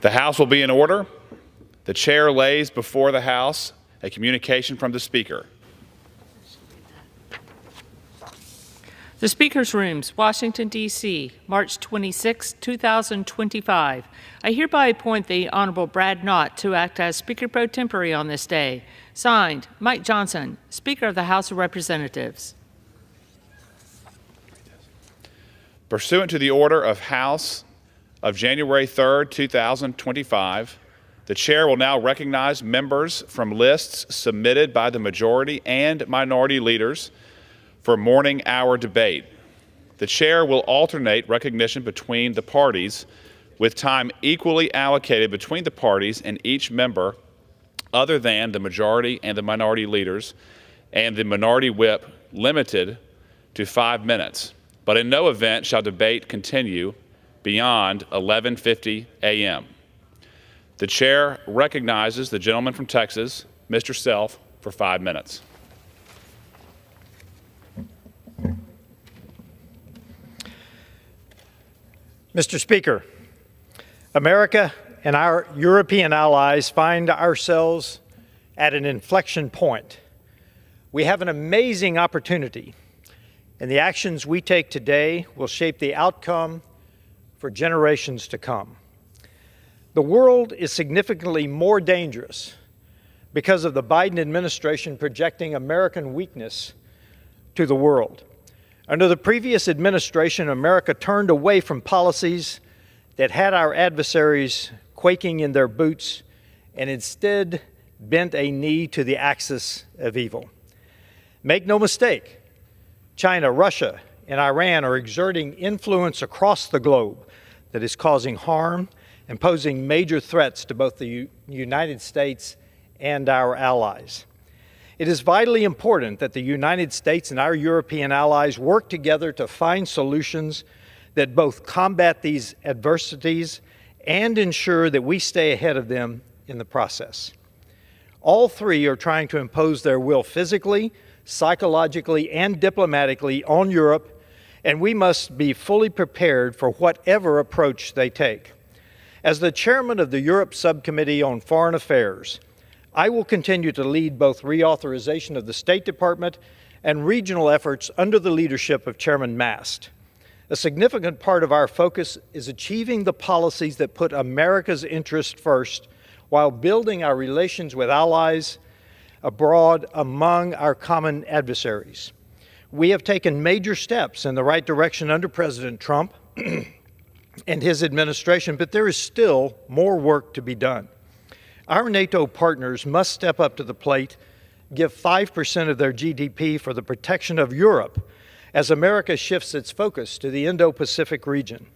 The House will be in order. The chair lays before the House a communication from the Speaker. The Speaker's Rooms, Washington, D.C., March 26, 2025. I hereby appoint the Honorable Brad Knott to act as Speaker pro tempore on this day. Signed, Mike Johnson, Speaker of the House of Representatives. Pursuant to the order of House of January 3, 2025, the chair will now recognize members from lists submitted by the majority and minority leaders for morning hour debate. The chair will alternate recognition between the parties with time equally allocated between the parties and each member other than the majority and the minority leaders and the minority whip limited to 5 minutes. But in no event shall debate continue beyond 11:50 a.m. The chair recognizes the gentleman from Texas, Mr. Self, for 5 minutes. Mr. Speaker, America and our European allies find ourselves at an inflection point. We have an amazing opportunity, and the actions we take today will shape the outcome for generations to come. The world is significantly more dangerous because of the Biden administration projecting American weakness to the world. Under the previous administration, America turned away from policies that had our adversaries quaking in their boots and instead bent a knee to the axis of evil. Make no mistake, China, Russia, and Iran are exerting influence across the globe that is causing harm and posing major threats to both the United States and our allies. It is vitally important that the United States and our European allies work together to find solutions that both combat these adversities and ensure that we stay ahead of them in the process. All three are trying to impose their will physically, psychologically, and diplomatically on Europe, and we must be fully prepared for whatever approach they take. As the chairman of the Europe Subcommittee on Foreign Affairs, I will continue to lead both reauthorization of the State Department and regional efforts under the leadership of Chairman Mast. A significant part of our focus is achieving the policies that put America's interest first while building our relations with allies abroad among our common adversaries. We have taken major steps in the right direction under President Trump and his administration, but there is still more work to be done. Our NATO partners must step up to the plate, give 5% of their GDP for the protection of Europe as America shifts its focus to the Indo-Pacific region.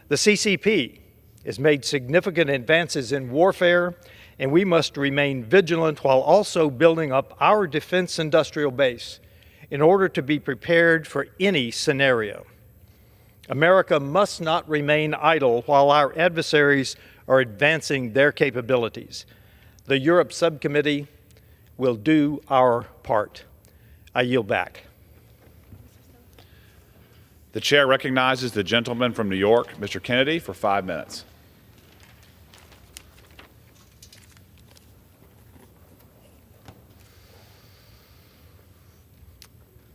The CCP has made significant advances in warfare, and we must remain vigilant while also building up our defense industrial base in order to be prepared for any scenario. America must not remain idle while our adversaries are advancing their capabilities. The Europe Subcommittee will do our part. I yield back. The chair recognizes the gentleman from New York, Mr. Kennedy, for 5 minutes.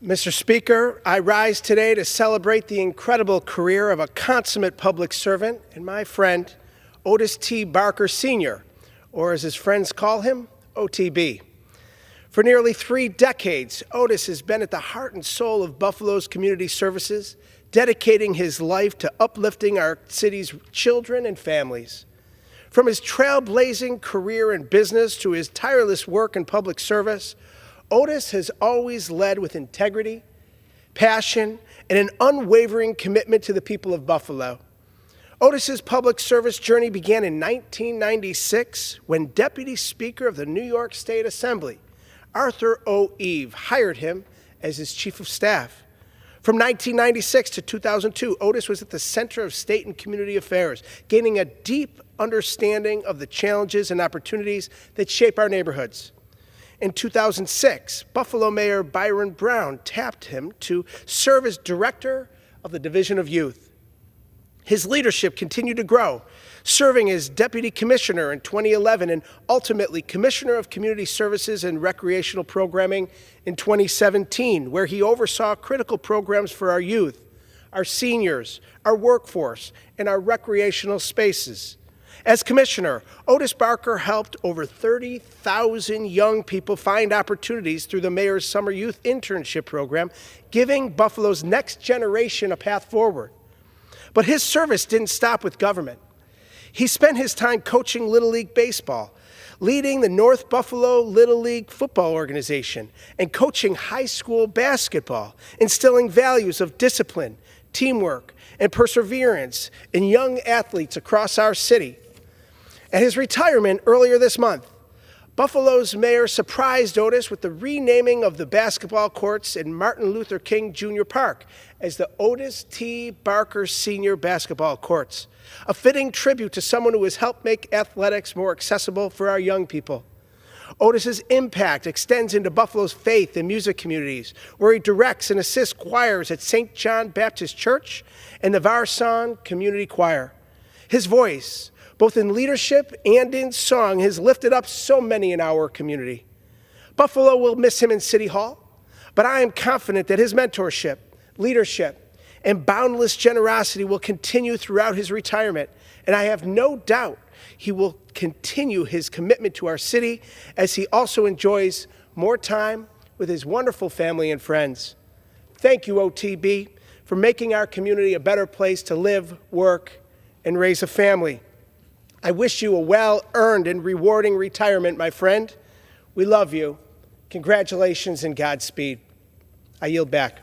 Mr. Speaker, I rise today to celebrate the incredible career of a consummate public servant and my friend, Otis T. Barker, Sr., or as his friends call him, OTB. For nearly 3 decades, Otis has been at the heart and soul of Buffalo's community services, dedicating his life to uplifting our city's children and families. From his trailblazing career in business to his tireless work in public service, Otis has always led with integrity, passion, and an unwavering commitment to the people of Buffalo. Otis's public service journey began in 1996 when Deputy Speaker of the New York State Assembly, Arthur O. Eve, hired him as his Chief of Staff. From 1996 to 2002, Otis was at the center of state and community affairs, gaining a deep understanding of the challenges and opportunities that shape our neighborhoods. In 2006, Buffalo Mayor Byron Brown tapped him to serve as Director of the Division of Youth. His leadership continued to grow, serving as Deputy Commissioner in 2011 and ultimately Commissioner of Community Services and Recreational Programming in 2017, where he oversaw critical programs for our youth, our seniors, our workforce, and our recreational spaces. As Commissioner, Otis Barker helped over 30,000 young people find opportunities through the Mayor's Summer Youth Internship Program, giving Buffalo's next generation a path forward. But his service didn't stop with government. He spent his time coaching Little League Baseball, leading the North Buffalo Little League Football Organization, and coaching high school basketball, instilling values of discipline, teamwork, and perseverance in young athletes across our city. At his retirement earlier this month, Buffalo's mayor surprised Otis with the renaming of the basketball courts in Martin Luther King Jr. Park as the Otis T. Barker Sr. Basketball Courts, a fitting tribute to someone who has helped make athletics more accessible for our young people. Otis's impact extends into Buffalo's faith and music communities, where he directs and assists choirs at St. John Baptist Church and the Varson Community Choir. His voice, both in leadership and in song, has lifted up so many in our community. Buffalo will miss him in City Hall, but I am confident that his mentorship, leadership, and boundless generosity will continue throughout his retirement, and I have no doubt he will continue his commitment to our city as he also enjoys more time with his wonderful family and friends. Thank you, OTB, for making our community a better place to live, work, and raise a family. I wish you a well-earned and rewarding retirement, my friend. We love you. Congratulations and Godspeed. I yield back.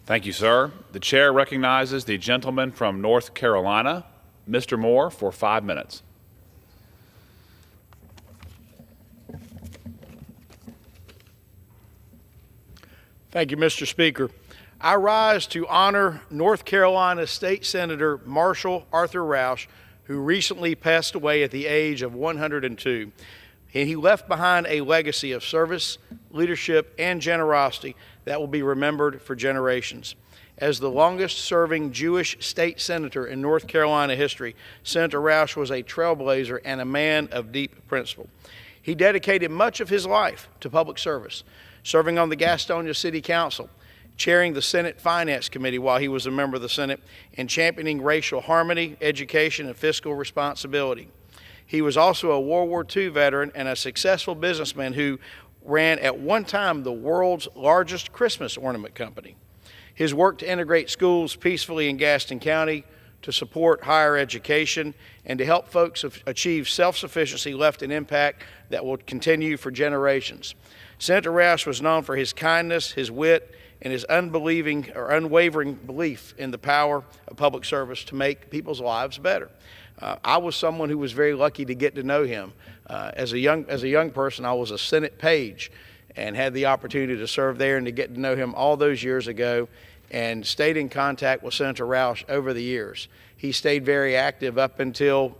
Thank you, sir. The chair recognizes the gentleman from North Carolina, Mr. Moore, for 5 minutes. Thank you, Mr. Speaker. I rise to honor North Carolina State Senator Marshall Arthur Roush, who recently passed away at the age of 102. And he left behind a legacy of service, leadership, and generosity that will be remembered for generations. As the longest-serving Jewish state senator in North Carolina history, Senator Roush was a trailblazer and a man of deep principle. He dedicated much of his life to public service, serving on the Gastonia City Council, chairing the Senate Finance Committee while he was a member of the Senate, and championing racial harmony, education, and fiscal responsibility. He was also a World War II veteran and a successful businessman who ran at one time the world's largest Christmas ornament company. His work to integrate schools peacefully in Gaston County, to support higher education, and to help folks achieve self-sufficiency left an impact that will continue for generations. Senator Roush was known for his kindness, his wit, and his unwavering belief in the power of public service to make people's lives better. I was someone who was very lucky to get to know him. As a young person, I was a Senate page and had the opportunity to serve there and to get to know him all those years ago, and stayed in contact with Senator Roush over the years. He stayed very active up until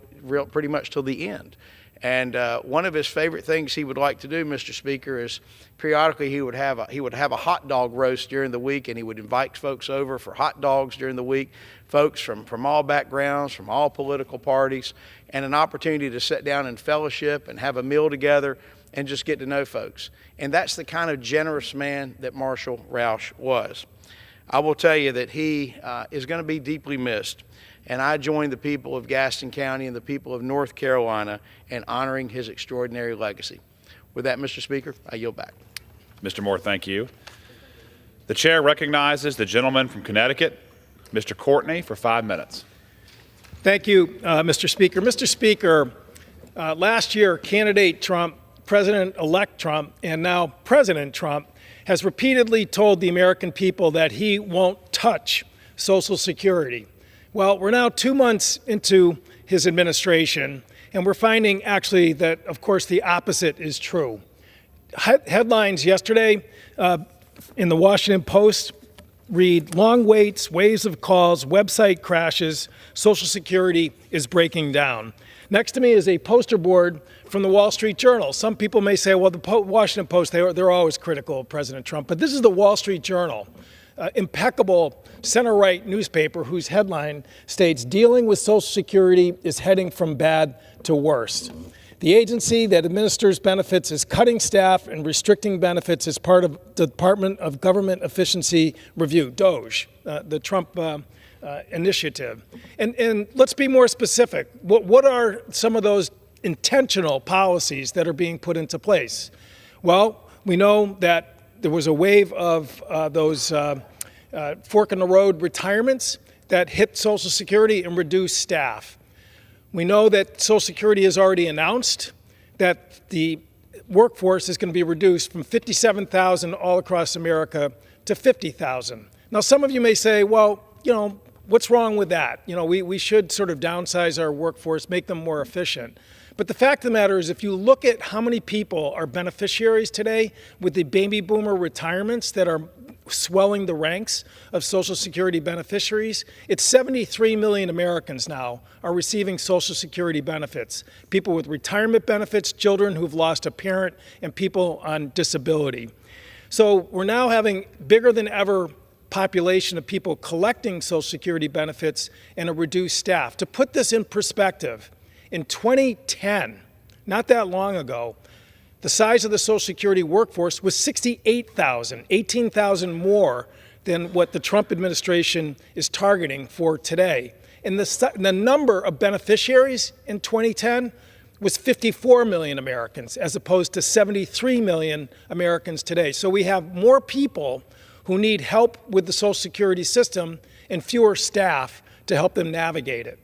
pretty much till the end. And one of his favorite things he would like to do, Mr. Speaker, is periodically he would have a hot dog roast during the week, and he would invite folks over for hot dogs during the week, folks from all backgrounds, from all political parties, and an opportunity to sit down and fellowship and have a meal together and just get to know folks. And that's the kind of generous man that Marshall Roush was. I will tell you that he is going to be deeply missed. And I join the people of Gaston County and the people of North Carolina in honoring his extraordinary legacy. With that, Mr. Speaker, I yield back. Mr. Moore, thank you. The chair recognizes the gentleman from Connecticut, Mr. Courtney, for 5 minutes. Thank you, Mr. Speaker. Mr. Speaker, last year, candidate Trump, President-elect Trump, and now President Trump has repeatedly told the American people that he won't touch Social Security. Well, we're now 2 months into his administration, and we're finding actually that, of course, the opposite is true. Headlines yesterday in the Washington Post read, "Long waits, waves of calls, website crashes, Social Security is breaking down." Next to me is a poster board from the Wall Street Journal. Some people may say, well, the Washington Post, they're always critical of President Trump, but this is the Wall Street Journal. impeccable center-right newspaper whose headline states, "Dealing with Social Security is heading from bad to worse." The agency that administers benefits is cutting staff and restricting benefits as part of the Department of Government Efficiency Review, DOGE, the Trump initiative. And let's be more specific. What are some of those intentional policies that are being put into place? Well, we know that there was a wave of those fork-in-the-road retirements that hit Social Security and reduced staff. We know that Social Security has already announced that the workforce is going to be reduced from 57,000 all across America to 50,000. Now, some of you may say, well, what's wrong with that? We should sort of downsize our workforce, make them more efficient. But the fact of the matter is, if you look at how many people are beneficiaries today with the baby boomer retirements that are swelling the ranks of Social Security beneficiaries, it's 73 million Americans now are receiving Social Security benefits. People with retirement benefits, children who've lost a parent, and people on disability. So we're now having bigger than ever population of people collecting Social Security benefits and a reduced staff. To put this in perspective, in 2010, not that long ago, the size of the Social Security workforce was 68,000, 18,000 more than what the Trump administration is targeting for today. And the number of beneficiaries in 2010 was 54 million Americans, as opposed to 73 million Americans today. So we have more people who need help with the Social Security system and fewer staff to help them navigate it.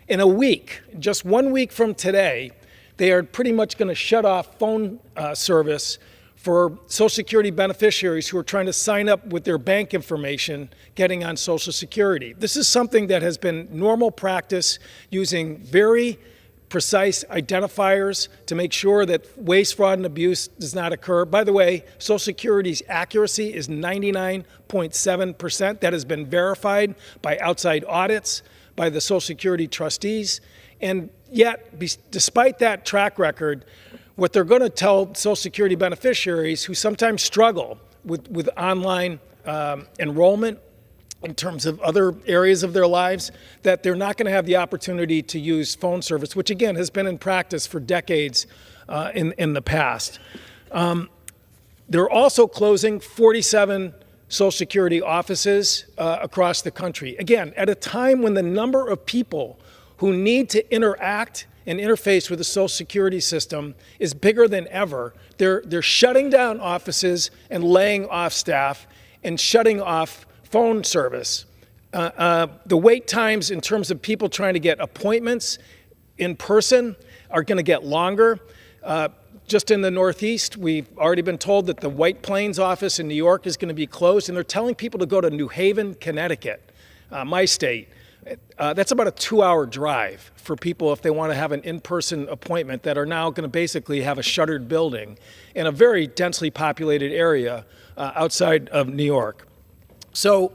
In a week, just 1 week from today, they are pretty much going to shut off phone service for Social Security beneficiaries who are trying to sign up with their bank information getting on Social Security. This is something that has been normal practice, using very precise identifiers to make sure that waste, fraud, and abuse does not occur. By the way, Social Security's accuracy is 99.7%. That has been verified by outside audits, by the Social Security trustees. And yet, despite that track record, what they're going to tell Social Security beneficiaries who sometimes struggle with online enrollment in terms of other areas of their lives, that they're not going to have the opportunity to use phone service, which again has been in practice for decades in the past. They're also closing 47 Social Security offices across the country. Again, at a time when the number of people who need to interact and interface with the Social Security system is bigger than ever, they're shutting down offices and laying off staff and shutting off phone service. The wait times in terms of people trying to get appointments in person are going to get longer. Just in the Northeast, we've already been told that the White Plains office in New York is going to be closed, and they're telling people to go to New Haven, Connecticut, my state. That's about a 2-hour drive for people if they want to have an in-person appointment, that are now going to basically have a shuttered building in a very densely populated area outside of New York. So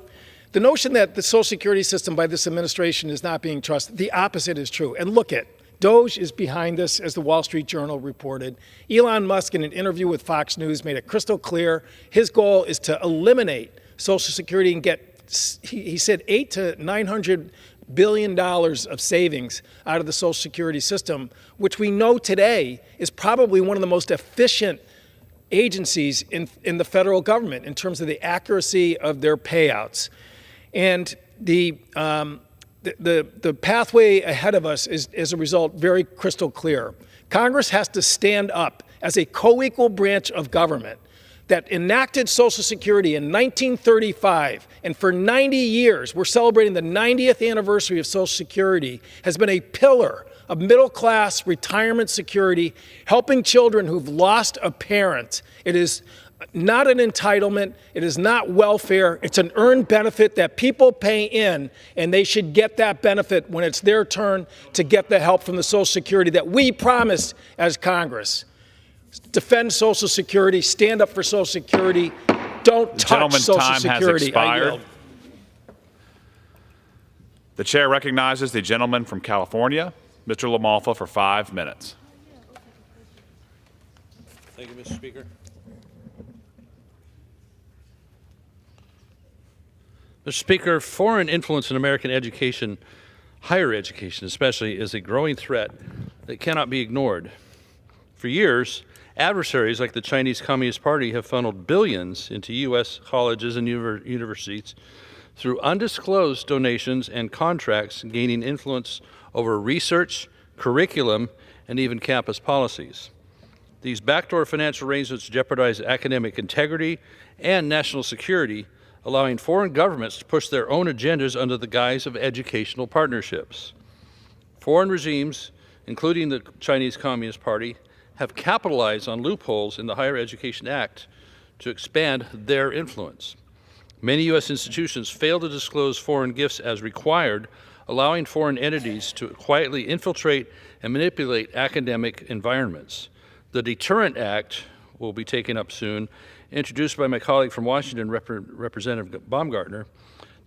the notion that the Social Security system by this administration is not being trusted, the opposite is true. And look at DOGE is behind this, as the Wall Street Journal reported. Elon Musk, in an interview with Fox News, made it crystal clear his goal is to eliminate Social Security and get, he said, $800 to $900 billion of savings out of the Social Security system, which we know today is probably one of the most efficient agencies in the federal government in terms of the accuracy of their payouts. And the pathway ahead of us is, as a result, very crystal clear. Congress has to stand up as a co-equal branch of government that enacted Social Security in 1935, and for 90 years, we're celebrating the 90th anniversary of Social Security, has been a pillar of middle-class retirement security, helping children who've lost a parent. It is not an entitlement. It is not welfare. It's an earned benefit that people pay in, and they should get that benefit when it's their turn to get the help from the Social Security that we promised as Congress. Defend Social Security. Stand up for Social Security. Don't touch Social Time Security. has expired. The chair recognizes the gentleman from California, Mr. LaMalfa, for 5 minutes. Thank you, Mr. Speaker. Mr. Speaker, foreign influence in American education, higher education especially, is a growing threat that cannot be ignored. For years, adversaries like the Chinese Communist Party have funneled billions into U.S. colleges and universities through undisclosed donations and contracts, gaining influence over research, curriculum, and even campus policies. These backdoor financial arrangements jeopardize academic integrity and national security, allowing foreign governments to push their own agendas under the guise of educational partnerships. Foreign regimes, including the Chinese Communist Party, have capitalized on loopholes in the Higher Education Act to expand their influence. Many U.S. institutions fail to disclose foreign gifts as required, allowing foreign entities to quietly infiltrate and manipulate academic environments. The Deterrent Act will be taken up soon, introduced by my colleague from Washington, Representative Baumgartner,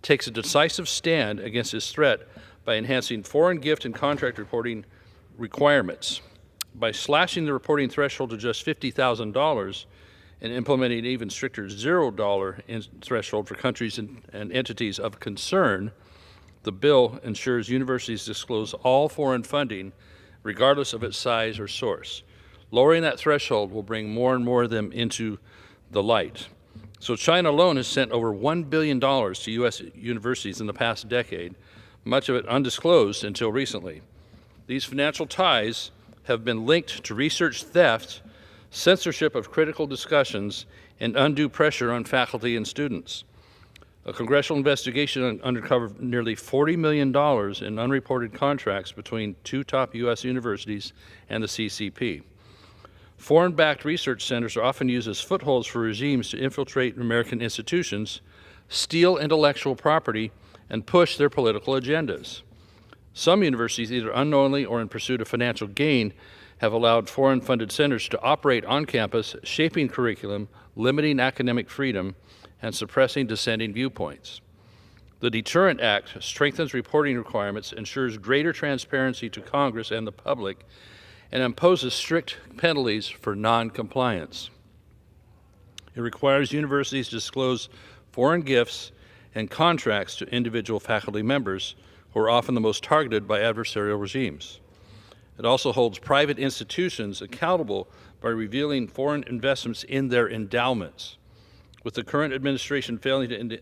takes a decisive stand against this threat by enhancing foreign gift and contract reporting requirements. By slashing the reporting threshold to just $50,000 and implementing an even stricter $0 threshold for countries and entities of concern, the bill ensures universities disclose all foreign funding, regardless of its size or source. Lowering that threshold will bring more and more of them into the light. So China alone has sent over $1 billion to U.S. universities in the past decade, much of it undisclosed until recently. These financial ties have been linked to research theft, censorship of critical discussions, and undue pressure on faculty and students. A congressional investigation uncovered nearly $40 million in unreported contracts between two top U.S. universities and the CCP. Foreign-backed research centers are often used as footholds for regimes to infiltrate American institutions, steal intellectual property, and push their political agendas. Some universities, either unknowingly or in pursuit of financial gain, have allowed foreign-funded centers to operate on campus, shaping curriculum, limiting academic freedom, and suppressing dissenting viewpoints. The Deterrent Act strengthens reporting requirements, ensures greater transparency to Congress and the public, and imposes strict penalties for non-compliance. It requires universities to disclose foreign gifts and contracts to individual faculty members, who are often the most targeted by adversarial regimes. It also holds private institutions accountable by revealing foreign investments in their endowments. With the current administration failing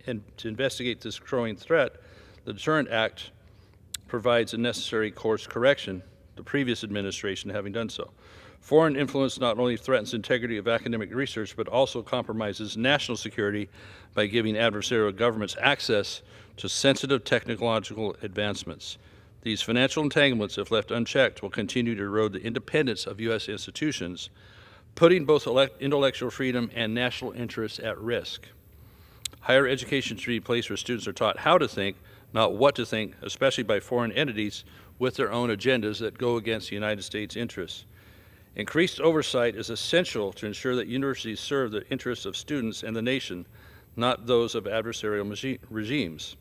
to investigate this growing threat, the Deterrent Act provides a necessary course correction, the previous administration having done so. Foreign influence not only threatens integrity of academic research, but also compromises national security by giving adversarial governments access to sensitive technological advancements. These financial entanglements, if left unchecked, will continue to erode the independence of U.S. institutions, putting both intellectual freedom and national interests at risk. Higher education should be a place where students are taught how to think, not what to think, especially by foreign entities with their own agendas that go against the United States' interests. Increased oversight is essential to ensure that universities serve the interests of students and the nation, not those of adversarial regimes.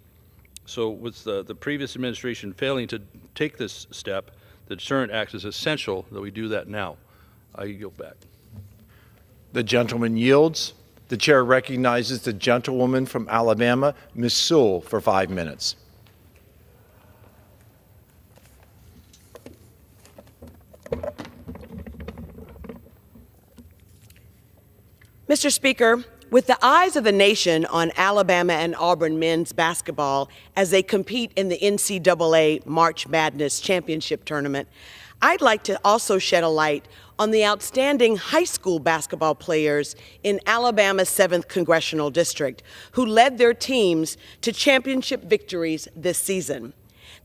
So with the previous administration failing to take this step, the Deterrent Act is essential that we do that now. I yield back. The gentleman yields. The chair recognizes the gentlewoman from Alabama, Ms. Sewell, for 5 minutes. Mr. Speaker, with the eyes of the nation on Alabama and Auburn men's basketball as they compete in the NCAA March Madness Championship Tournament, I'd like to also shed a light on the outstanding high school basketball players in Alabama's 7th Congressional District who led their teams to championship victories this season.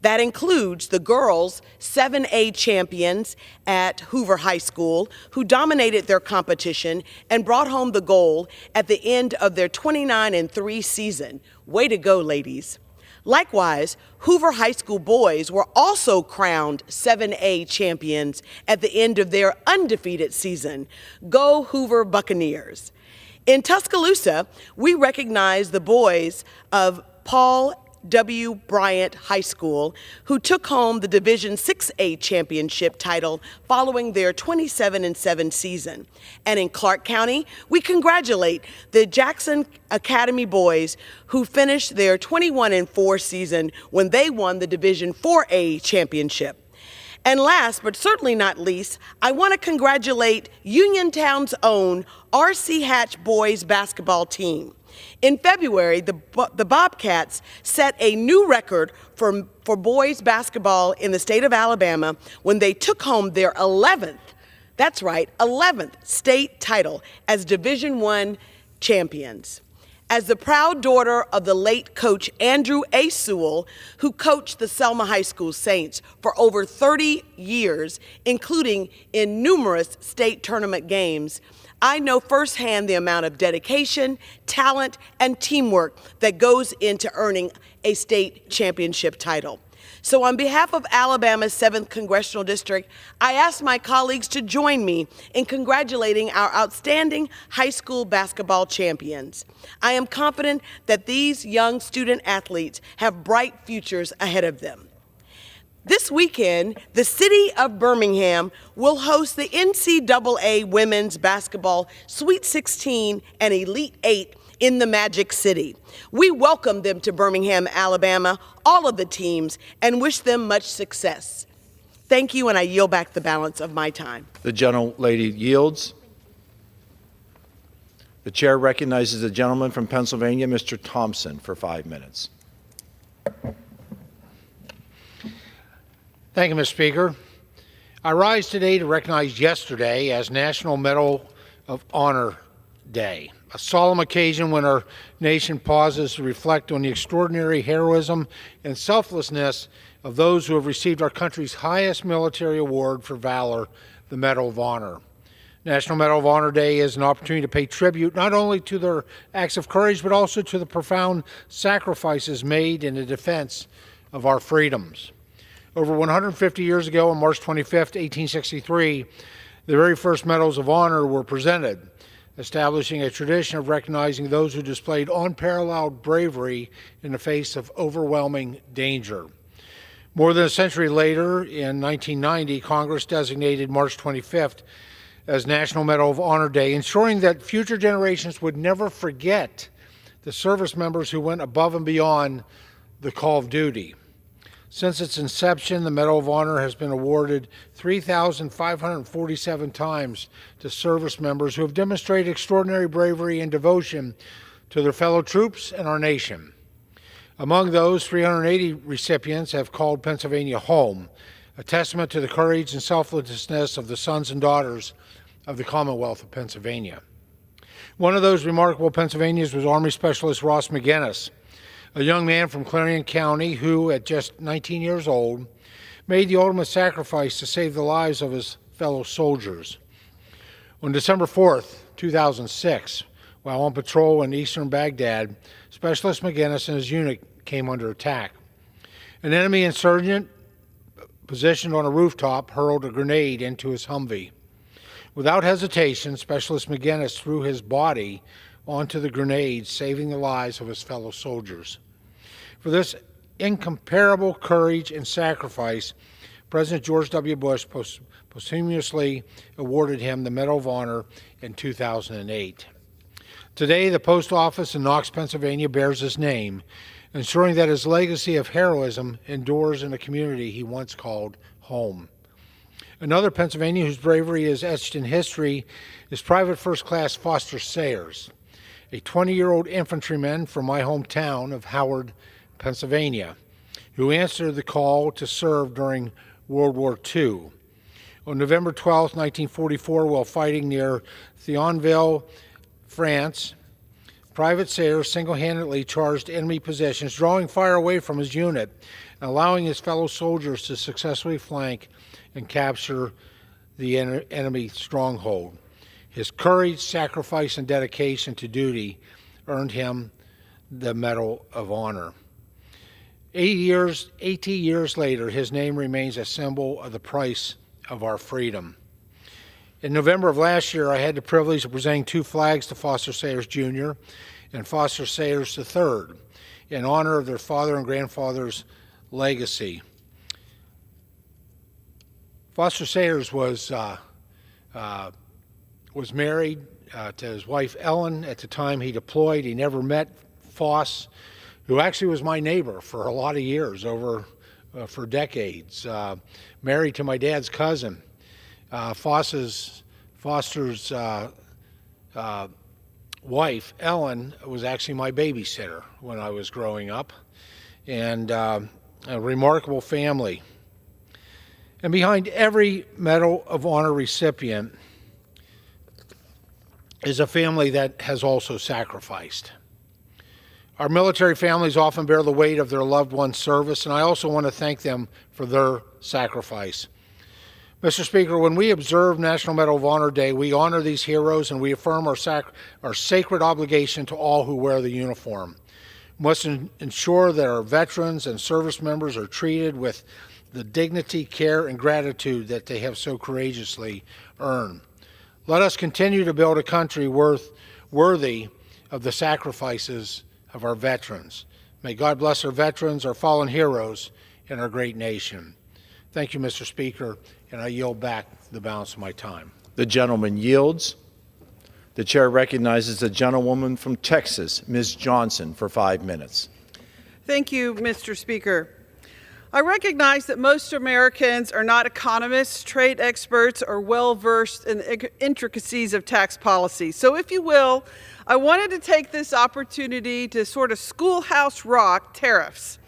That includes the girls' 7A champions at Hoover High School, who dominated their competition and brought home the gold at the end of their 29-3 season. Way to go, ladies. Likewise, Hoover High School boys were also crowned 7A champions at the end of their undefeated season. Go Hoover Buccaneers. In Tuscaloosa, we recognize the boys of Paul W. Bryant High School, who took home the Division 6A championship title following their 27-7 season. And in Clark County, we congratulate the Jackson Academy boys who finished their 21-4 season when they won the Division 4A championship. And last, but certainly not least, I want to congratulate Uniontown's own R.C. Hatch boys basketball team. In February, the Bobcats set a new record for boys basketball in the state of Alabama when they took home their 11th, that's right, 11th state title as Division I champions. As the proud daughter of the late coach Andrew A. Sewell, who coached the Selma High School Saints for over 30 years, including in numerous state tournament games, I know firsthand the amount of dedication, talent, and teamwork that goes into earning a state championship title. So on behalf of Alabama's 7th Congressional District, I ask my colleagues to join me in congratulating our outstanding high school basketball champions. I am confident that these young student athletes have bright futures ahead of them. This weekend, the city of Birmingham will host the NCAA Women's Basketball Sweet 16 and Elite 8 in the Magic City. We welcome them to Birmingham, Alabama, all of the teams, and wish them much success. Thank you, and I yield back the balance of my time. The gentlelady yields. The chair recognizes the gentleman from Pennsylvania, Mr. Thompson, for 5 minutes. Thank you, Mr. Speaker. I rise today to recognize yesterday as National Medal of Honor Day, a solemn occasion when our nation pauses to reflect on the extraordinary heroism and selflessness of those who have received our country's highest military award for valor, the Medal of Honor. National Medal of Honor Day is an opportunity to pay tribute not only to their acts of courage, but also to the profound sacrifices made in the defense of our freedoms. Over 150 years ago, on March 25, 1863, the very first Medals of Honor were presented, establishing a tradition of recognizing those who displayed unparalleled bravery in the face of overwhelming danger. More than a century later, in 1990, Congress designated March 25th as National Medal of Honor Day, ensuring that future generations would never forget the service members who went above and beyond the call of duty. Since its inception, the Medal of Honor has been awarded 3,547 times to service members who have demonstrated extraordinary bravery and devotion to their fellow troops and our nation. Among those, 380 recipients have called Pennsylvania home, a testament to the courage and selflessness of the sons and daughters of the Commonwealth of Pennsylvania. One of those remarkable Pennsylvanians was Army Specialist Ross McGinnis, a young man from Clarion County who, at just 19 years old, made the ultimate sacrifice to save the lives of his fellow soldiers. On December 4th, 2006, while on patrol in eastern Baghdad, Specialist McGinnis and his unit came under attack. An enemy insurgent positioned on a rooftop hurled a grenade into his Humvee. Without hesitation, Specialist McGinnis threw his body onto the grenade, saving the lives of his fellow soldiers. For this incomparable courage and sacrifice, President George W. Bush posthumously awarded him the Medal of Honor in 2008. Today, the post office in Knox, Pennsylvania bears his name, ensuring that his legacy of heroism endures in a community he once called home. Another Pennsylvanian whose bravery is etched in history is Private First Class Foster Sayers, a 20-year-old infantryman from my hometown of Howard, Pennsylvania, who answered the call to serve during World War II. On November 12, 1944, while fighting near Thionville, France, Private Sayers single-handedly charged enemy positions, drawing fire away from his unit and allowing his fellow soldiers to successfully flank and capture the enemy stronghold. His courage, sacrifice, and dedication to duty earned him the Medal of Honor. 80 years later, his name remains a symbol of the price of our freedom. In November of last year, I had the privilege of presenting 2 flags to Foster Sayers Jr. and Foster Sayers III in honor of their father and grandfather's legacy. Foster Sayers was married to his wife Ellen at the time he deployed. He never met Foss, who actually was my neighbor for a lot of years, for decades. Married to my dad's cousin. Foster's wife, Ellen, was actually my babysitter when I was growing up, and a remarkable family. And behind every Medal of Honor recipient is a family that has also sacrificed. Our military families often bear the weight of their loved one's service, and I also want to thank them for their sacrifice. Mr. Speaker, when we observe National Medal of Honor Day, we honor these heroes and we affirm our sacred obligation to all who wear the uniform. We must ensure that our veterans and service members are treated with the dignity, care, and gratitude that they have so courageously earned. Let us continue to build a country worthy of the sacrifices of our veterans. May God bless our veterans, our fallen heroes, and our great nation. Thank you, Mr. Speaker, and I yield back the balance of my time. The gentleman yields. The chair recognizes the gentlewoman from Texas, Ms. Johnson, for 5 minutes. Thank you, Mr. Speaker. I recognize that most Americans are not economists, trade experts, or well-versed in the intricacies of tax policy. So if you will, I wanted to take this opportunity to sort of schoolhouse rock tariffs.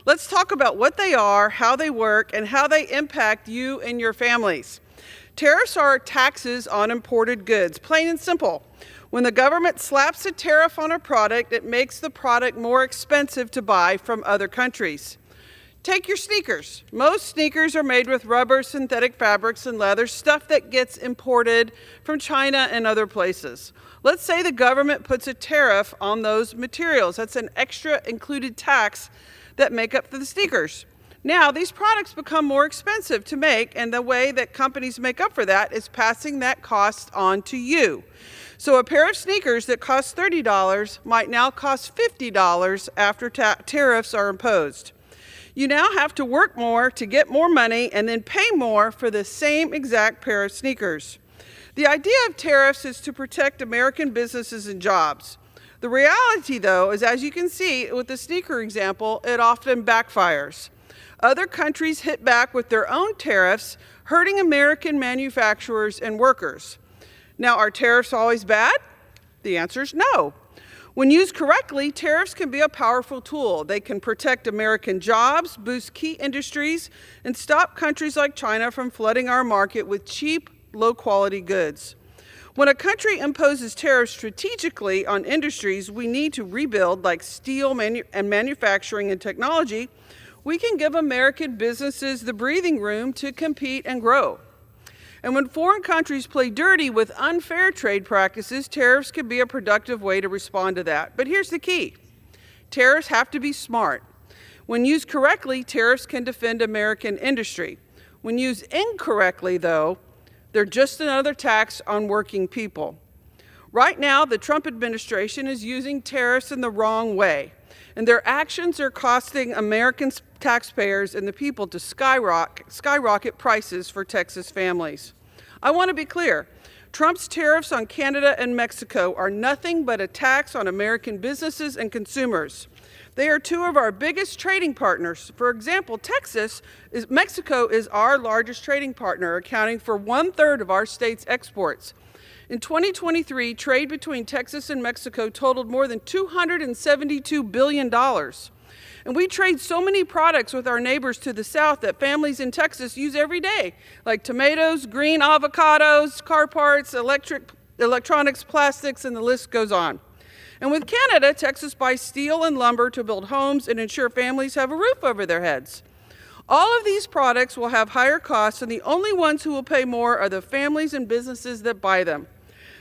Let's talk about what they are, how they work, and how they impact you and your families. Tariffs are taxes on imported goods, plain and simple. When the government slaps a tariff on a product, it makes the product more expensive to buy from other countries. Take your sneakers. Most sneakers are made with rubber, synthetic fabrics, and leather, stuff that gets imported from China and other places. Let's say the government puts a tariff on those materials. That's an extra included tax that make up for the sneakers. Now, these products become more expensive to make, and the way that companies make up for that is passing that cost on to you. So a pair of sneakers that cost $30 might now cost $50 after tariffs are imposed. You now have to work more to get more money and then pay more for the same exact pair of sneakers. The idea of tariffs is to protect American businesses and jobs. The reality, though, is as you can see with the sneaker example, it often backfires. Other countries hit back with their own tariffs, hurting American manufacturers and workers. Now, are tariffs always bad? The answer is no. When used correctly, tariffs can be a powerful tool. They can protect American jobs, boost key industries, and stop countries like China from flooding our market with cheap, low-quality goods. When a country imposes tariffs strategically on industries we need to rebuild, like steel and manufacturing and technology, we can give American businesses the breathing room to compete and grow. And when foreign countries play dirty with unfair trade practices, tariffs can be a productive way to respond to that. But here's the key. Tariffs have to be smart. When used correctly, tariffs can defend American industry. When used incorrectly, though, they're just another tax on working people. Right now, the Trump administration is using tariffs in the wrong way, and their actions are costing American taxpayers and the people to skyrocket prices for Texas families. I want to be clear. Trump's tariffs on Canada and Mexico are nothing but a tax on American businesses and consumers. They are two of our biggest trading partners. For example, Mexico is our largest trading partner, accounting for 1/3 of our state's exports. In 2023, trade between Texas and Mexico totaled more than $272 billion. And we trade so many products with our neighbors to the south that families in Texas use every day, like tomatoes, green avocados, car parts, electronics, plastics, and the list goes on. And with Canada, Texas buys steel and lumber to build homes and ensure families have a roof over their heads. All of these products will have higher costs, and the only ones who will pay more are the families and businesses that buy them.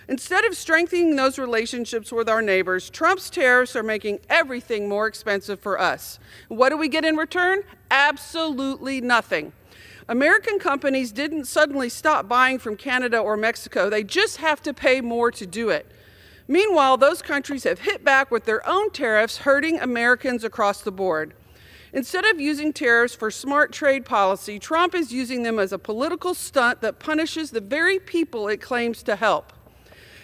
Instead of strengthening those relationships with our neighbors, Trump's tariffs are making everything more expensive for us. What do we get in return? Absolutely nothing. American companies didn't suddenly stop buying from Canada or Mexico. They just have to pay more to do it. Meanwhile, those countries have hit back with their own tariffs, hurting Americans across the board. Instead of using tariffs for smart trade policy, Trump is using them as a political stunt that punishes the very people it claims to help.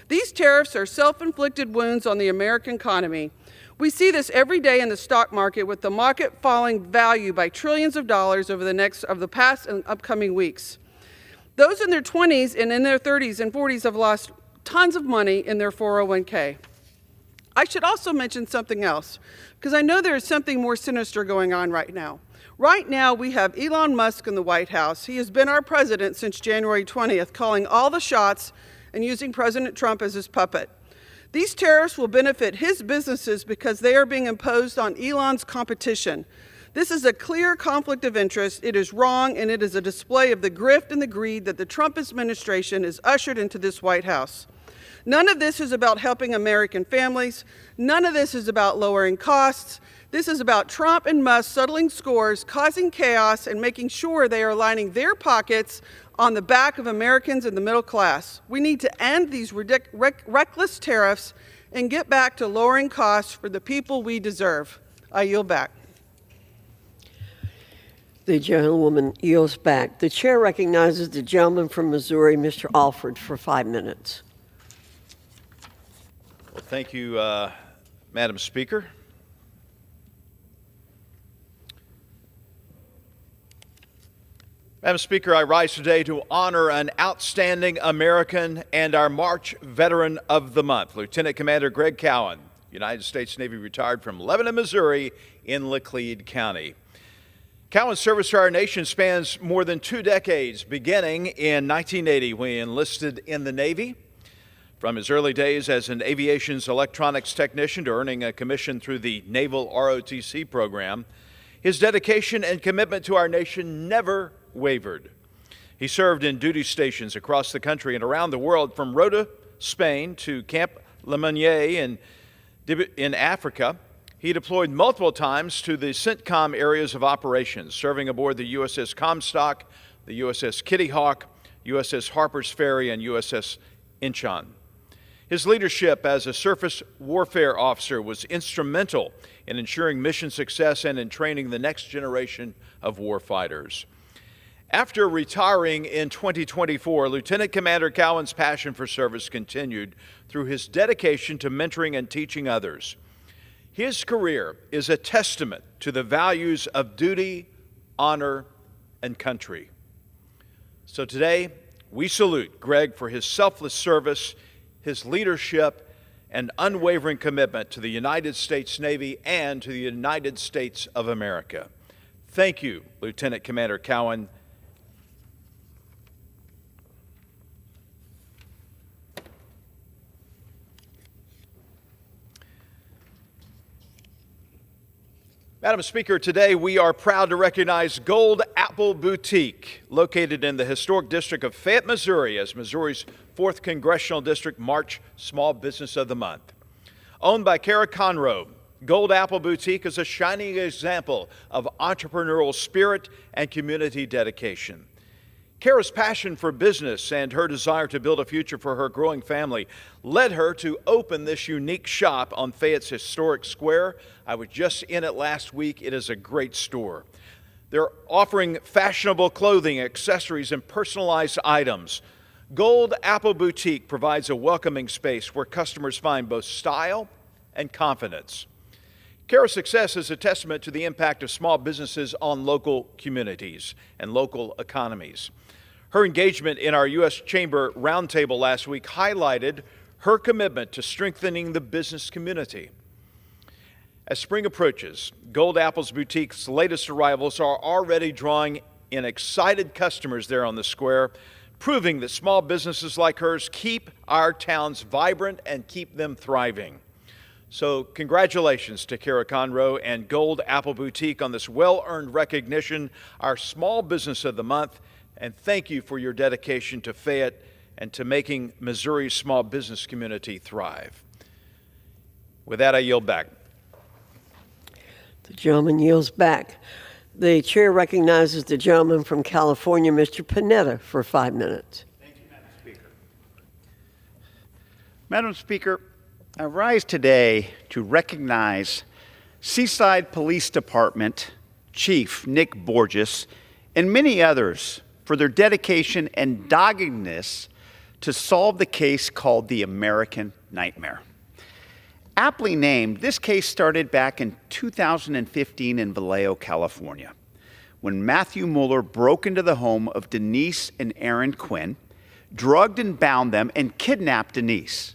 These tariffs are self-inflicted wounds on the American economy. We see this every day in the stock market, with the market falling value by trillions of dollars over the past and upcoming weeks. Those in their 20s and in their 30s and 40s have lost tons of money in their 401k. I should also mention something else, because I know there is something more sinister going on right now. Right now, we have Elon Musk in the White House. He has been our president since January 20th, calling all the shots and using President Trump as his puppet. These tariffs will benefit his businesses because they are being imposed on Elon's competition. This is a clear conflict of interest. It is wrong, and it is a display of the grift and the greed that the Trump administration has ushered into this White House. None of this is about helping American families. None of this is about lowering costs. This is about Trump and Musk settling scores, causing chaos, and making sure they are lining their pockets on the back of Americans in the middle class. We need to end these reckless tariffs and get back to lowering costs for the people we deserve. I yield back. The gentlewoman yields back. The chair recognizes the gentleman from Missouri, Mr. Alford, for 5 minutes. Well, thank you, Madam Speaker. Madam Speaker, I rise today to honor an outstanding American and our March Veteran of the Month, Lieutenant Commander Greg Cowan, United States Navy, retired from Lebanon, Missouri in Laclede County. Cowan's service to our nation spans more than 2 decades, beginning in 1980 when he enlisted in the Navy. From his early days as an aviation's electronics technician to earning a commission through the Naval ROTC program, his dedication and commitment to our nation never wavered. He served in duty stations across the country and around the world, from Rota, Spain, to Camp Lemonnier in Africa. He deployed multiple times to the CENTCOM areas of operations, serving aboard the USS Comstock, the USS Kitty Hawk, USS Harper's Ferry, and USS Incheon. His leadership as a surface warfare officer was instrumental in ensuring mission success and in training the next generation of warfighters. After retiring in 2024, Lieutenant Commander Cowan's passion for service continued through his dedication to mentoring and teaching others. His career is a testament to the values of duty, honor, and country. So today, we salute Greg for his selfless service, his leadership, and unwavering commitment to the United States Navy and to the United States of America. Thank you, Lieutenant Commander Cowan. Madam Speaker, today we are proud to recognize Gold Apple Boutique, located in the historic district of Fayette, Missouri, as Missouri's 4th Congressional District March Small Business of the Month. Owned by Kara Conroe, Gold Apple Boutique is a shining example of entrepreneurial spirit and community dedication. Kara's passion for business and her desire to build a future for her growing family led her to open this unique shop on Fayette's historic square. I was just in it last week. It is a great store. They're offering fashionable clothing, accessories, and personalized items. Gold Apple Boutique provides a welcoming space where customers find both style and confidence. Kara's success is a testament to the impact of small businesses on local communities and local economies. Her engagement in our U.S. Chamber Roundtable last week highlighted her commitment to strengthening the business community. As spring approaches, Gold Apple's Boutique's latest arrivals are already drawing in excited customers there on the square, proving that small businesses like hers keep our towns vibrant and keep them thriving. So congratulations to Kara Conroe and Gold Apple Boutique on this well-earned recognition, our Small Business of the Month, and thank you for your dedication to Fayette and to making Missouri's small business community thrive. With that, I yield back. The gentleman yields back. The chair recognizes the gentleman from California, Mr. Panetta, for 5 minutes. Thank you, Madam Speaker. Madam Speaker, I rise today to recognize Seaside Police Department Chief Nick Borges and many others for their dedication and doggedness to solve the case called the American Nightmare. Aptly named, this case started back in 2015 in Vallejo, California, when Matthew Mueller broke into the home of Denise and Aaron Quinn, drugged and bound them, and kidnapped Denise.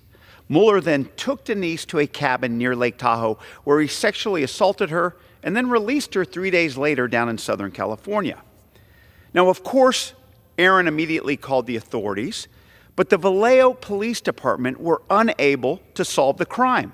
Mueller then took Denise to a cabin near Lake Tahoe where he sexually assaulted her and then released her 3 days later down in Southern California. Now, of course, Aaron immediately called the authorities, but the Vallejo Police Department were unable to solve the crime.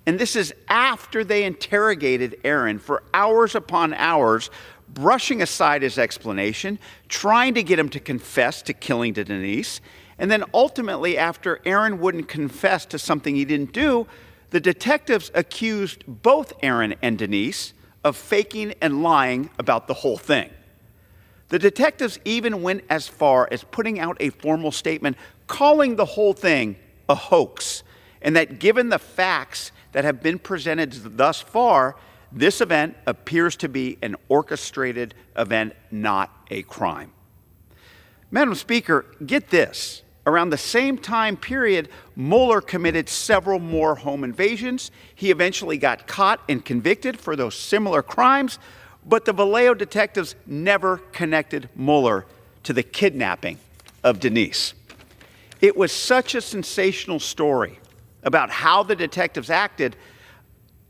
And this is after they interrogated Aaron for hours upon hours, brushing aside his explanation, trying to get him to confess to killing Denise. And then ultimately, after Aaron wouldn't confess to something he didn't do, the detectives accused both Aaron and Denise of faking and lying about the whole thing. The detectives even went as far as putting out a formal statement calling the whole thing a hoax, and that given the facts that have been presented thus far, this event appears to be an orchestrated event, not a crime. Madam Speaker, get this. Around the same time period, Mueller committed several more home invasions. He eventually got caught and convicted for those similar crimes, but the Vallejo detectives never connected Mueller to the kidnapping of Denise. It was such a sensational story about how the detectives acted,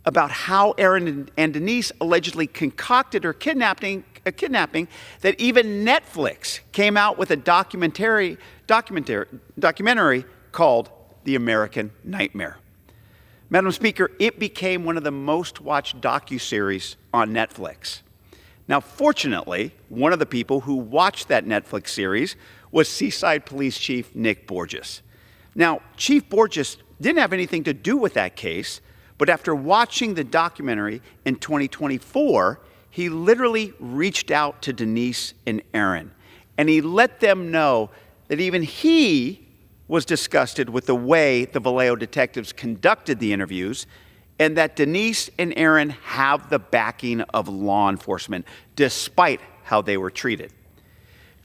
about how Aaron and Denise allegedly concocted her kidnapping, that even Netflix came out with a documentary called The American Nightmare. Madam Speaker, it became one of the most watched docuseries on Netflix. Now, fortunately, one of the people who watched that Netflix series was Seaside Police Chief Nick Borges. Now, Chief Borges didn't have anything to do with that case, but after watching the documentary in 2024, he literally reached out to Denise and Aaron, and he let them know that even he was disgusted with the way the Vallejo detectives conducted the interviews, and that Denise and Aaron have the backing of law enforcement, despite how they were treated.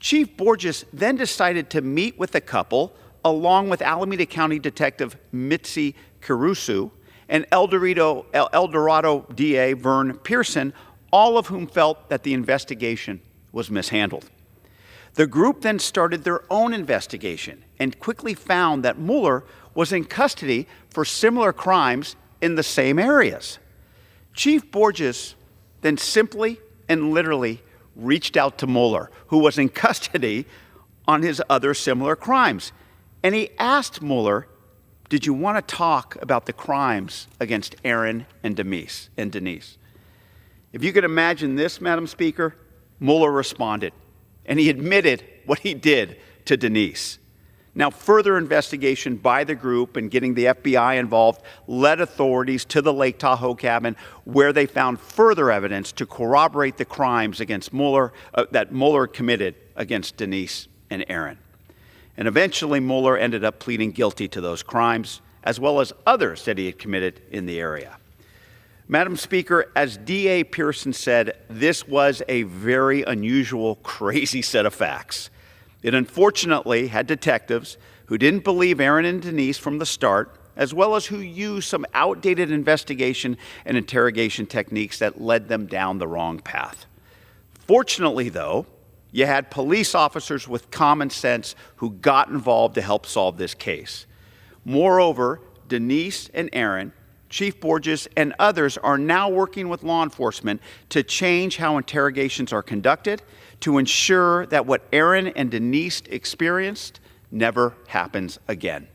Chief Borges then decided to meet with the couple, along with Alameda County Detective Mitzi Caruso and El Dorado DA Vern Pearson, all of whom felt that the investigation was mishandled. The group then started their own investigation and quickly found that Mueller was in custody for similar crimes in the same areas. Chief Borges then simply and literally reached out to Mueller, who was in custody on his other similar crimes. And he asked Mueller, did you want to talk about the crimes against Aaron and Denise? If you could imagine this, Madam Speaker, Mueller responded, and he admitted what he did to Denise. Now, further investigation by the group and getting the FBI involved led authorities to the Lake Tahoe cabin, where they found further evidence to corroborate the crimes against Mueller that Mueller committed against Denise and Aaron. And eventually, Mueller ended up pleading guilty to those crimes, as well as others that he had committed in the area. Madam Speaker, as DA Pearson said, this was a very unusual, crazy set of facts. It unfortunately had detectives who didn't believe Aaron and Denise from the start, as well as who used some outdated investigation and interrogation techniques that led them down the wrong path. Fortunately, though, you had police officers with common sense who got involved to help solve this case. Moreover, Denise and Aaron, Chief Borges, and others are now working with law enforcement to change how interrogations are conducted to ensure that what Aaron and Denise experienced never happens again.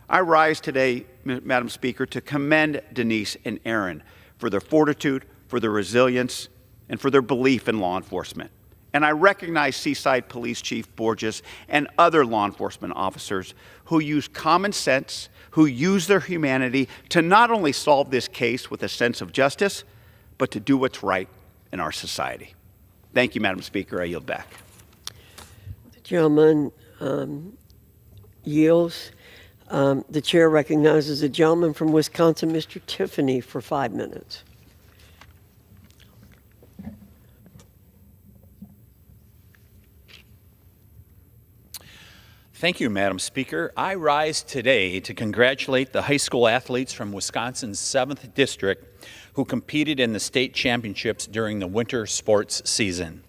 I rise today, Madam Speaker, to commend Denise and Aaron for their fortitude, for their resilience, and for their belief in law enforcement. And I recognize Seaside Police Chief Borges and other law enforcement officers who use common sense, who use their humanity to not only solve this case with a sense of justice, but to do what's right in our society. Thank you, Madam Speaker. I yield back. The gentleman yields. The chair recognizes the gentleman from Wisconsin, Mr. Tiffany, for 5 minutes. Thank you, Madam Speaker. I rise today to congratulate the high school athletes from Wisconsin's 7th District who competed in the state championships during the winter sports season.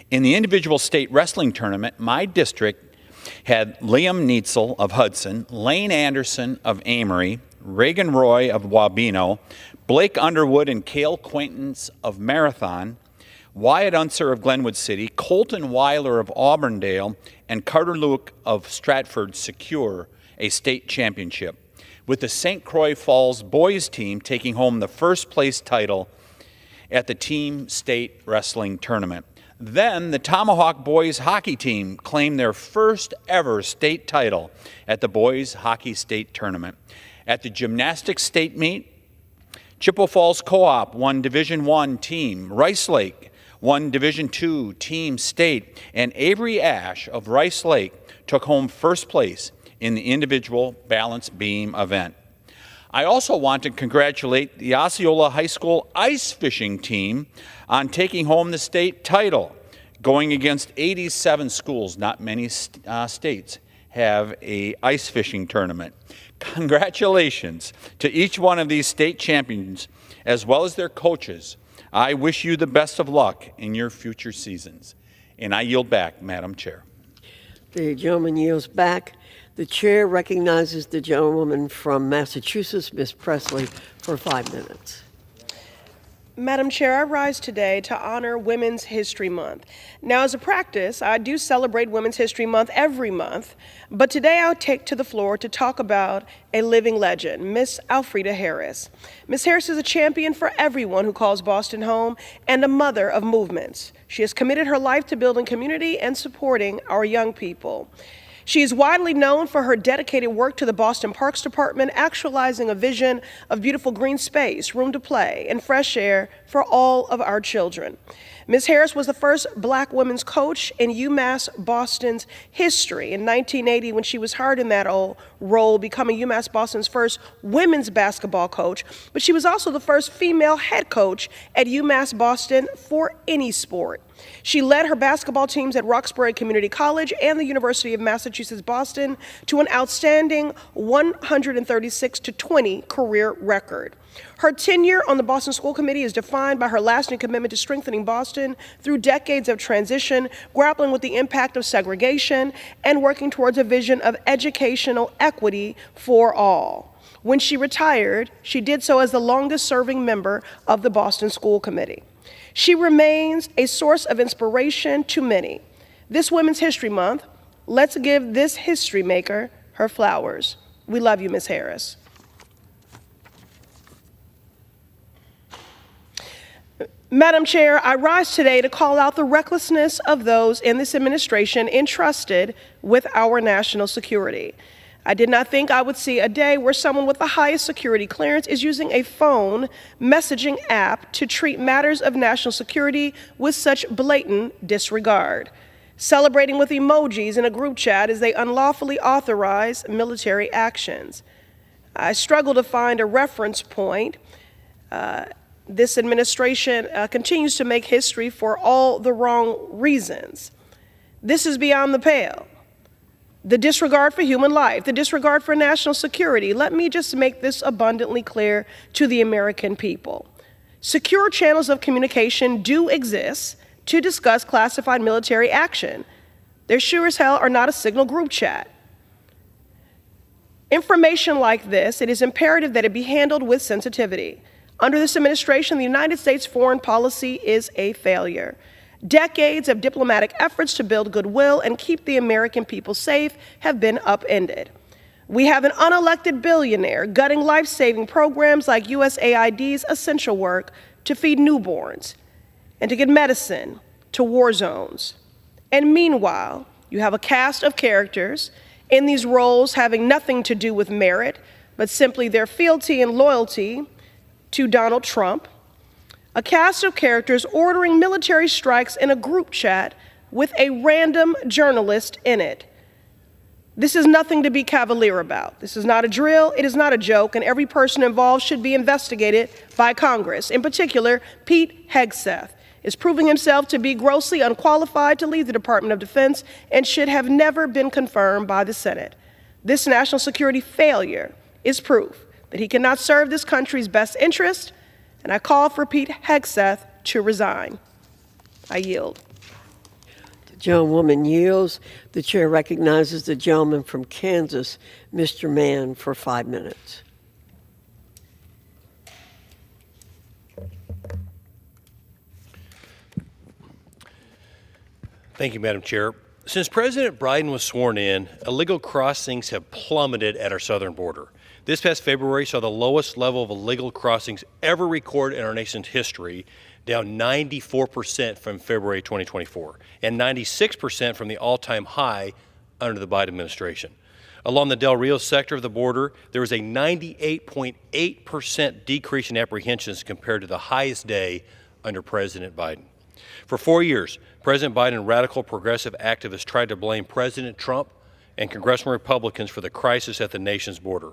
In the individual state wrestling tournament, my district had Liam Neitzel of Hudson, Lane Anderson of Amory, Reagan Roy of Wabeno, Blake Underwood and Cale Quaintance of Marathon, Wyatt Unser of Glenwood City, Colton Weiler of Auburndale, and Carter Luke of Stratford secure a state championship, with the St. Croix Falls boys team taking home the first place title at the team state wrestling tournament. Then the Tomahawk boys hockey team claimed their first ever state title at the boys hockey state tournament. At the gymnastics state meet, Chippewa Falls Co-op won Division I team, Rice Lake won Division II team state, and Avery Ash of Rice Lake took home first place in the individual balance beam event. I also want to congratulate the Osceola High School ice fishing team on taking home the state title, going against 87 schools. Not many states have a ice fishing tournament. Congratulations to each one of these state champions, as well as their coaches. I wish you the best of luck in your future seasons. And I yield back, Madam Chair. The gentleman yields back. The chair recognizes the gentlewoman from Massachusetts, Ms. Presley, for 5 minutes. Madam Chair, I rise today to honor Women's History Month. Now, as a practice, I do celebrate Women's History Month every month, but today I'll take to the floor to talk about a living legend, Miss Alfreda Harris. Miss Harris is a champion for everyone who calls Boston home and a mother of movements. She has committed her life to building community and supporting our young people. She is widely known for her dedicated work to the Boston Parks Department, actualizing a vision of beautiful green space, room to play, and fresh air for all of our children. Ms. Harris was the first Black women's coach in UMass Boston's history in 1980 when she was hired in that role, becoming UMass Boston's first women's basketball coach, but she was also the first female head coach at UMass Boston for any sport. She led her basketball teams at Roxbury Community College and the University of Massachusetts Boston to an outstanding 136-20 career record. Her tenure on the Boston School Committee is defined by her lasting commitment to strengthening Boston through decades of transition, grappling with the impact of segregation, and working towards a vision of educational equity for all. When she retired, she did so as the longest-serving member of the Boston School Committee. She remains a source of inspiration to many. This Women's History Month, let's give this history maker her flowers. We love you, Ms. Harris. Madam Chair, I rise today to call out the recklessness of those in this administration entrusted with our national security. I did not think I would see a day where someone with the highest security clearance is using a phone messaging app to treat matters of national security with such blatant disregard, celebrating with emojis in a group chat as they unlawfully authorize military actions. I struggle to find a reference point. This administration continues to make history for all the wrong reasons. This is beyond the pale. The disregard for human life, the disregard for national security. Let me just make this abundantly clear to the American people. Secure channels of communication do exist to discuss classified military action. They sure as hell are not a signal group chat. Information like this, it is imperative that it be handled with sensitivity. Under this administration, the United States foreign policy is a failure. Decades of diplomatic efforts to build goodwill and keep the American people safe have been upended. We have an unelected billionaire gutting life-saving programs like USAID's essential work to feed newborns and to get medicine to war zones. And meanwhile, you have a cast of characters in these roles having nothing to do with merit, but simply their fealty and loyalty to Donald Trump, a cast of characters ordering military strikes in a group chat with a random journalist in it. This is nothing to be cavalier about. This is not a drill, it is not a joke, and every person involved should be investigated by Congress. In particular, Pete Hegseth is proving himself to be grossly unqualified to lead the Department of Defense and should have never been confirmed by the Senate. This national security failure is proof that he cannot serve this country's best interest, and I call for Pete Hegseth to resign. I yield. The gentlewoman yields. The chair recognizes the gentleman from Kansas, Mr. Mann, for 5 minutes. Thank you, Madam Chair. Since President Biden was sworn in, illegal crossings have plummeted at our southern border. This past February saw the lowest level of illegal crossings ever recorded in our nation's history, down 94% from February 2024, and 96% from the all-time high under the Biden administration. Along the Del Rio sector of the border, there was a 98.8% decrease in apprehensions compared to the highest day under President Biden. For 4 years, President Biden and radical progressive activists tried to blame President Trump and congressional Republicans for the crisis at the nation's border.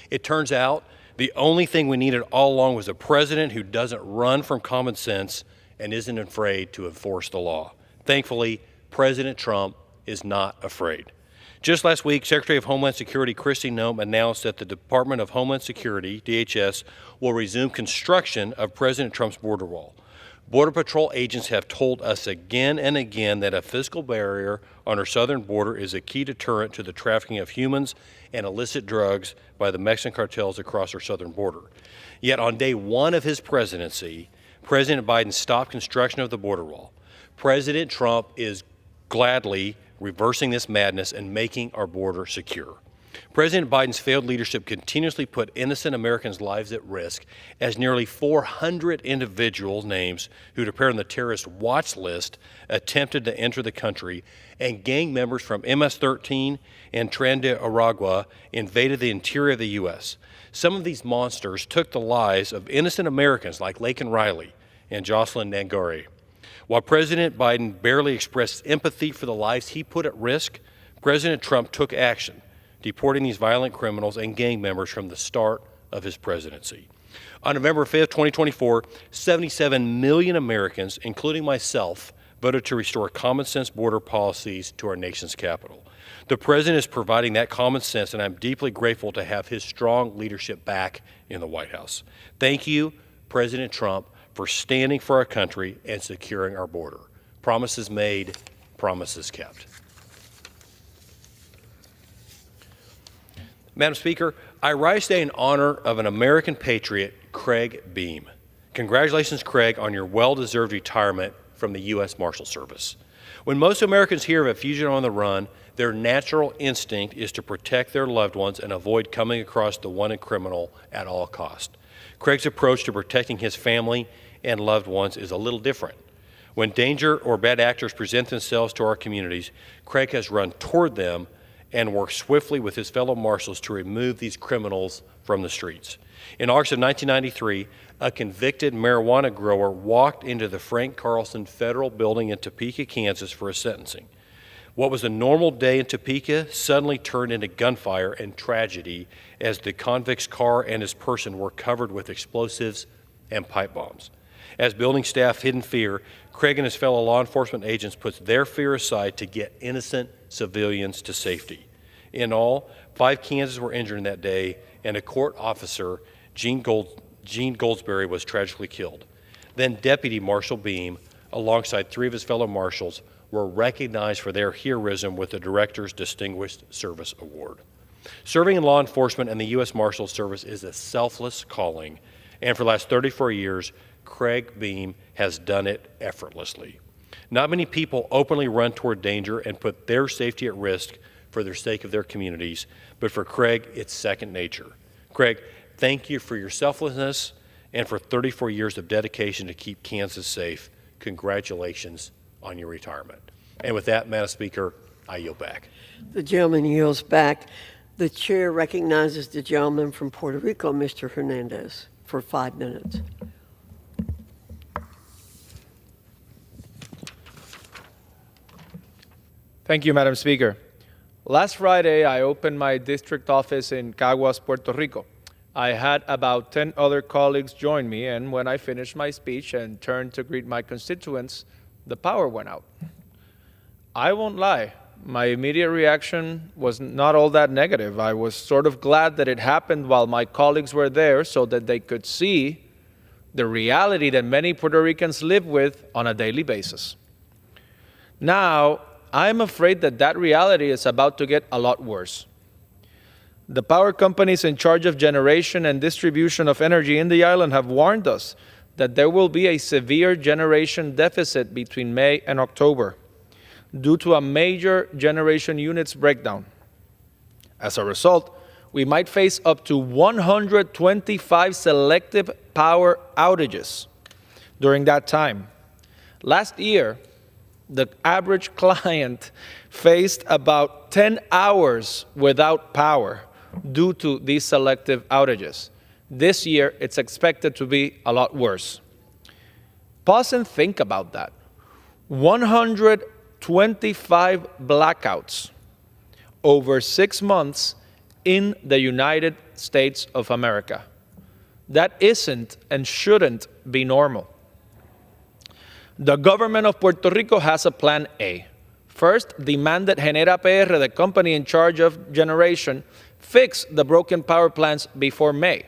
It turns out the only thing we needed all along was a president who doesn't run from common sense and isn't afraid to enforce the law. Thankfully, President Trump is not afraid. Just last week, Secretary of Homeland Security Kristi Noem announced that the Department of Homeland Security, DHS, will resume construction of President Trump's border wall. Border Patrol agents have told us again and again that a physical barrier on our southern border is a key deterrent to the trafficking of humans and illicit drugs by the Mexican cartels across our southern border. Yet on day one of his presidency, President Biden stopped construction of the border wall. President Trump is gladly reversing this madness and making our border secure. President Biden's failed leadership continuously put innocent Americans' lives at risk, as nearly 400 individuals' names who'd appeared on the terrorist watch list attempted to enter the country, and gang members from MS-13 and Tren de Aragua invaded the interior of the U.S. Some of these monsters took the lives of innocent Americans like Laken Riley and Jocelyn Nangare. While President Biden barely expressed empathy for the lives he put at risk, President Trump took action, deporting these violent criminals and gang members from the start of his presidency. On November 5th, 2024, 77 million Americans, including myself, voted to restore common sense border policies to our nation's capital. The president is providing that common sense, and I'm deeply grateful to have his strong leadership back in the White House. Thank you, President Trump, for standing for our country and securing our border. Promises made, promises kept. Madam Speaker, I rise today in honor of an American patriot, Craig Beam. Congratulations, Craig, on your well-deserved retirement from the U.S. Marshal Service. When most Americans hear of a fugitive on the run, their natural instinct is to protect their loved ones and avoid coming across the wanted criminal at all costs. Craig's approach to protecting his family and loved ones is a little different. When danger or bad actors present themselves to our communities, Craig has run toward them and worked swiftly with his fellow marshals to remove these criminals from the streets. In August of 1993, a convicted marijuana grower walked into the Frank Carlson Federal Building in Topeka, Kansas for a sentencing. What was a normal day in Topeka suddenly turned into gunfire and tragedy as the convict's car and his person were covered with explosives and pipe bombs. As building staff hid in fear, Craig and his fellow law enforcement agents put their fear aside to get innocent civilians to safety. In all, 5 Kansans were injured in that day, and a court officer, Gene Goldsberry, was tragically killed. Then Deputy Marshal Beam, alongside 3 of his fellow marshals, were recognized for their heroism with the Director's Distinguished Service Award. Serving in law enforcement and the U.S. Marshal Service is a selfless calling, and for the last 34 years, Craig Beam has done it effortlessly. Not many people openly run toward danger and put their safety at risk for the sake of their communities, but for Craig, it's second nature. Craig, thank you for your selflessness and for 34 years of dedication to keep Kansas safe. Congratulations on your retirement. And with that, Madam Speaker, I yield back. The gentleman yields back. The chair recognizes the gentleman from Puerto Rico, Mr. Hernandez, for 5 minutes. Thank you, Madam Speaker. Last Friday, I opened my district office in Caguas, Puerto Rico. I had about 10 other colleagues join me, and when I finished my speech and turned to greet my constituents, the power went out. I won't lie, my immediate reaction was not all that negative. I was sort of glad that it happened while my colleagues were there so that they could see the reality that many Puerto Ricans live with on a daily basis. Now, I'm afraid that that reality is about to get a lot worse. The power companies in charge of generation and distribution of energy in the island have warned us that there will be a severe generation deficit between May and October due to a major generation units breakdown. As a result, we might face up to 125 selective power outages during that time. Last year, the average client faced about 10 hours without power due to these selective outages. This year, it's expected to be a lot worse. Pause and think about that. 125 blackouts over 6 months in the United States of America. That isn't and shouldn't be normal. The government of Puerto Rico has a plan A. First, demand that Genera PR, the company in charge of generation, fix the broken power plants before May.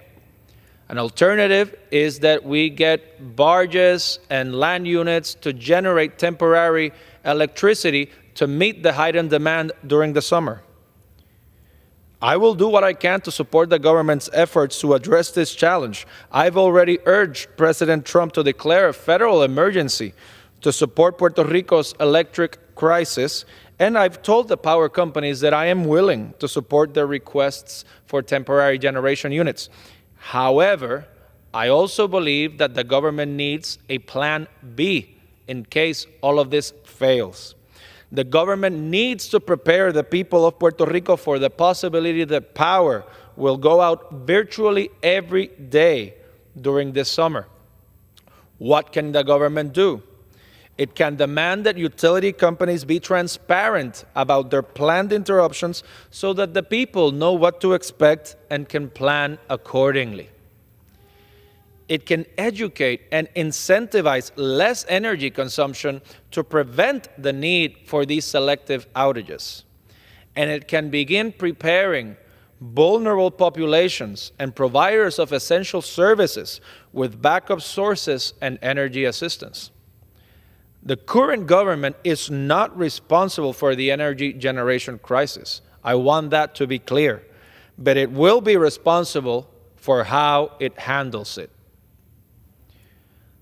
An alternative is that we get barges and land units to generate temporary electricity to meet the heightened demand during the summer. I will do what I can to support the government's efforts to address this challenge. I've already urged President Trump to declare a federal emergency to support Puerto Rico's electric crisis, and I've told the power companies that I am willing to support their requests for temporary generation units. However, I also believe that the government needs a plan B in case all of this fails. The government needs to prepare the people of Puerto Rico for the possibility that power will go out virtually every day during this summer. What can the government do? It can demand that utility companies be transparent about their planned interruptions so that the people know what to expect and can plan accordingly. It can educate and incentivize less energy consumption to prevent the need for these selective outages. And it can begin preparing vulnerable populations and providers of essential services with backup sources and energy assistance. The current government is not responsible for the energy generation crisis. I want that to be clear. But it will be responsible for how it handles it.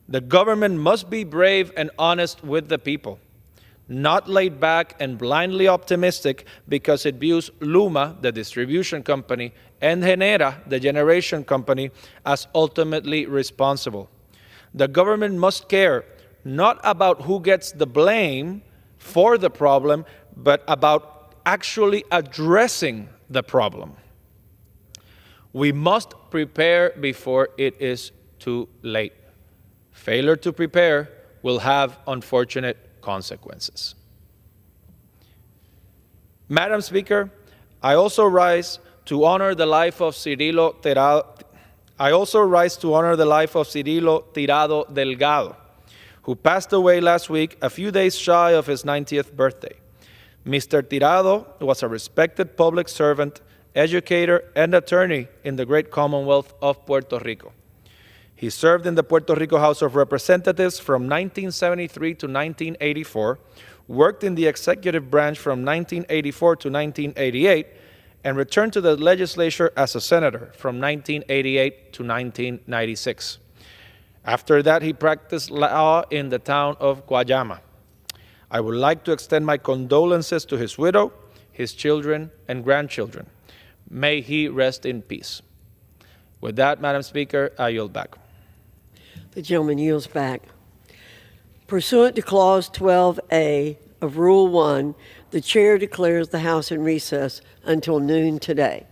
The government must be brave and honest with the people, not laid back and blindly optimistic because it views Luma, the distribution company, and Genera, the generation company, as ultimately responsible. The government must care not about who gets the blame for the problem, but about actually addressing the problem. We must prepare before it is too late. Failure to prepare will have unfortunate consequences. Madam Speaker, I also rise to honor the life of Cirilo Tirado Delgado, who passed away last week, a few days shy of his 90th birthday. Mr. Tirado was a respected public servant, educator, and attorney in the great Commonwealth of Puerto Rico. He served in the Puerto Rico House of Representatives from 1973 to 1984, worked in the executive branch from 1984 to 1988, and returned to the legislature as a senator from 1988 to 1996. After that, he practiced law in the town of Guayama. I would like to extend my condolences to his widow, his children, and grandchildren. May he rest in peace. With that, Madam Speaker, I yield back. The gentleman yields back. Pursuant to Clause 12A of Rule 1, the chair declares the House in recess until noon today.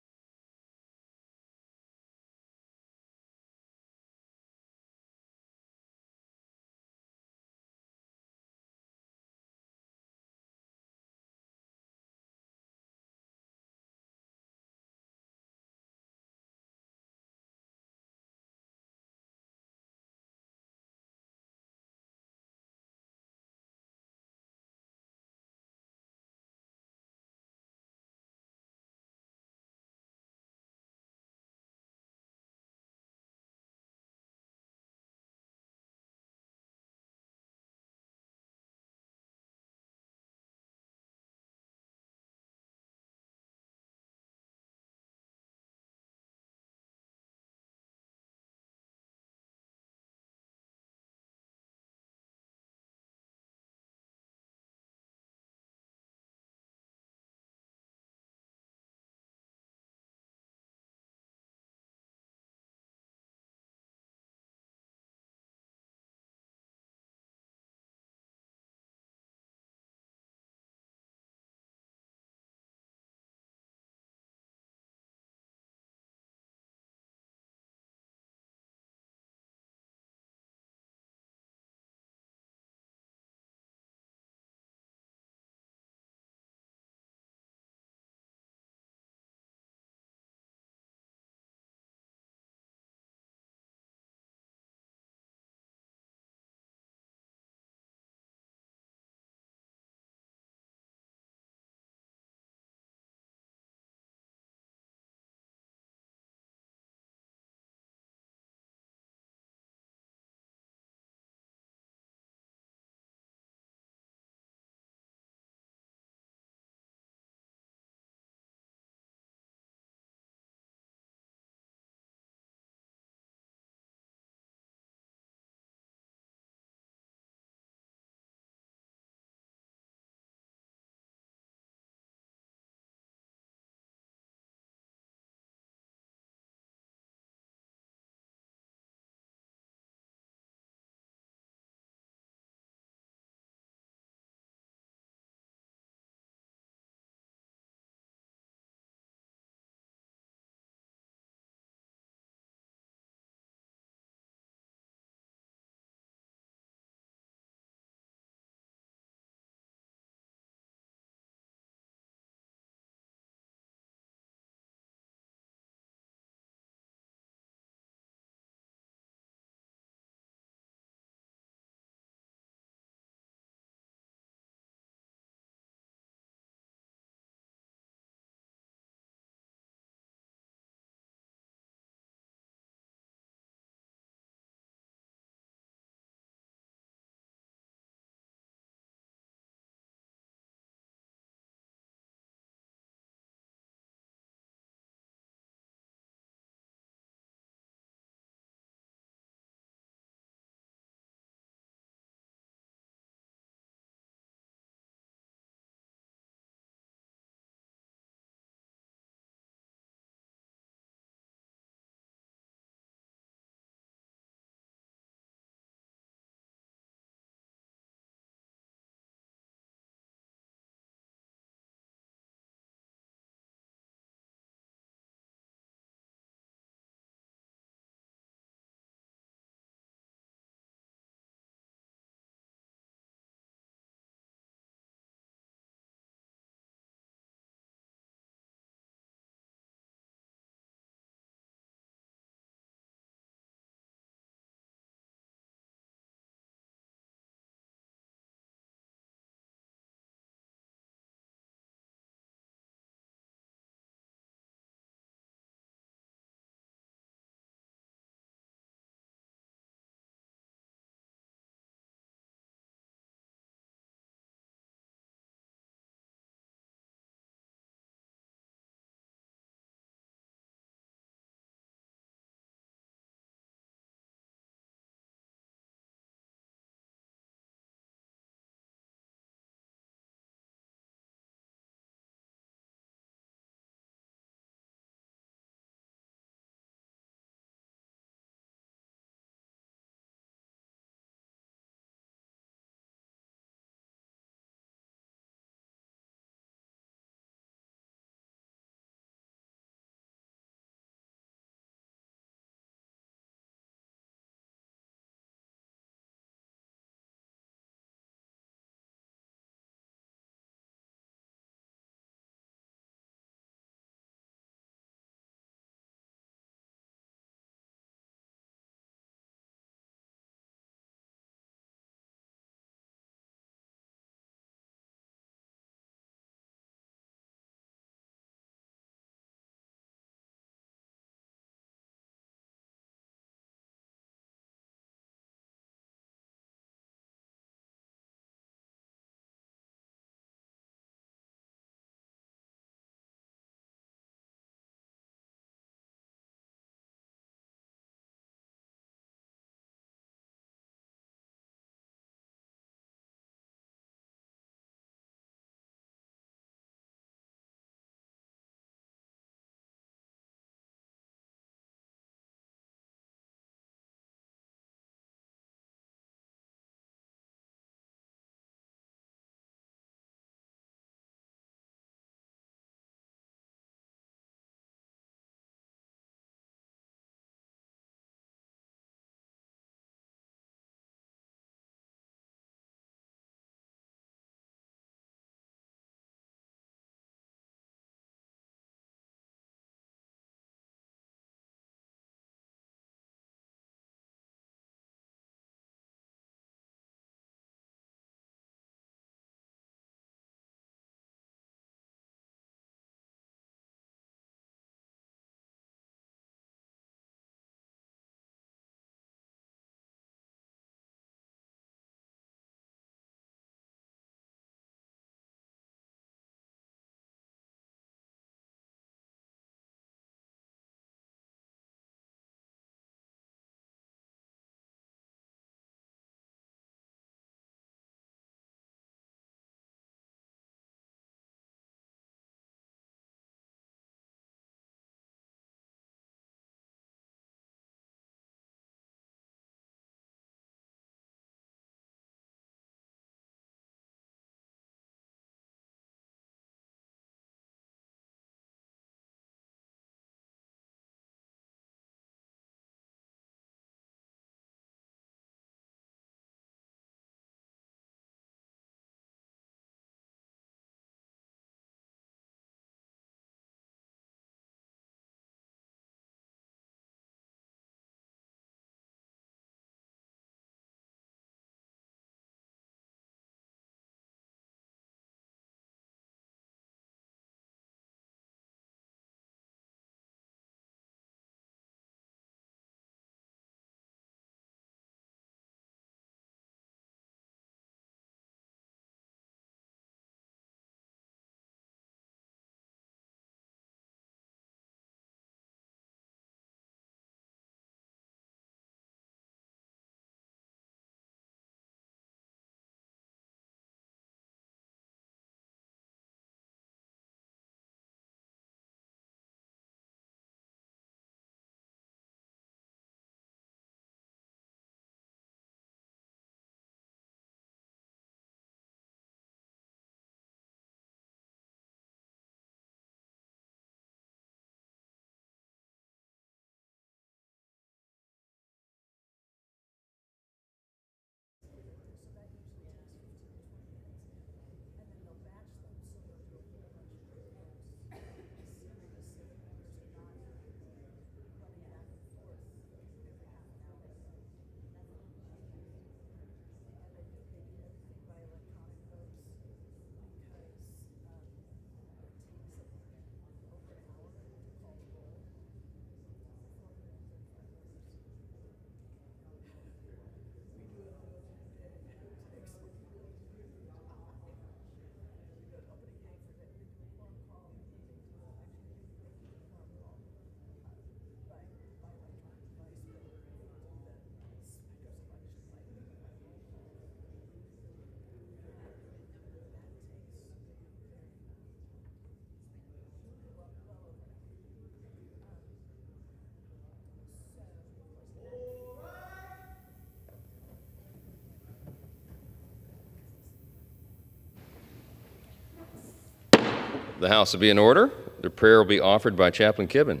The House will be in order. The prayer will be offered by Chaplain Kibben.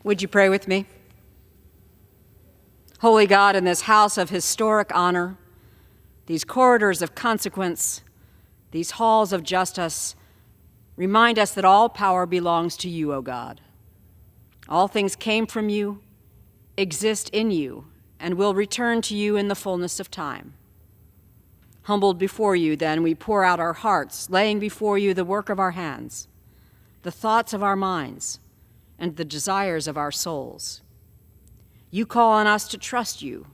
Would you pray with me? Holy God, in this house of historic honor, these corridors of consequence, these halls of justice, remind us that all power belongs to you, O God. All things came from you, exist in you, and will return to you in the fullness of time. Humbled before you, then, we pour out our hearts, laying before you the work of our hands, the thoughts of our minds, and the desires of our souls. You call on us to trust you,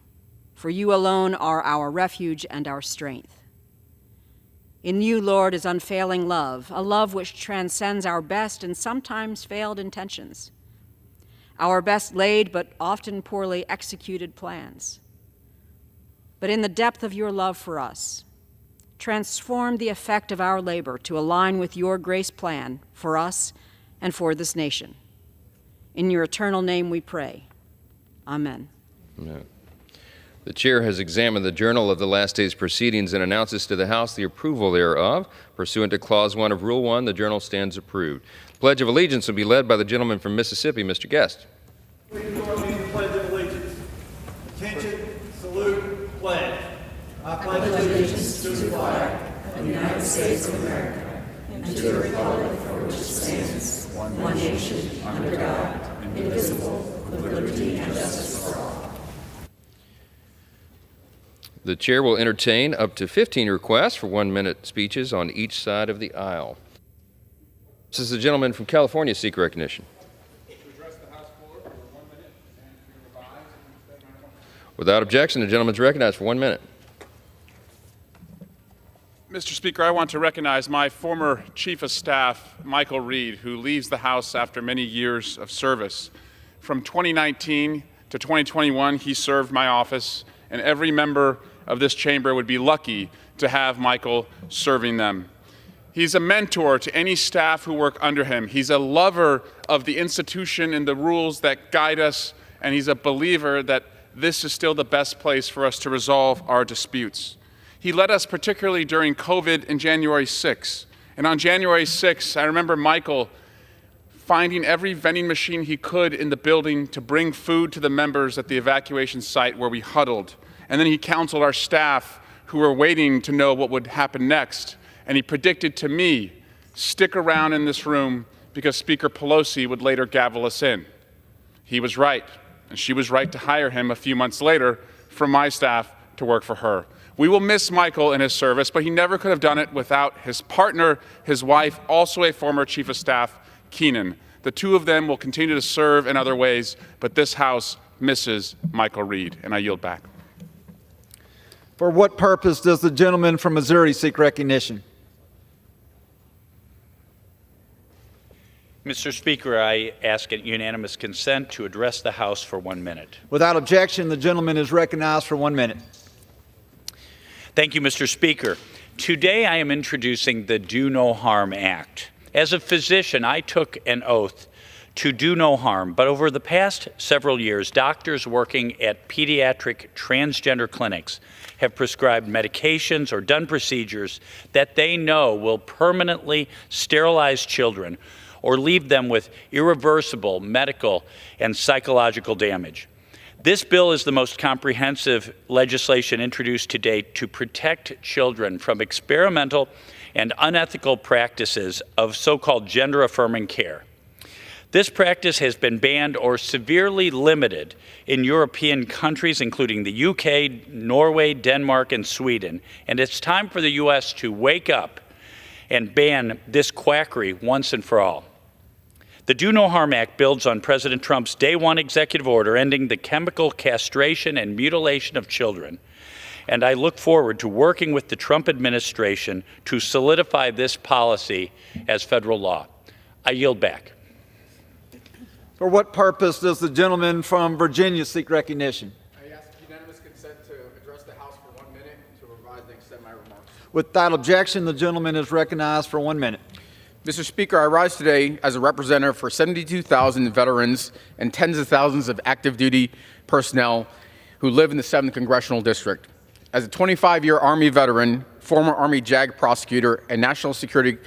for you alone are our refuge and our strength. In you, Lord, is unfailing love, a love which transcends our best and sometimes failed intentions, our best laid but often poorly executed plans. But in the depth of your love for us, transform the effect of our labor to align with your grace plan for us and for this nation. In your eternal name we pray. Amen. Amen. The chair has examined the journal of the last day's proceedings and announces to the House the approval thereof. Pursuant to Clause 1 of Rule 1, the journal stands approved. The Pledge of Allegiance will be led by the gentleman from Mississippi, Mr. Guest. Please join me in the Pledge of Allegiance. Attention, salute, pledge. I pledge allegiance to the flag of the United States of America and to the republic for which it stands, one nation, under God, indivisible, with liberty and justice for all. The chair will entertain up to 15 requests for 1-minute speeches on each side of the aisle. This is the gentleman from California seek recognition. Without objection, the gentleman is recognized for 1 minute. Mr. Speaker, I want to recognize my former Chief of Staff, Michael Reed, who leaves the House after many years of service. From 2019 to 2021, he served my office, and every member of this chamber would be lucky to have Michael serving them. He's a mentor to any staff who work under him. He's a lover of the institution and the rules that guide us, and he's a believer that this is still the best place for us to resolve our disputes. He led us particularly during COVID and January 6th. And on January 6th, I remember Michael finding every vending machine he could in the building to bring food to the members at the evacuation site where we huddled. And then he counseled our staff who were waiting to know what would happen next. And he predicted to me, stick around in this room because Speaker Pelosi would later gavel us in. He was right, and she was right to hire him a few months later from my staff to work for her. We will miss Michael in his service, but he never could have done it without his partner, his wife, also a former Chief of Staff, Keenan. The two of them will continue to serve in other ways, but this House misses Michael Reed, and I yield back. For what purpose does the gentleman from Missouri seek recognition? Mr. Speaker, I ask unanimous consent to address the House for 1 minute. Without objection, the gentleman is recognized for 1 minute. Thank you, Mr. Speaker. Today I am introducing the Do No Harm Act. As a physician, I took an oath to do no harm, but over the past several years, doctors working at pediatric transgender clinics have prescribed medications or done procedures that they know will permanently sterilize children or leave them with irreversible medical and psychological damage. This bill is the most comprehensive legislation introduced to date to protect children from experimental and unethical practices of so-called gender-affirming care. This practice has been banned or severely limited in European countries, including the UK, Norway, Denmark, and Sweden, and it's time for the U.S. to wake up and ban this quackery once and for all. The Do No Harm Act builds on President Trump's Day 1 executive order ending the chemical castration and mutilation of children, and I look forward to working with the Trump administration to solidify this policy as federal law. I yield back. For what purpose does the gentleman from Virginia seek recognition? I ask unanimous consent to address the House for 1 minute to revise and extend my remarks. Without objection, the gentleman is recognized for 1 minute. Mr. Speaker, I rise today as a representative for 72,000 veterans and tens of thousands of active duty personnel who live in the 7th Congressional District. As a 25-year Army veteran, former Army JAG prosecutor, and national security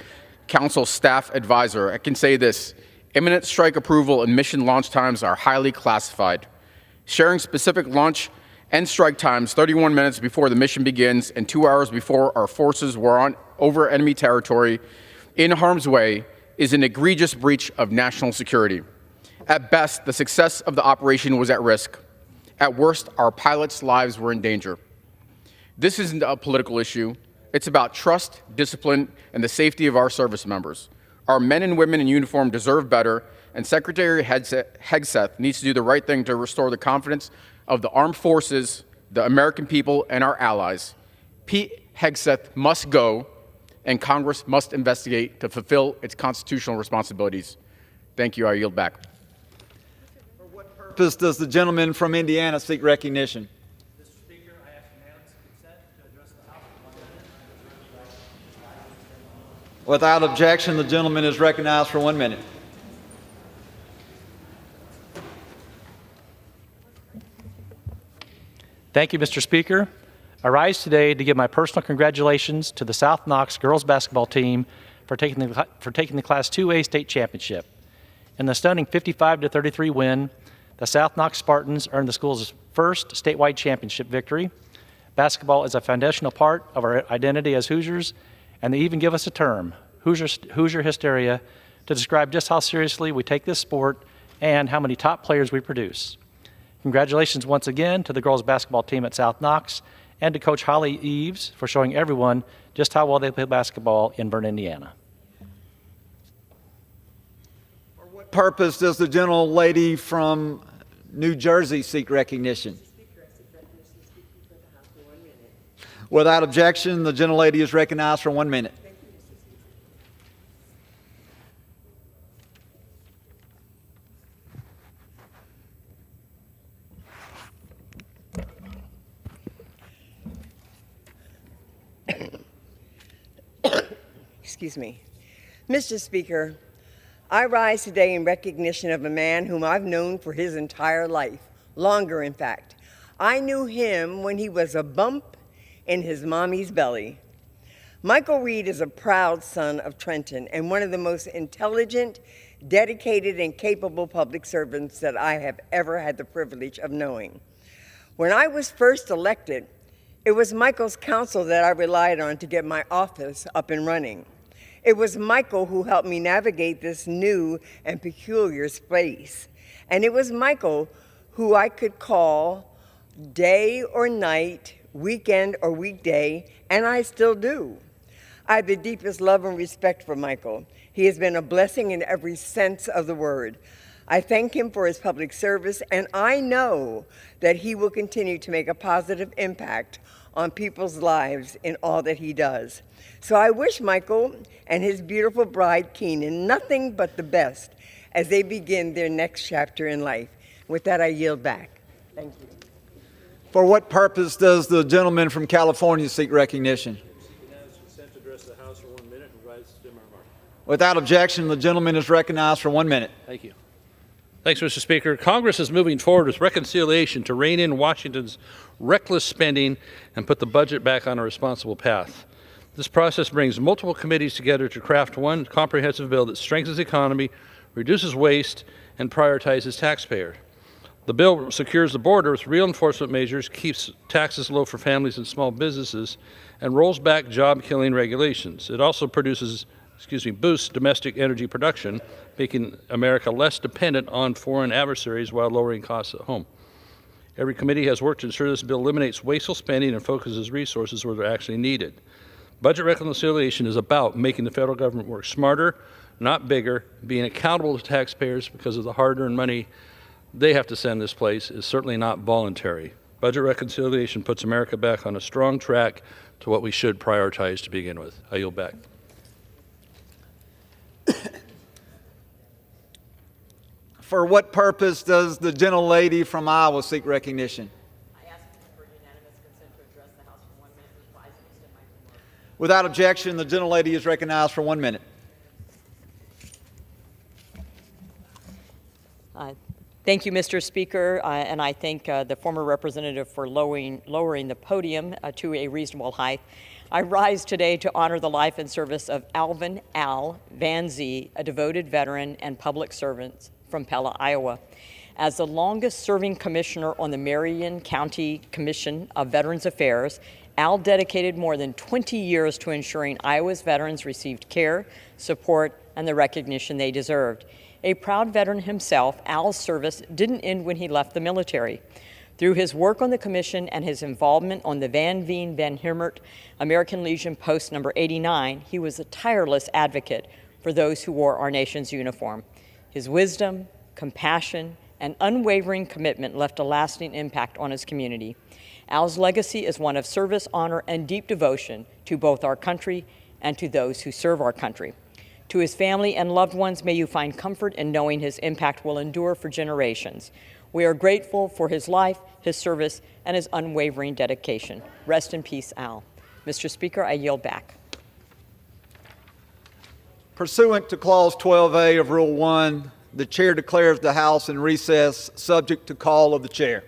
Council staff advisor, I can say this: imminent strike approval and mission launch times are highly classified. Sharing specific launch and strike times 31 minutes before the mission begins and 2 hours before our forces were over enemy territory in harm's way is an egregious breach of national security. At best, the success of the operation was at risk. At worst, our pilots' lives were in danger. This isn't a political issue. It's about trust, discipline, and the safety of our service members. Our men and women in uniform deserve better, and Secretary Hegseth needs to do the right thing to restore the confidence of the armed forces, the American people, and our allies. Pete Hegseth must go, and Congress must investigate to fulfill its constitutional responsibilities. Thank you. I yield back. For what purpose does the gentleman from Indiana seek recognition? Mr. Speaker, I ask unanimous consent to address the House for 1 minute. Without objection, the gentleman is recognized for 1 minute. Thank you, Mr. Speaker. I rise today to give my personal congratulations to the South Knox girls basketball team for taking the Class 2A state championship. In the stunning 55-33 win, the South Knox Spartans earned the school's first statewide championship victory. Basketball is a foundational part of our identity as Hoosiers, and they even give us a term, Hoosier hysteria, to describe just how seriously we take this sport and how many top players we produce. Congratulations once again to the girls basketball team at South Knox and to Coach Holly Eves for showing everyone just how well they play basketball in Bern, Indiana. For what purpose does the gentlelady from New Jersey seek recognition? Without objection, the gentlelady is recognized for 1 minute. Excuse me. Mr. Speaker, I rise today in recognition of a man whom I've known for his entire life, longer in fact. I knew him when he was a bump in his mommy's belly. Michael Reed is a proud son of Trenton and one of the most intelligent, dedicated, and capable public servants that I have ever had the privilege of knowing. When I was first elected, it was Michael's counsel that I relied on to get my office up and running. It was Michael who helped me navigate this new and peculiar space. And it was Michael who I could call day or night, weekend or weekday, and I still do. I have the deepest love and respect for Michael. He has been a blessing in every sense of the word. I thank him for his public service, and I know that he will continue to make a positive impact on people's lives in all that he does. So I wish Michael and his beautiful bride, Keenan, nothing but the best as they begin their next chapter in life. With that, I yield back. Thank you. For what purpose does the gentleman from California seek recognition? Without objection, the gentleman is recognized for 1 minute. Thank you. Thanks, Mr. Speaker. Congress is moving forward with reconciliation to rein in Washington's reckless spending and put the budget back on a responsible path. This process brings multiple committees together to craft one comprehensive bill that strengthens the economy, reduces waste, and prioritizes taxpayers. The bill secures the border with real enforcement measures, keeps taxes low for families and small businesses, and rolls back job-killing regulations. It also boosts domestic energy production, making America less dependent on foreign adversaries while lowering costs at home. Every committee has worked to ensure this bill eliminates wasteful spending and focuses resources where they're actually needed. Budget reconciliation is about making the federal government work smarter, not bigger. Being accountable to taxpayers because of the hard-earned money they have to send this place is certainly not voluntary. Budget reconciliation puts America back on a strong track to what we should prioritize to begin with. I yield back. For what purpose does the gentlelady from Iowa seek recognition? I ask for unanimous consent to address the House for 1 minute. Before I extend my remarks. Without objection, the gentlelady is recognized for 1 minute. Hi. Thank you, Mr. Speaker, and I thank the former representative for lowering the podium to a reasonable height. I rise today to honor the life and service of Alvin Al Van Zee, a devoted veteran and public servant from Pella, Iowa. As the longest-serving commissioner on the Marion County Commission of Veterans Affairs, Al dedicated more than 20 years to ensuring Iowa's veterans received care, support, and the recognition they deserved. A proud veteran himself, Al's service didn't end when he left the military. Through his work on the commission and his involvement on the Van Veen Van Hemert American Legion Post number 89, he was a tireless advocate for those who wore our nation's uniform. His wisdom, compassion, and unwavering commitment left a lasting impact on his community. Al's legacy is one of service, honor, and deep devotion to both our country and to those who serve our country. To his family and loved ones, may you find comfort in knowing his impact will endure for generations. We are grateful for his life, his service, and his unwavering dedication. Rest in peace, Al. Mr. Speaker, I yield back. Pursuant to Clause 12A of Rule 1, the chair declares the House in recess, subject to call of the chair.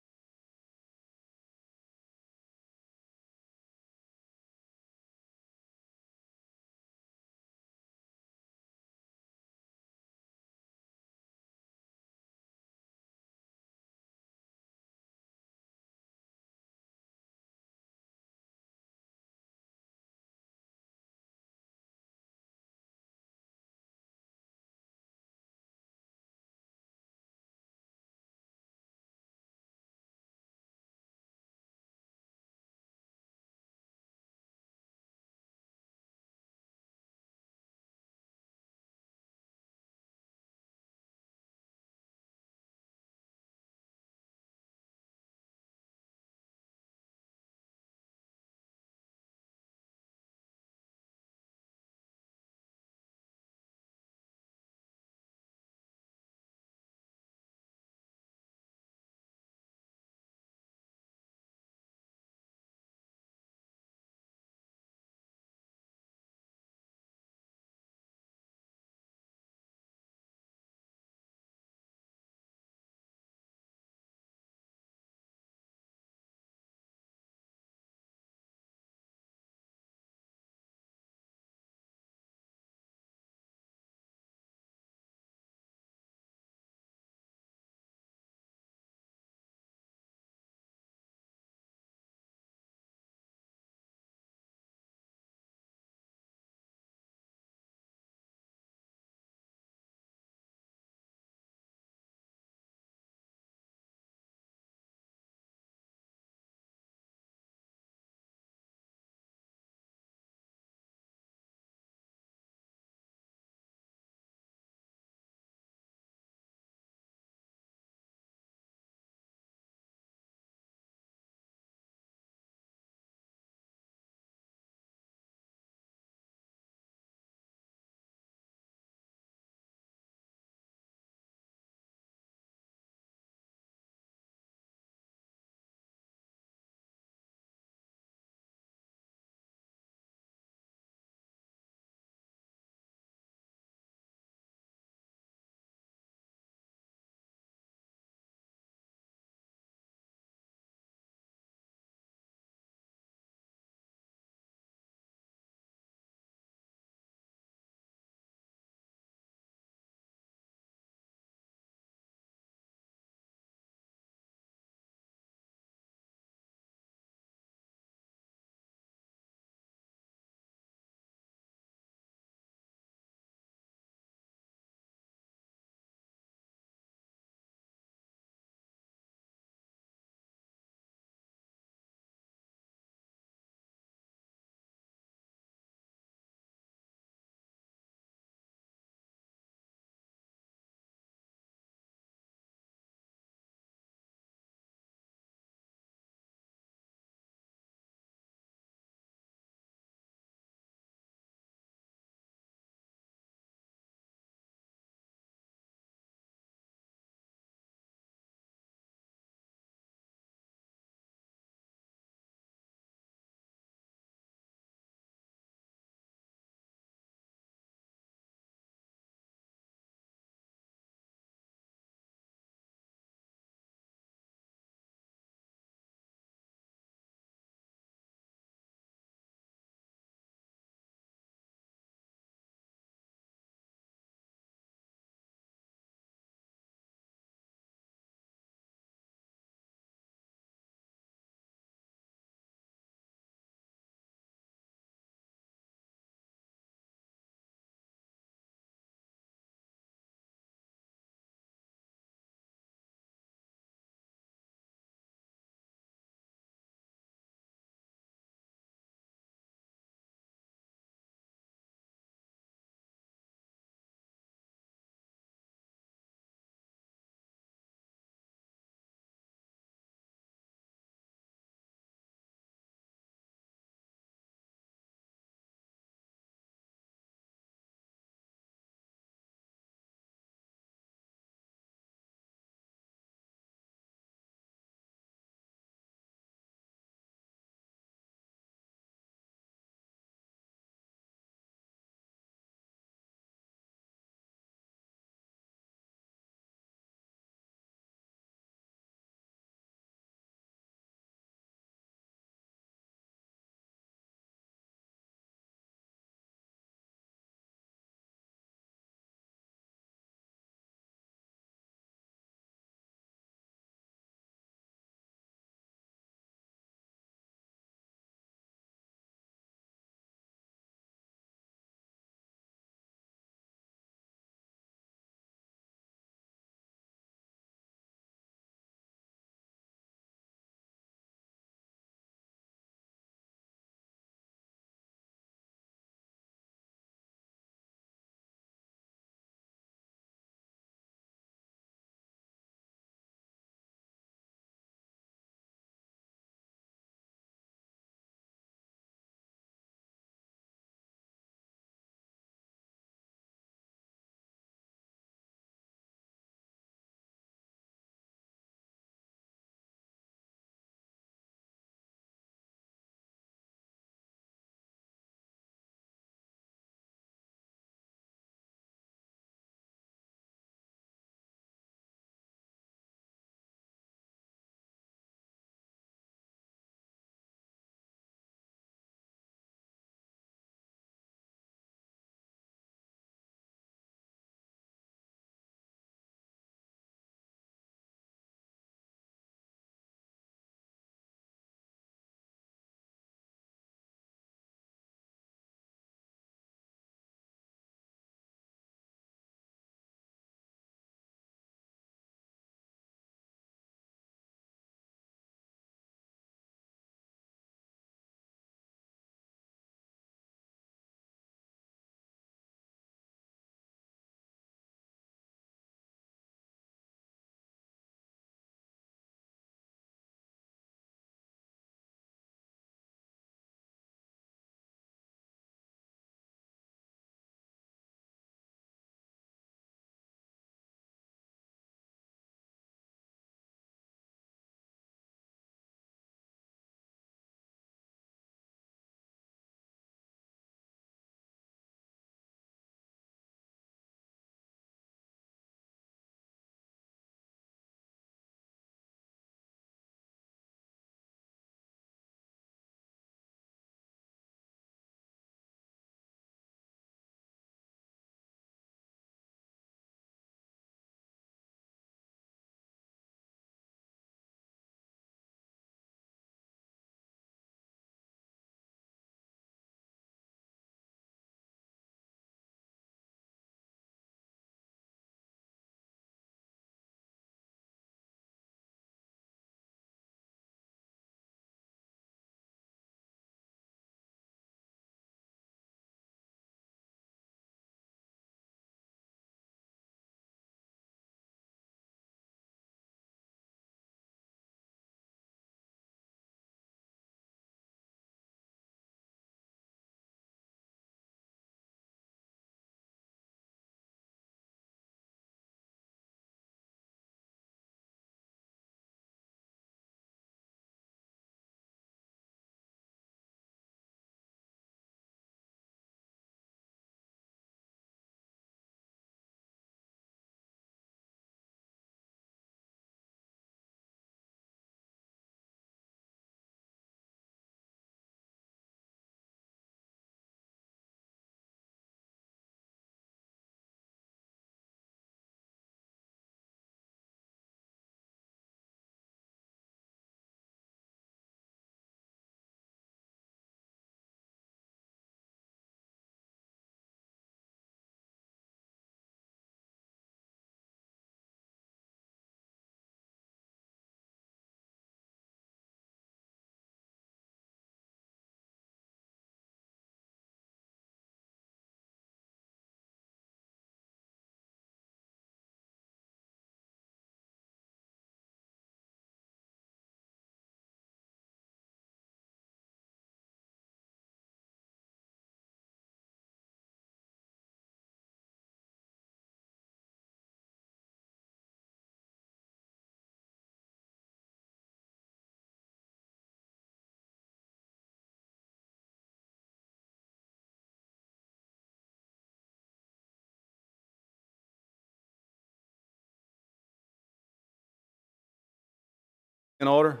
In order.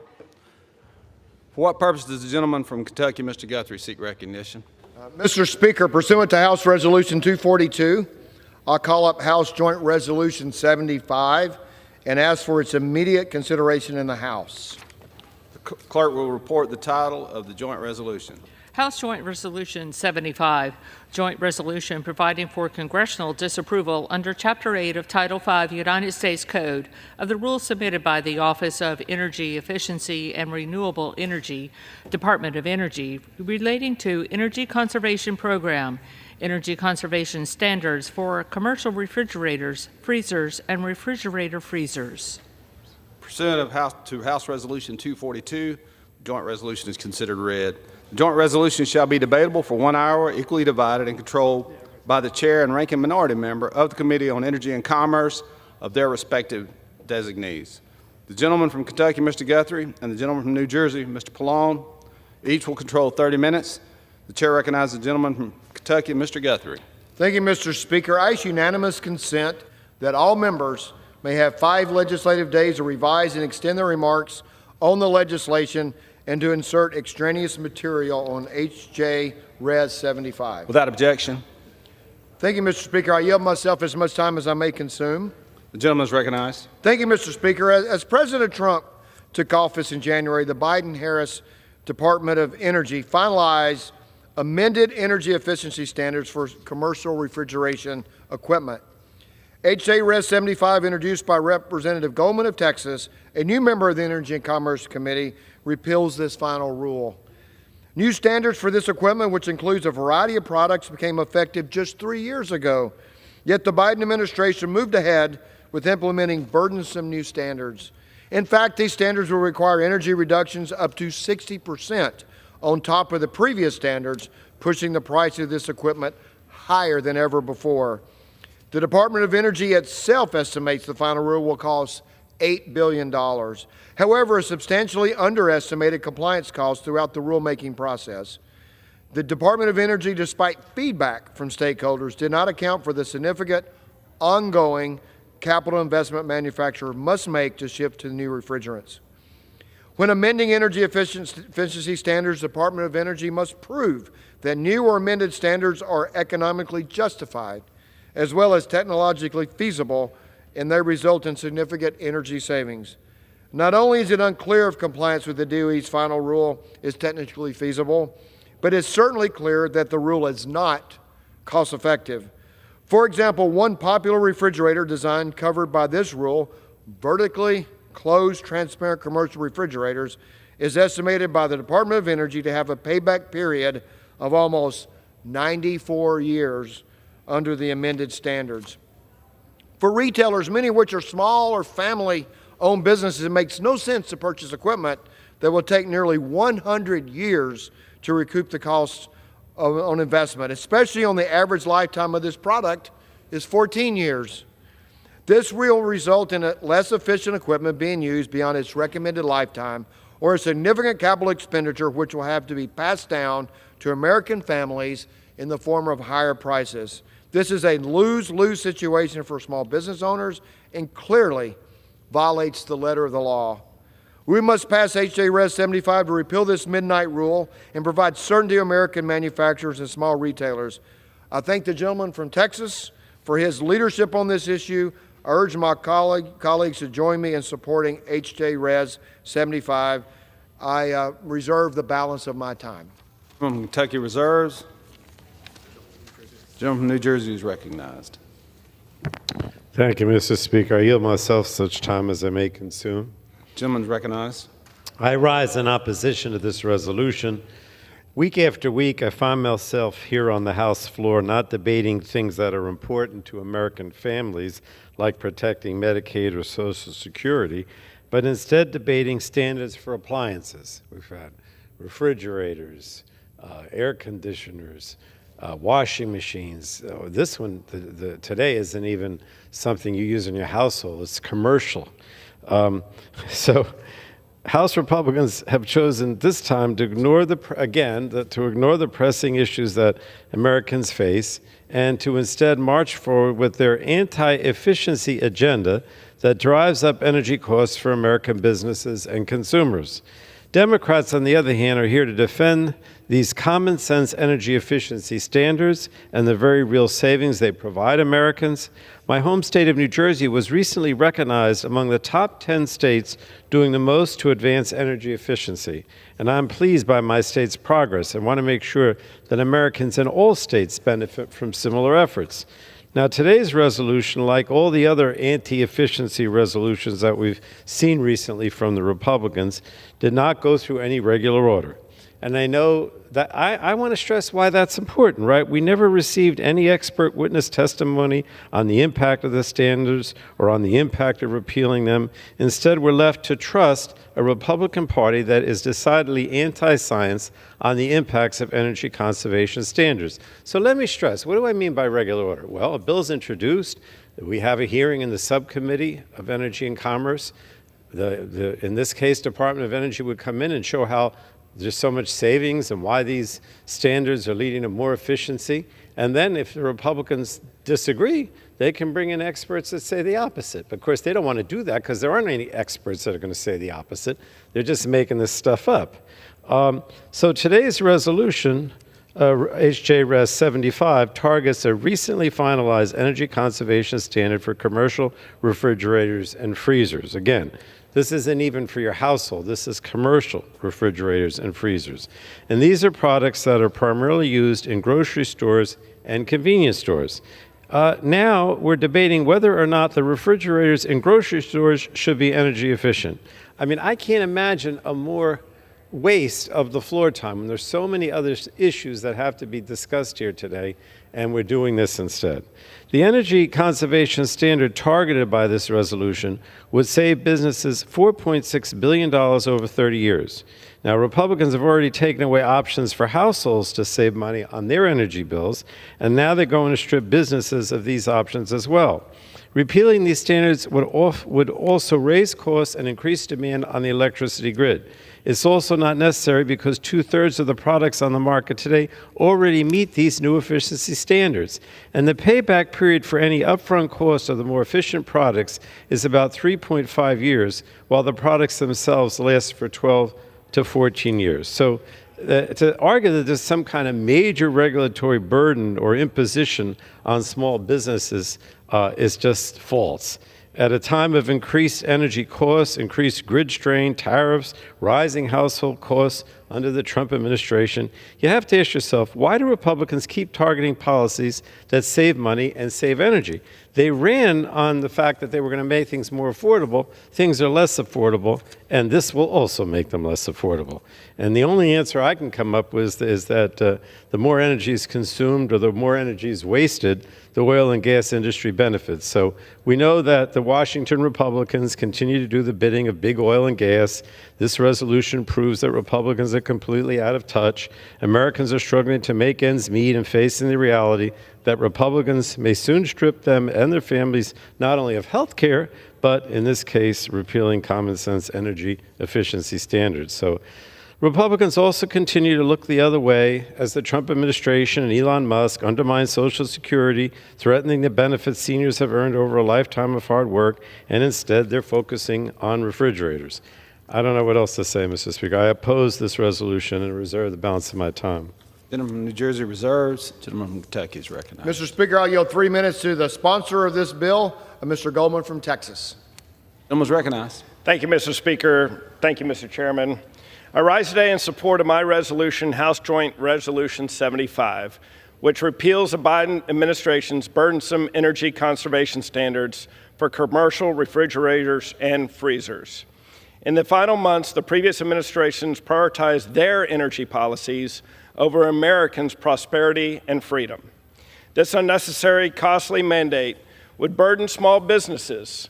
For what purpose does the gentleman from Kentucky, Mr. Guthrie, seek recognition? Mr. Speaker, pursuant to House Resolution 242, I'll call up House Joint Resolution 75 and ask for its immediate consideration in the House. The clerk will report the title of the joint resolution. House Joint Resolution 75, joint resolution providing for congressional disapproval under Chapter 8 of Title 5 United States Code of the rules submitted by the Office of Energy Efficiency and Renewable Energy, Department of Energy, relating to Energy Conservation Program, energy conservation standards for commercial refrigerators, freezers, and refrigerator freezers. Pursuant to House Resolution 242, the joint resolution is considered read. The joint resolution shall be debatable for 1 hour, equally divided and controlled by the chair and ranking minority member of the Committee on Energy and Commerce of their respective designees. The gentleman from Kentucky, Mr. Guthrie, and the gentleman from New Jersey, Mr. Pallone, each will control 30 minutes. The chair recognizes the gentleman from Kentucky, Mr. Guthrie. Thank you, Mr. Speaker. I ask unanimous consent that all members may have 5 legislative days to revise and extend their remarks on the legislation and to insert extraneous material on H.J. Res. 75. Without objection. Thank you, Mr. Speaker. I yield myself as much time as I may consume. The gentleman is recognized. Thank you, Mr. Speaker. As President Trump took office in January, the Biden-Harris Department of Energy finalized amended energy efficiency standards for commercial refrigeration equipment. H.J. Res. 75, introduced by Representative Goldman of Texas, a new member of the Energy and Commerce Committee, repeals this final rule. New standards for this equipment, which includes a variety of products, became effective just 3 years ago. Yet the Biden administration moved ahead with implementing burdensome new standards. In fact, these standards will require energy reductions up to 60% on top of the previous standards, pushing the price of this equipment higher than ever before. The Department of Energy itself estimates the final rule will cost $8 billion. However, a substantially underestimated compliance cost throughout the rulemaking process. The Department of Energy, despite feedback from stakeholders, did not account for the significant ongoing capital investment manufacturer must make to shift to new refrigerants. When amending energy efficiency standards, the Department of Energy must prove that new or amended standards are economically justified, as well as technologically feasible, and they result in significant energy savings. Not only is it unclear if compliance with the DOE's final rule is technically feasible, but it's certainly clear that the rule is not cost-effective. For example, one popular refrigerator design covered by this rule, vertically closed transparent commercial refrigerators, is estimated by the Department of Energy to have a payback period of almost 94 years under the amended standards. For retailers, many of which are small or family-owned businesses, it makes no sense to purchase equipment that will take nearly 100 years to recoup the cost on investment, especially on the average lifetime of this product is 14 years. This will result in a less efficient equipment being used beyond its recommended lifetime, or a significant capital expenditure which will have to be passed down to American families in the form of higher prices. This is a lose-lose situation for small business owners and clearly violates the letter of the law. We must pass H.J. Res. 75 to repeal this midnight rule and provide certainty to American manufacturers and small retailers. I thank the gentleman from Texas for his leadership on this issue. I urge my colleagues to join me in supporting H.J. Res. 75. I reserve the balance of my time. From Kentucky reserves. Gentleman from New Jersey is recognized. Thank you, Mr. Speaker. I yield myself such time as I may consume. Gentleman is recognized. I rise in opposition to this resolution. Week after week, I find myself here on the House floor not debating things that are important to American families, like protecting Medicaid or Social Security, but instead debating standards for appliances. We've had refrigerators, air conditioners, washing machines. This one today isn't even something you use in your household. It's commercial. So House Republicans have chosen this time to ignore the pressing issues that Americans face and to instead march forward with their anti-efficiency agenda that drives up energy costs for American businesses and consumers. Democrats, on the other hand, are here to defend these common sense energy efficiency standards and the very real savings they provide Americans. My home state of New Jersey was recently recognized among the top 10 states doing the most to advance energy efficiency. And I'm pleased by my state's progress and want to make sure that Americans in all states benefit from similar efforts. Now, today's resolution, like all the other anti-efficiency resolutions that we've seen recently from the Republicans, did not go through any regular order. And I know that I want to stress why that's important, right? We never received any expert witness testimony on the impact of the standards or on the impact of repealing them. Instead, we're left to trust a Republican Party that is decidedly anti-science on the impacts of energy conservation standards. So let me stress, what do I mean by regular order? Well, a bill's introduced. We have a hearing in the Subcommittee of Energy and Commerce. In this case, Department of Energy would come in and show how there's so much savings and why these standards are leading to more efficiency. And then if the Republicans disagree, they can bring in experts that say the opposite. But of course, they don't want to do that because there aren't any experts that are going to say the opposite. They're just making this stuff up. So today's resolution, HJ Res 75, targets a recently finalized energy conservation standard for commercial refrigerators and freezers. Again, this isn't even for your household. This is commercial refrigerators and freezers. And these are products that are primarily used in grocery stores and convenience stores. Now we're debating whether or not the refrigerators in grocery stores should be energy efficient. I mean, I can't imagine a more waste of the floor time when there's so many other issues that have to be discussed here today, and we're doing this instead. The energy conservation standard targeted by this resolution would save businesses $4.6 billion over 30 years. Now, Republicans have already taken away options for households to save money on their energy bills, and now they're going to strip businesses of these options as well. Repealing these standards would also raise costs and increase demand on the electricity grid. It's also not necessary because 2/3 of the products on the market today already meet these new efficiency standards. And the payback period for any upfront cost of the more efficient products is about 3.5 years, while the products themselves last for 12 to 14 years. So to argue that there's some kind of major regulatory burden or imposition on small businesses is just false. At a time of increased energy costs, increased grid strain, tariffs, rising household costs under the Trump administration, you have to ask yourself, why do Republicans keep targeting policies that save money and save energy? They ran on the fact that they were going to make things more affordable. Things are less affordable, and this will also make them less affordable. And the only answer I can come up with is that the more energy is consumed or the more energy is wasted, the oil and gas industry benefits. So we know that the Washington Republicans continue to do the bidding of big oil and gas. This resolution proves that Republicans are completely out of touch. Americans are struggling to make ends meet and facing the reality that Republicans may soon strip them and their families not only of health care, but in this case, repealing common sense energy efficiency standards. So Republicans also continue to look the other way as the Trump administration and Elon Musk undermine Social Security, threatening the benefits seniors have earned over a lifetime of hard work, and instead they're focusing on refrigerators. I don't know what else to say, Mr. Speaker. I oppose this resolution and reserve the balance of my time. Gentleman from New Jersey reserves. Gentleman from Kentucky is recognized. Mr. Speaker, I'll yield 3 minutes to the sponsor of this bill, Mr. Goldman from Texas. Gentleman is recognized. Thank you, Mr. Speaker. Thank you, Mr. Chairman. I rise today in support of my resolution, House Joint Resolution 75, which repeals the Biden administration's burdensome energy conservation standards for commercial refrigerators and freezers. In the final months, the previous administrations prioritized their energy policies over Americans' prosperity and freedom. This unnecessary, costly mandate would burden small businesses,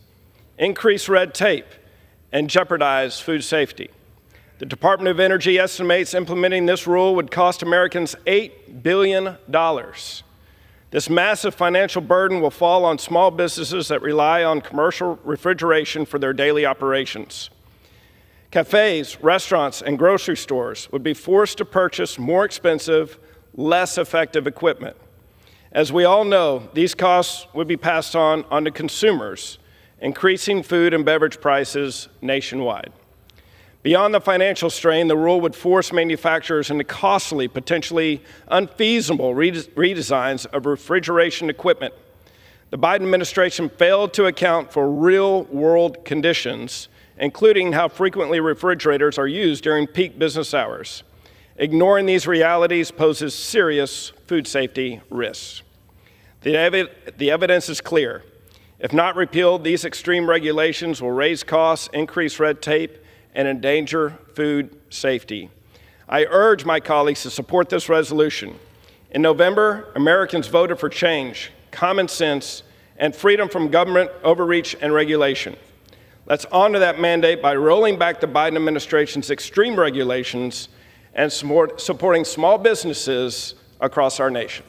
increase red tape, and jeopardize food safety. The Department of Energy estimates implementing this rule would cost Americans $8 billion. This massive financial burden will fall on small businesses that rely on commercial refrigeration for their daily operations. Cafes, restaurants, and grocery stores would be forced to purchase more expensive, less effective equipment. As we all know, these costs would be passed on to consumers increasing food and beverage prices nationwide. Beyond the financial strain, the rule would force manufacturers into costly, potentially unfeasible redesigns of refrigeration equipment. The Biden administration failed to account for real-world conditions, including how frequently refrigerators are used during peak business hours. Ignoring these realities poses serious food safety risks. The evidence is clear. If not repealed, these extreme regulations will raise costs, increase red tape, and endanger food safety. I urge my colleagues to support this resolution. In November, Americans voted for change, common sense, and freedom from government overreach and regulation. Let's honor that mandate by rolling back the Biden administration's extreme regulations and supporting small businesses across our nation.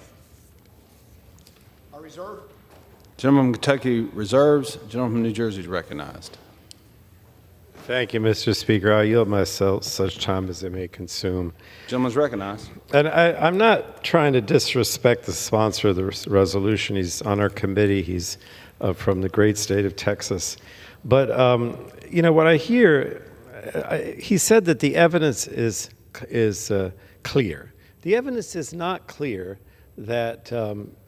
Gentleman from Kentucky reserves. Gentleman from New Jersey is recognized. Thank you, Mr. Speaker. I'll yield myself such time as it may consume. Gentleman's recognized. And I'm not trying to disrespect the sponsor of the resolution. He's on our committee. He's from the great state of Texas. But, you know, what I hear, he said that the evidence is clear. The evidence is not clear that,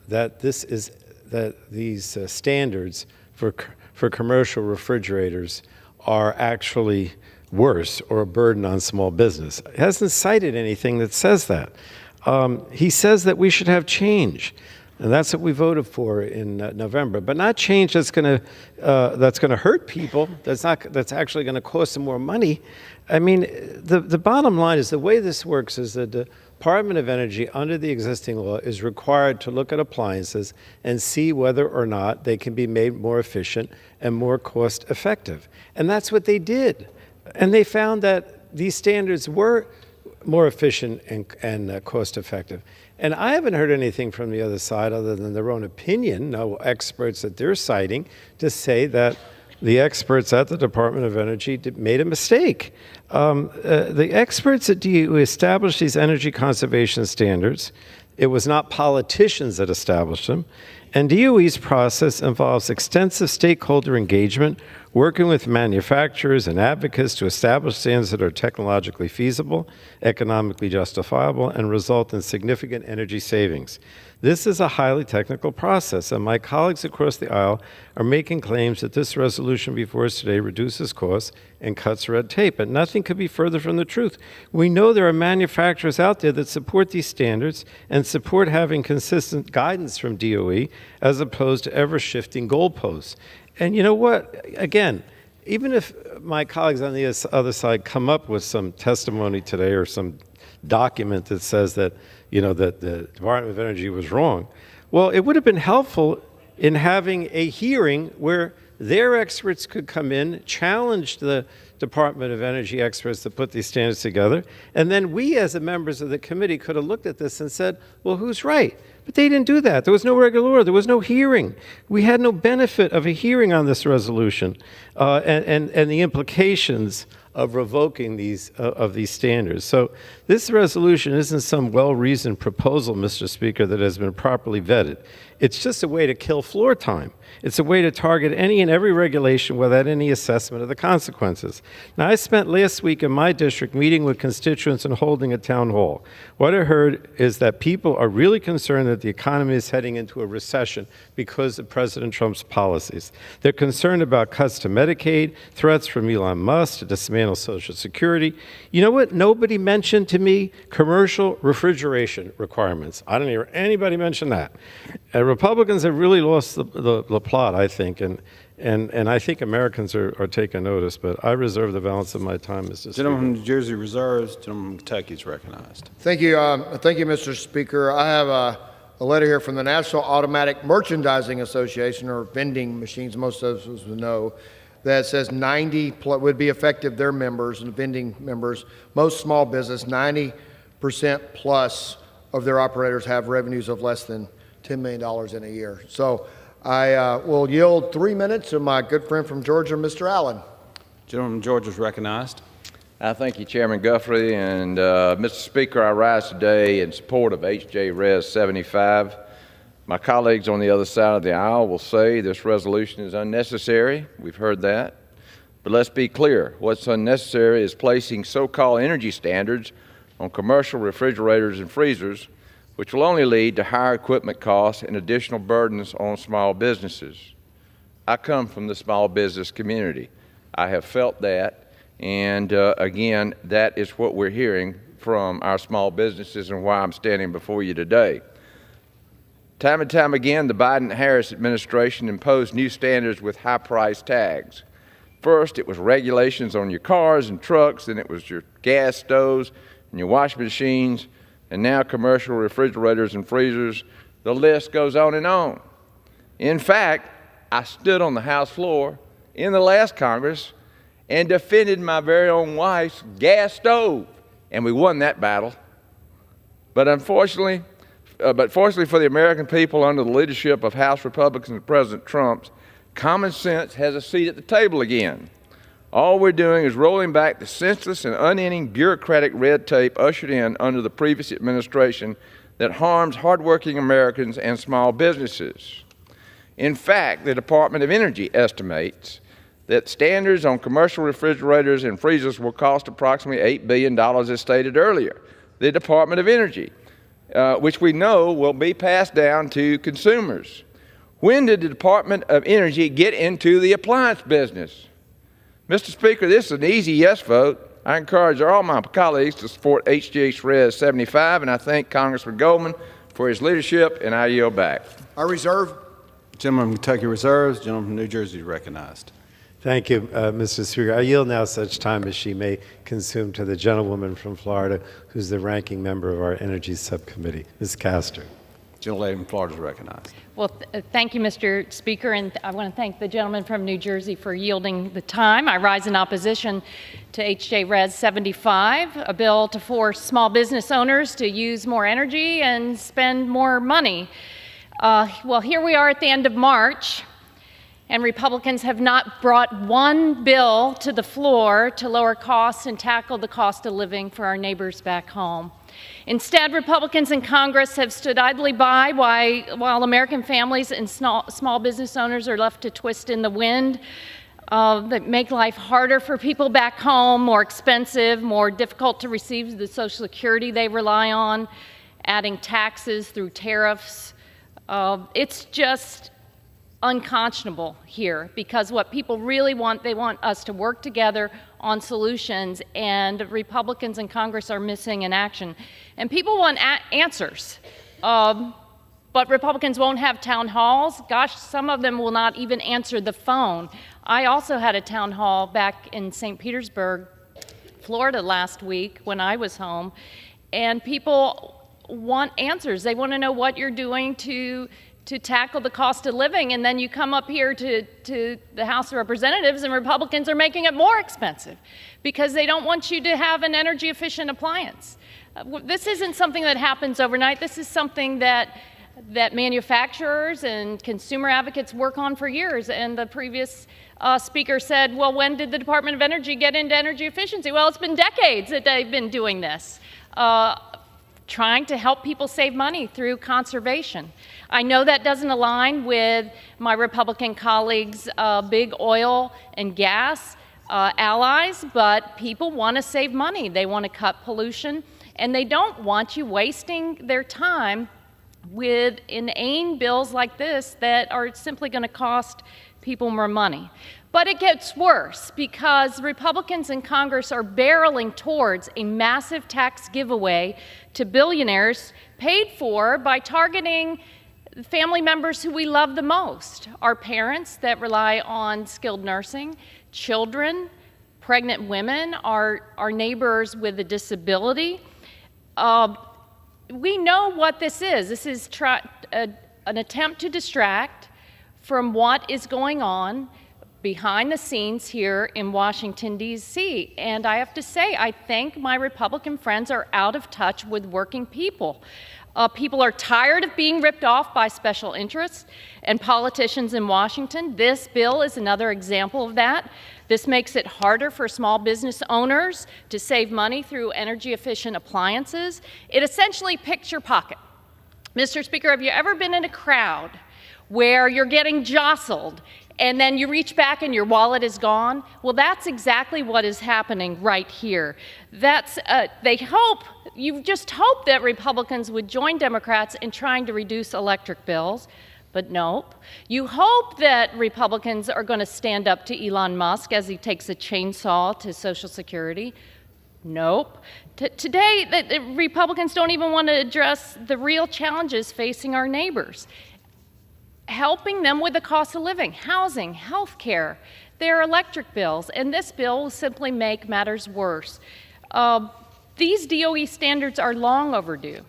that these standards for commercial refrigerators are actually worse or a burden on small business. He hasn't cited anything that says that. He says that we should have change, and that's what we voted for in November. But not change that's going to hurt people. That's actually going to cost them more money. I mean, the bottom line is the way this works is that the Department of Energy, under the existing law, is required to look at appliances and see whether or not they can be made more efficient and more cost effective. And that's what they did. And they found that these standards were more efficient and cost effective. And I haven't heard anything from the other side other than their own opinion, no experts that they're citing, to say that the experts at the Department of Energy made a mistake. The experts at DOE established these energy conservation standards. It was not politicians that established them. And DOE's process involves extensive stakeholder engagement, working with manufacturers and advocates to establish standards that are technologically feasible, economically justifiable, and result in significant energy savings. This is a highly technical process, and my colleagues across the aisle are making claims that this resolution before us today reduces costs and cuts red tape, but nothing could be further from the truth. We know there are manufacturers out there that support these standards and support having consistent guidance from DOE as opposed to ever-shifting goalposts. And you know what? Again, even if my colleagues on the other side come up with some testimony today or some document that says that, you know, that the Department of Energy was wrong, well, it would have been helpful in having a hearing where their experts could come in, challenge the Department of Energy experts to put these standards together, and then we as the members of the committee could have looked at this and said, well, who's right? But they didn't do that. There was no regular order. There was no hearing. We had no benefit of a hearing on this resolution and the implications of revoking these standards. So this resolution isn't some well-reasoned proposal, Mr. Speaker, that has been properly vetted. It's just a way to kill floor time. It's a way to target any and every regulation without any assessment of the consequences. Now, I spent last week in my district meeting with constituents and holding a town hall. What I heard is that people are really concerned that the economy is heading into a recession because of President Trump's policies. They're concerned about cuts to Medicaid, threats from Elon Musk to dismantle Social Security. You know what? Nobody mentioned to me commercial refrigeration requirements. I don't hear anybody mention that. Republicans have really lost the plot, I think, and I think Americans are taking notice, but I reserve the balance of my time, Mr. Speaker. Gentleman from New Jersey reserves. Gentleman from Kentucky is recognized. Thank you, Mr. Speaker. I have a letter here from the National Automatic Merchandising Association, or vending machines, most of us would know, that says 90 would be effective, their members and vending members, most small business, 90% plus of their operators have revenues of less than $10 million in a year. So I will yield 3 minutes to my good friend from Georgia, Mr. Allen. Gentleman from Georgia is recognized. Thank you, Chairman Guthrie. And Mr. Speaker, I rise today in support of H.J. Res. 75. My colleagues on the other side of the aisle will say this resolution is unnecessary. We've heard that. But let's be clear. What's unnecessary is placing so-called energy standards on commercial refrigerators and freezers, which will only lead to higher equipment costs and additional burdens on small businesses. I come from the small business community. I have felt that, and again, that is what we're hearing from our small businesses and why I'm standing before you today. Time and time again, the Biden-Harris administration imposed new standards with high price tags. First, it was regulations on your cars and trucks, then it was your gas stoves and your washing machines, and now commercial refrigerators and freezers. The list goes on and on. In fact, I stood on the House floor in the last Congress and defended my very own wife's gas stove, and we won that battle. But fortunately for the American people under the leadership of House Republicans and President Trump, common sense has a seat at the table again. All we're doing is rolling back the senseless and unending bureaucratic red tape ushered in under the previous administration that harms hardworking Americans and small businesses. In fact, the Department of Energy estimates that standards on commercial refrigerators and freezers will cost approximately $8 billion, as stated earlier. The Department of Energy, which we know will be passed down to consumers. When did the Department of Energy get into the appliance business? Mr. Speaker, this is an easy yes vote. I encourage all my colleagues to support HJH Res 75, and I thank Congressman Goldman for his leadership, and I yield back. I reserve. Gentleman from Kentucky reserves. Gentleman from New Jersey recognized. Thank you, Mr. Speaker. I yield now such time as she may consume to the gentlewoman from Florida, who's the ranking member of our Energy Subcommittee, Ms. Castor. Gentlelady from Florida is recognized. Well, thank you, Mr. Speaker, and I want to thank the gentleman from New Jersey for yielding the time. I rise in opposition to HJ Res 75, a bill to force small business owners to use more energy and spend more money. Well, here we are at the end of March, and Republicans have not brought one bill to the floor to lower costs and tackle the cost of living for our neighbors back home. Instead, Republicans in Congress have stood idly by while American families and small business owners are left to twist in the wind that make life harder for people back home, more expensive, more difficult to receive the Social Security they rely on, adding taxes through tariffs. It's just unconscionable here, because what people really want, they want us to work together on solutions, and Republicans in Congress are missing in action. And people want answers, but Republicans won't have town halls. Gosh, some of them will not even answer the phone. I also had a town hall back in St. Petersburg, Florida last week when I was home, and people want answers. They want to know what you're doing to tackle the cost of living, and then you come up here to the House of Representatives and Republicans are making it more expensive because they don't want you to have an energy efficient appliance. This isn't something that happens overnight. This is something that manufacturers and consumer advocates work on for years. And the previous speaker said, well, when did the Department of Energy get into energy efficiency? Well, it's been decades that they've been doing this. Trying to help people save money through conservation. I know that doesn't align with my Republican colleagues' big oil and gas allies, but people want to save money. They want to cut pollution, and they don't want you wasting their time with inane bills like this that are simply going to cost people more money. But it gets worse because Republicans in Congress are barreling towards a massive tax giveaway to billionaires paid for by targeting family members who we love the most, our parents that rely on skilled nursing, children, pregnant women, our neighbors with a disability. We know what this is. This is an attempt to distract from what is going on behind the scenes here in Washington, D.C. And I have to say, I think my Republican friends are out of touch with working people. People are tired of being ripped off by special interests and politicians in Washington. This bill is another example of that. This makes it harder for small business owners to save money through energy efficient appliances. It essentially picks your pocket. Mr. Speaker, have you ever been in a crowd where you're getting jostled and then you reach back and your wallet is gone? Well, that's exactly what is happening right here. You just hope that Republicans would join Democrats in trying to reduce electric bills. But nope. You hope that Republicans are going to stand up to Elon Musk as he takes a chainsaw to Social Security. Nope. Today, the Republicans don't even want to address the real challenges facing our neighbors, helping them with the cost of living, housing, health care, their electric bills, and this bill will simply make matters worse. These DOE standards are long overdue.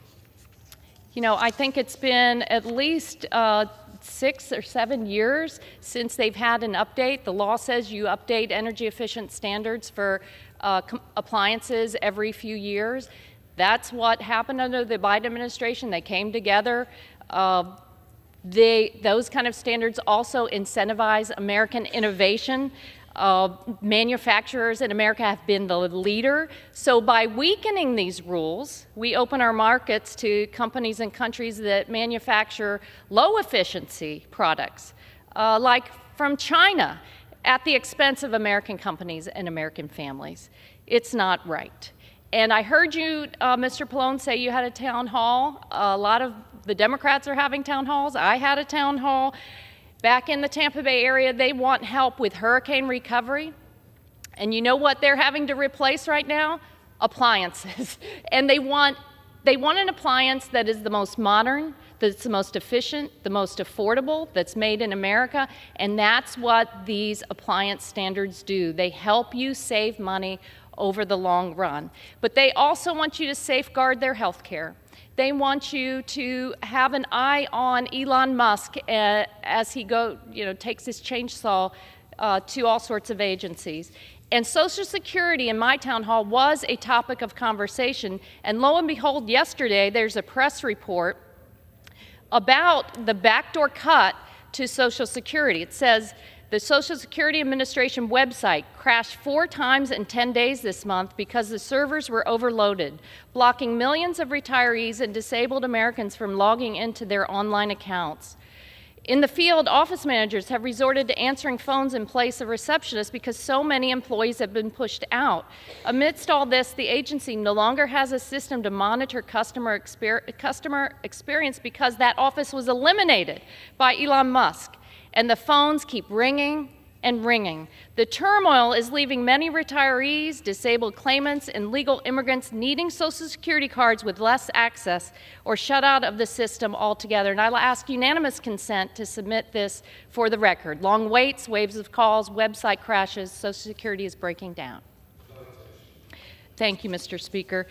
You know, I think it's been at least 6 or 7 years since they've had an update. The law says you update energy efficient standards for appliances every few years. That's what happened under the Biden administration. They came together. Those kind of standards also incentivize American innovation. Manufacturers in America have been the leader. So by weakening these rules, we open our markets to companies and countries that manufacture low efficiency products, like from China, at the expense of American companies and American families. It's not right. And I heard you, Mr. Pallone, say you had a town hall. A lot of the Democrats are having town halls. I had a town hall. Back in the Tampa Bay area, they want help with hurricane recovery. And you know what they're having to replace right now? Appliances. And they want an appliance that is the most modern, that's the most efficient, the most affordable, that's made in America. And that's what these appliance standards do. They help you save money over the long run. But they also want you to safeguard their health care. They want you to have an eye on Elon Musk as he takes his chainsaw to all sorts of agencies. And Social Security in my town hall was a topic of conversation. And lo and behold, yesterday there's a press report about the backdoor cut to Social Security. It says the Social Security Administration website crashed 4 times in 10 days this month because the servers were overloaded, blocking millions of retirees and disabled Americans from logging into their online accounts. In the field, office managers have resorted to answering phones in place of receptionists because so many employees have been pushed out. Amidst all this, the agency no longer has a system to monitor customer experience because that office was eliminated by Elon Musk. And the phones keep ringing and ringing. The turmoil is leaving many retirees, disabled claimants, and legal immigrants needing Social Security cards with less access or shut out of the system altogether. And I'll ask unanimous consent to submit this for the record. Long waits, waves of calls, website crashes, Social Security is breaking down. Thank you, Mr. Speaker.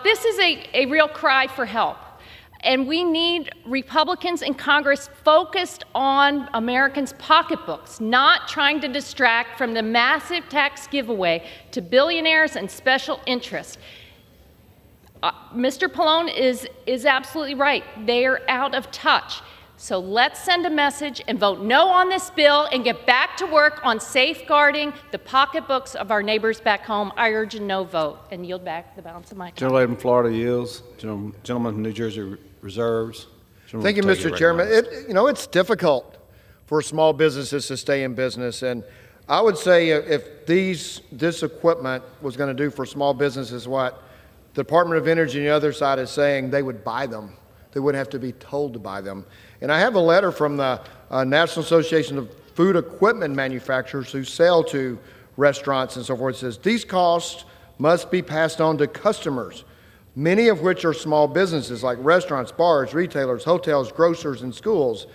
This is a real cry for help. And we need Republicans in Congress focused on Americans' pocketbooks, not trying to distract from the massive tax giveaway to billionaires and special interests. Mr. Pallone is absolutely right. They are out of touch. So let's send a message and vote no on this bill and get back to work on safeguarding the pocketbooks of our neighbors back home. I urge a no vote and yield back the balance of my time. Gentlelady from Florida yields. Gentleman from New Jersey reserves. Thank you, Mr. Chairman. It's difficult for small businesses to stay in business, and I would say if this equipment was going to do for small businesses what the Department of Energy and the other side is saying, they would buy them. They wouldn't have to be told to buy them. And I have a letter from the National Association of Food Equipment Manufacturers who sell to restaurants and so forth. It says these costs must be passed on to customers, many of which are small businesses like restaurants, bars, retailers, hotels, grocers, and schools.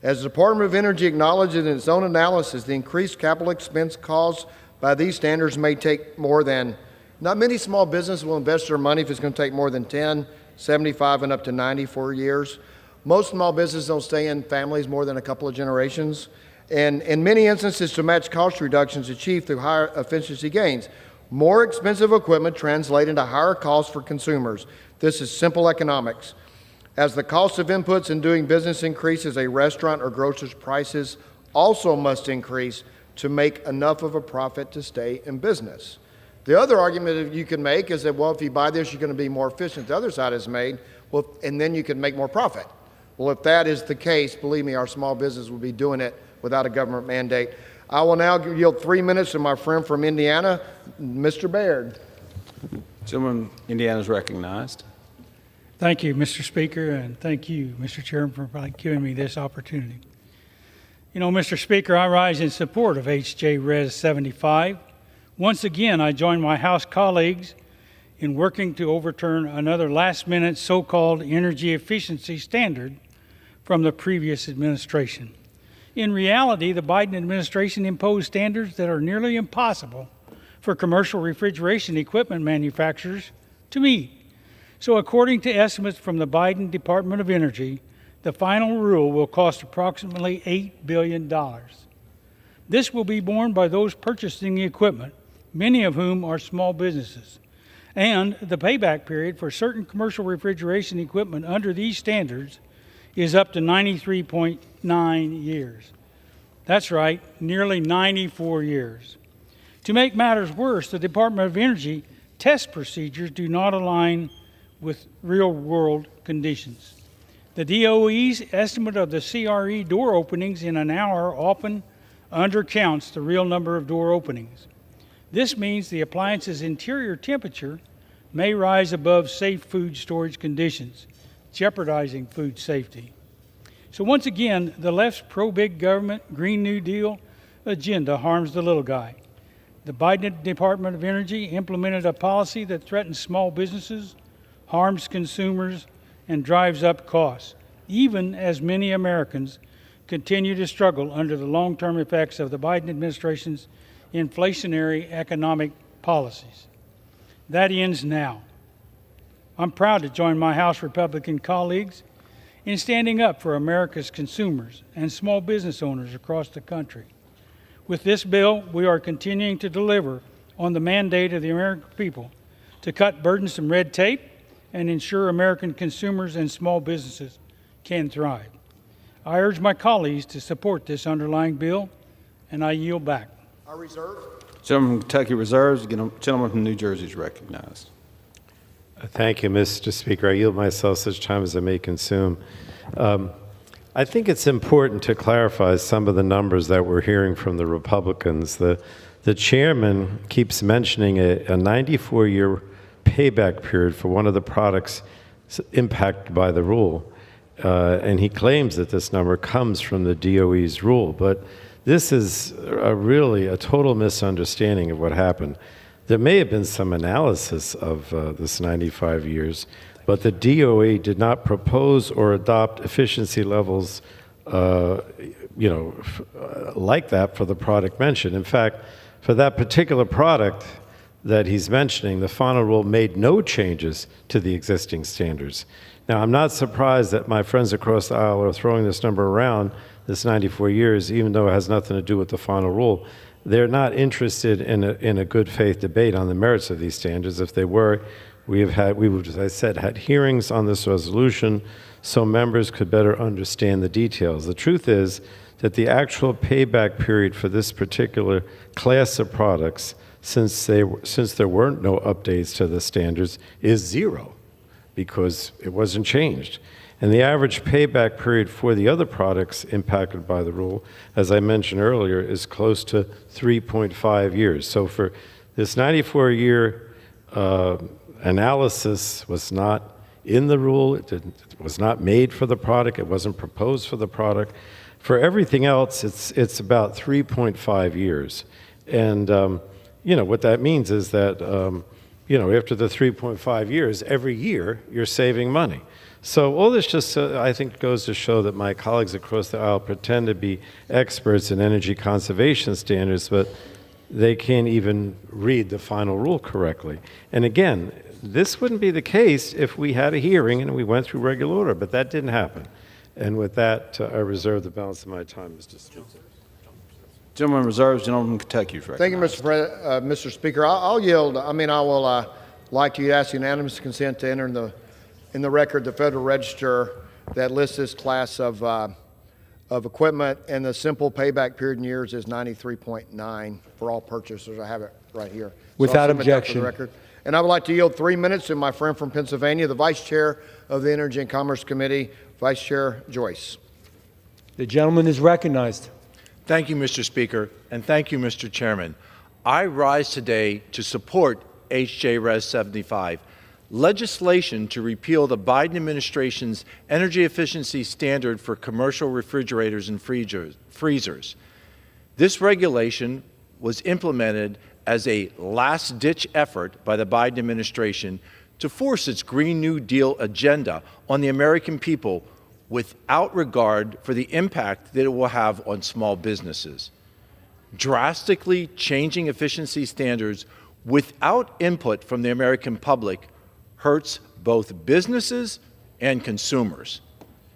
As the Department of Energy acknowledged in its own analysis, the increased capital expense caused by these standards may take more than, not many small businesses will invest their money if it's going to take more than 10, 75, and up to 94 years. Most small businesses don't stay in families more than a couple of generations. And in many instances, to match cost reductions achieved through higher efficiency gains. More expensive equipment translate into higher costs for consumers. This is simple economics. As the cost of inputs in doing business increases, a restaurant or grocer's prices also must increase to make enough of a profit to stay in business. The other argument that you can make is that, well, if you buy this, you're going to be more efficient. The other side is made, Well, and then you can make more profit. Well, if that is the case, believe me, our small business will be doing it without a government mandate. I will now yield 3 minutes to my friend from Indiana, Mr. Baird. Gentleman, Indiana is recognized. Thank you, Mr. Speaker, and thank you, Mr. Chairman, for giving me this opportunity. You know, Mr. Speaker, I rise in support of H.J. Res. 75. Once again, I join my House colleagues in working to overturn another last-minute so-called energy efficiency standard from the previous administration. In reality, the Biden administration imposed standards that are nearly impossible for commercial refrigeration equipment manufacturers to meet. So according to estimates from the Biden Department of Energy, the final rule will cost approximately $8 billion. This will be borne by those purchasing the equipment, many of whom are small businesses. And the payback period for certain commercial refrigeration equipment under these standards is up to 93.9 years. That's right, nearly 94 years. To make matters worse, the Department of Energy test procedures do not align with real-world conditions. The DOE's estimate of the CRE door openings in an hour often undercounts the real number of door openings. This means the appliance's interior temperature may rise above safe food storage conditions, jeopardizing food safety. So once again, the left's pro-big government, Green New Deal agenda harms the little guy. The Biden Department of Energy implemented a policy that threatens small businesses, harms consumers, and drives up costs, even as many Americans continue to struggle under the long-term effects of the Biden administration's inflationary economic policies. That ends now. I'm proud to join my House Republican colleagues in standing up for America's consumers and small business owners across the country. With this bill, we are continuing to deliver on the mandate of the American people to cut burdensome red tape and ensure American consumers and small businesses can thrive. I urge my colleagues to support this underlying bill, and I yield back. I reserve. Gentleman from Kentucky reserves. Gentleman from New Jersey is recognized. Thank you, Mr. Speaker. I yield myself such time as I may consume. I think it's important to clarify some of the numbers that we're hearing from the Republicans. The chairman keeps mentioning a 94-year payback period for one of the products impacted by the rule. And he claims that this number comes from the DOE's rule. But this is really a total misunderstanding of what happened. There may have been some analysis of this 95 years, but the DOE did not propose or adopt efficiency levels, like that for the product mentioned. In fact, for that particular product that he's mentioning, the final rule made no changes to the existing standards. Now, I'm not surprised that my friends across the aisle are throwing this number around, this 94 years, even though it has nothing to do with the final rule. They're not interested in a good faith debate on the merits of these standards. If they were, we would, as I said, had hearings on this resolution so members could better understand the details. The truth is that the actual payback period for this particular class of products, since there weren't no updates to the standards, is 0, because it wasn't changed. And the average payback period for the other products impacted by the rule, as I mentioned earlier, is close to 3.5 years. So for this 94-year analysis was not in the rule, it was not made for the product, it wasn't proposed for the product. For everything else, it's about 3.5 years. And what that means is that after the 3.5 years, every year you're saving money. So all this just, I think, goes to show that my colleagues across the aisle pretend to be experts in energy conservation standards, but they can't even read the final rule correctly. And again, this wouldn't be the case if we had a hearing and we went through regular order, but that didn't happen. And with that, I reserve the balance of my time, Mr. Speaker. Gentleman reserves. Gentleman from Kentucky is recognized. Thank you, Mr. Speaker. I'll yield. I will like to ask unanimous consent to enter in the record the Federal Register that lists this class of equipment, and the simple payback period in years is 93.9 for all purchasers. I have it right here. Without So I'll submit that for objection. the record. And I would like to yield 3 minutes to my friend from Pennsylvania, the Vice Chair of the Energy and Commerce Committee, Vice Chair Joyce. The gentleman is recognized. Thank you, Mr. Speaker, and thank you, Mr. Chairman. I rise today to support H.J. Res. 75, legislation to repeal the Biden administration's energy efficiency standard for commercial refrigerators and freezers. This regulation was implemented as a last-ditch effort by the Biden administration to force its Green New Deal agenda on the American people without regard for the impact that it will have on small businesses. Drastically changing efficiency standards without input from the American public hurts both businesses and consumers.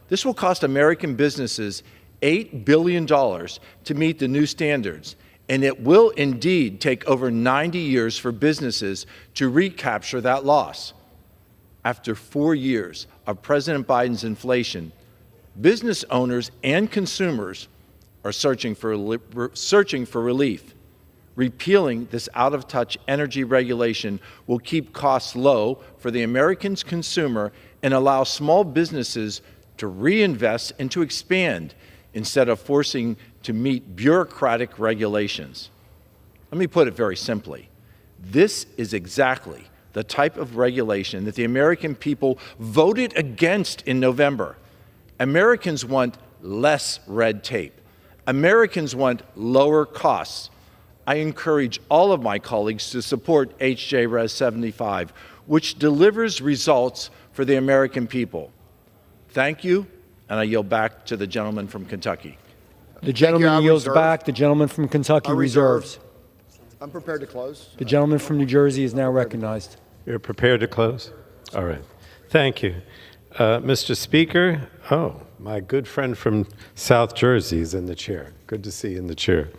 This will cost American businesses $8 billion to meet the new standards, and it will indeed take over 90 years for businesses to recapture that loss. After 4 years of President Biden's inflation, business owners and consumers are searching for relief. Repealing this out-of-touch energy regulation will keep costs low for the American consumer and allow small businesses to reinvest and to expand instead of forcing to meet bureaucratic regulations. Let me put it very simply. This is exactly the type of regulation that the American people voted against in November. Americans want less red tape. Americans want lower costs. I encourage all of my colleagues to support H.J. Res. 75, which delivers results for the American people. Thank you, and I yield back to the gentleman from Kentucky. The gentleman yields back. The gentleman from Kentucky reserves. I'm prepared to close. The gentleman from New Jersey is now recognized. You're prepared to close? All right. Thank you. Mr. Speaker, my good friend from South Jersey is in the chair. Good to see you in the chair.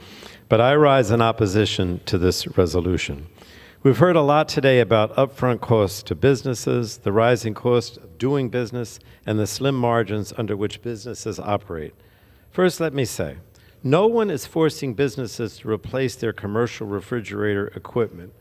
But I rise in opposition to this resolution. We've heard a lot today about upfront costs to businesses, the rising cost of doing business, and the slim margins under which businesses operate. First, let me say, no one is forcing businesses to replace their commercial refrigerator equipment.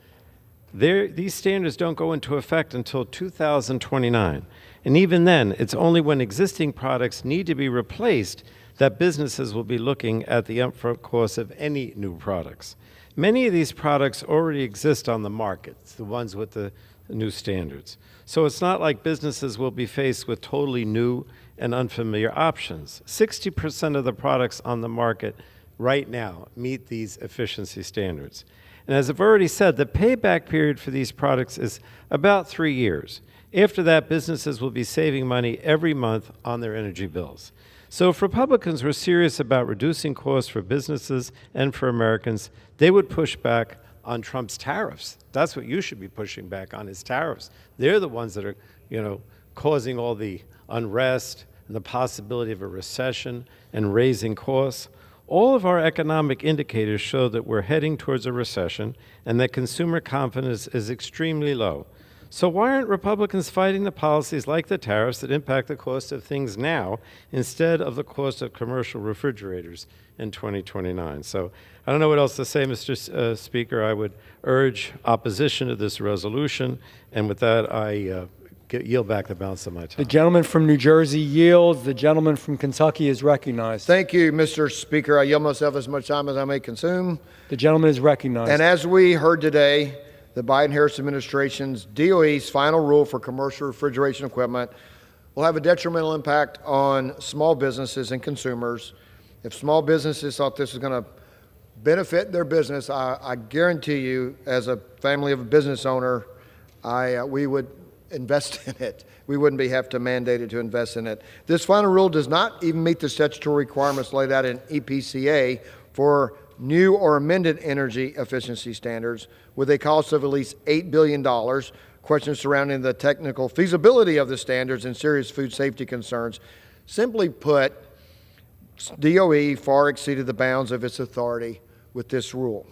These standards don't go into effect until 2029. And even then, it's only when existing products need to be replaced that businesses will be looking at the upfront cost of any new products. Many of these products already exist on the market, the ones with the new standards. So it's not like businesses will be faced with totally new and unfamiliar options. 60% of the products on the market right now meet these efficiency standards. And as I've already said, the payback period for these products is about 3 years. After that, businesses will be saving money every month on their energy bills. So if Republicans were serious about reducing costs for businesses and for Americans, they would push back on Trump's tariffs. That's what you should be pushing back on, is tariffs. They're the ones that are, causing all the unrest and the possibility of a recession and raising costs. All of our economic indicators show that we're heading towards a recession and that consumer confidence is extremely low. So why aren't Republicans fighting the policies like the tariffs that impact the cost of things now instead of the cost of commercial refrigerators in 2029? So I don't know what else to say, Mr. Speaker. I would urge opposition to this resolution. And with that, I yield back the balance of my time. The gentleman from New Jersey yields. The gentleman from Kentucky is recognized. Thank you, Mr. Speaker. I yield myself as much time as I may consume. The gentleman is recognized. And as we heard today, the Biden-Harris administration's DOE's final rule for commercial refrigeration equipment will have a detrimental impact on small businesses and consumers. If small businesses thought this was going to benefit their business, I guarantee you, as a family of a business owner, we would invest in it. We wouldn't have to mandate it to invest in it. This final rule does not even meet the statutory requirements laid out in EPCA for new or amended energy efficiency standards, with a cost of at least $8 billion, questions surrounding the technical feasibility of the standards, and serious food safety concerns. Simply put, DOE far exceeded the bounds of its authority with this rule.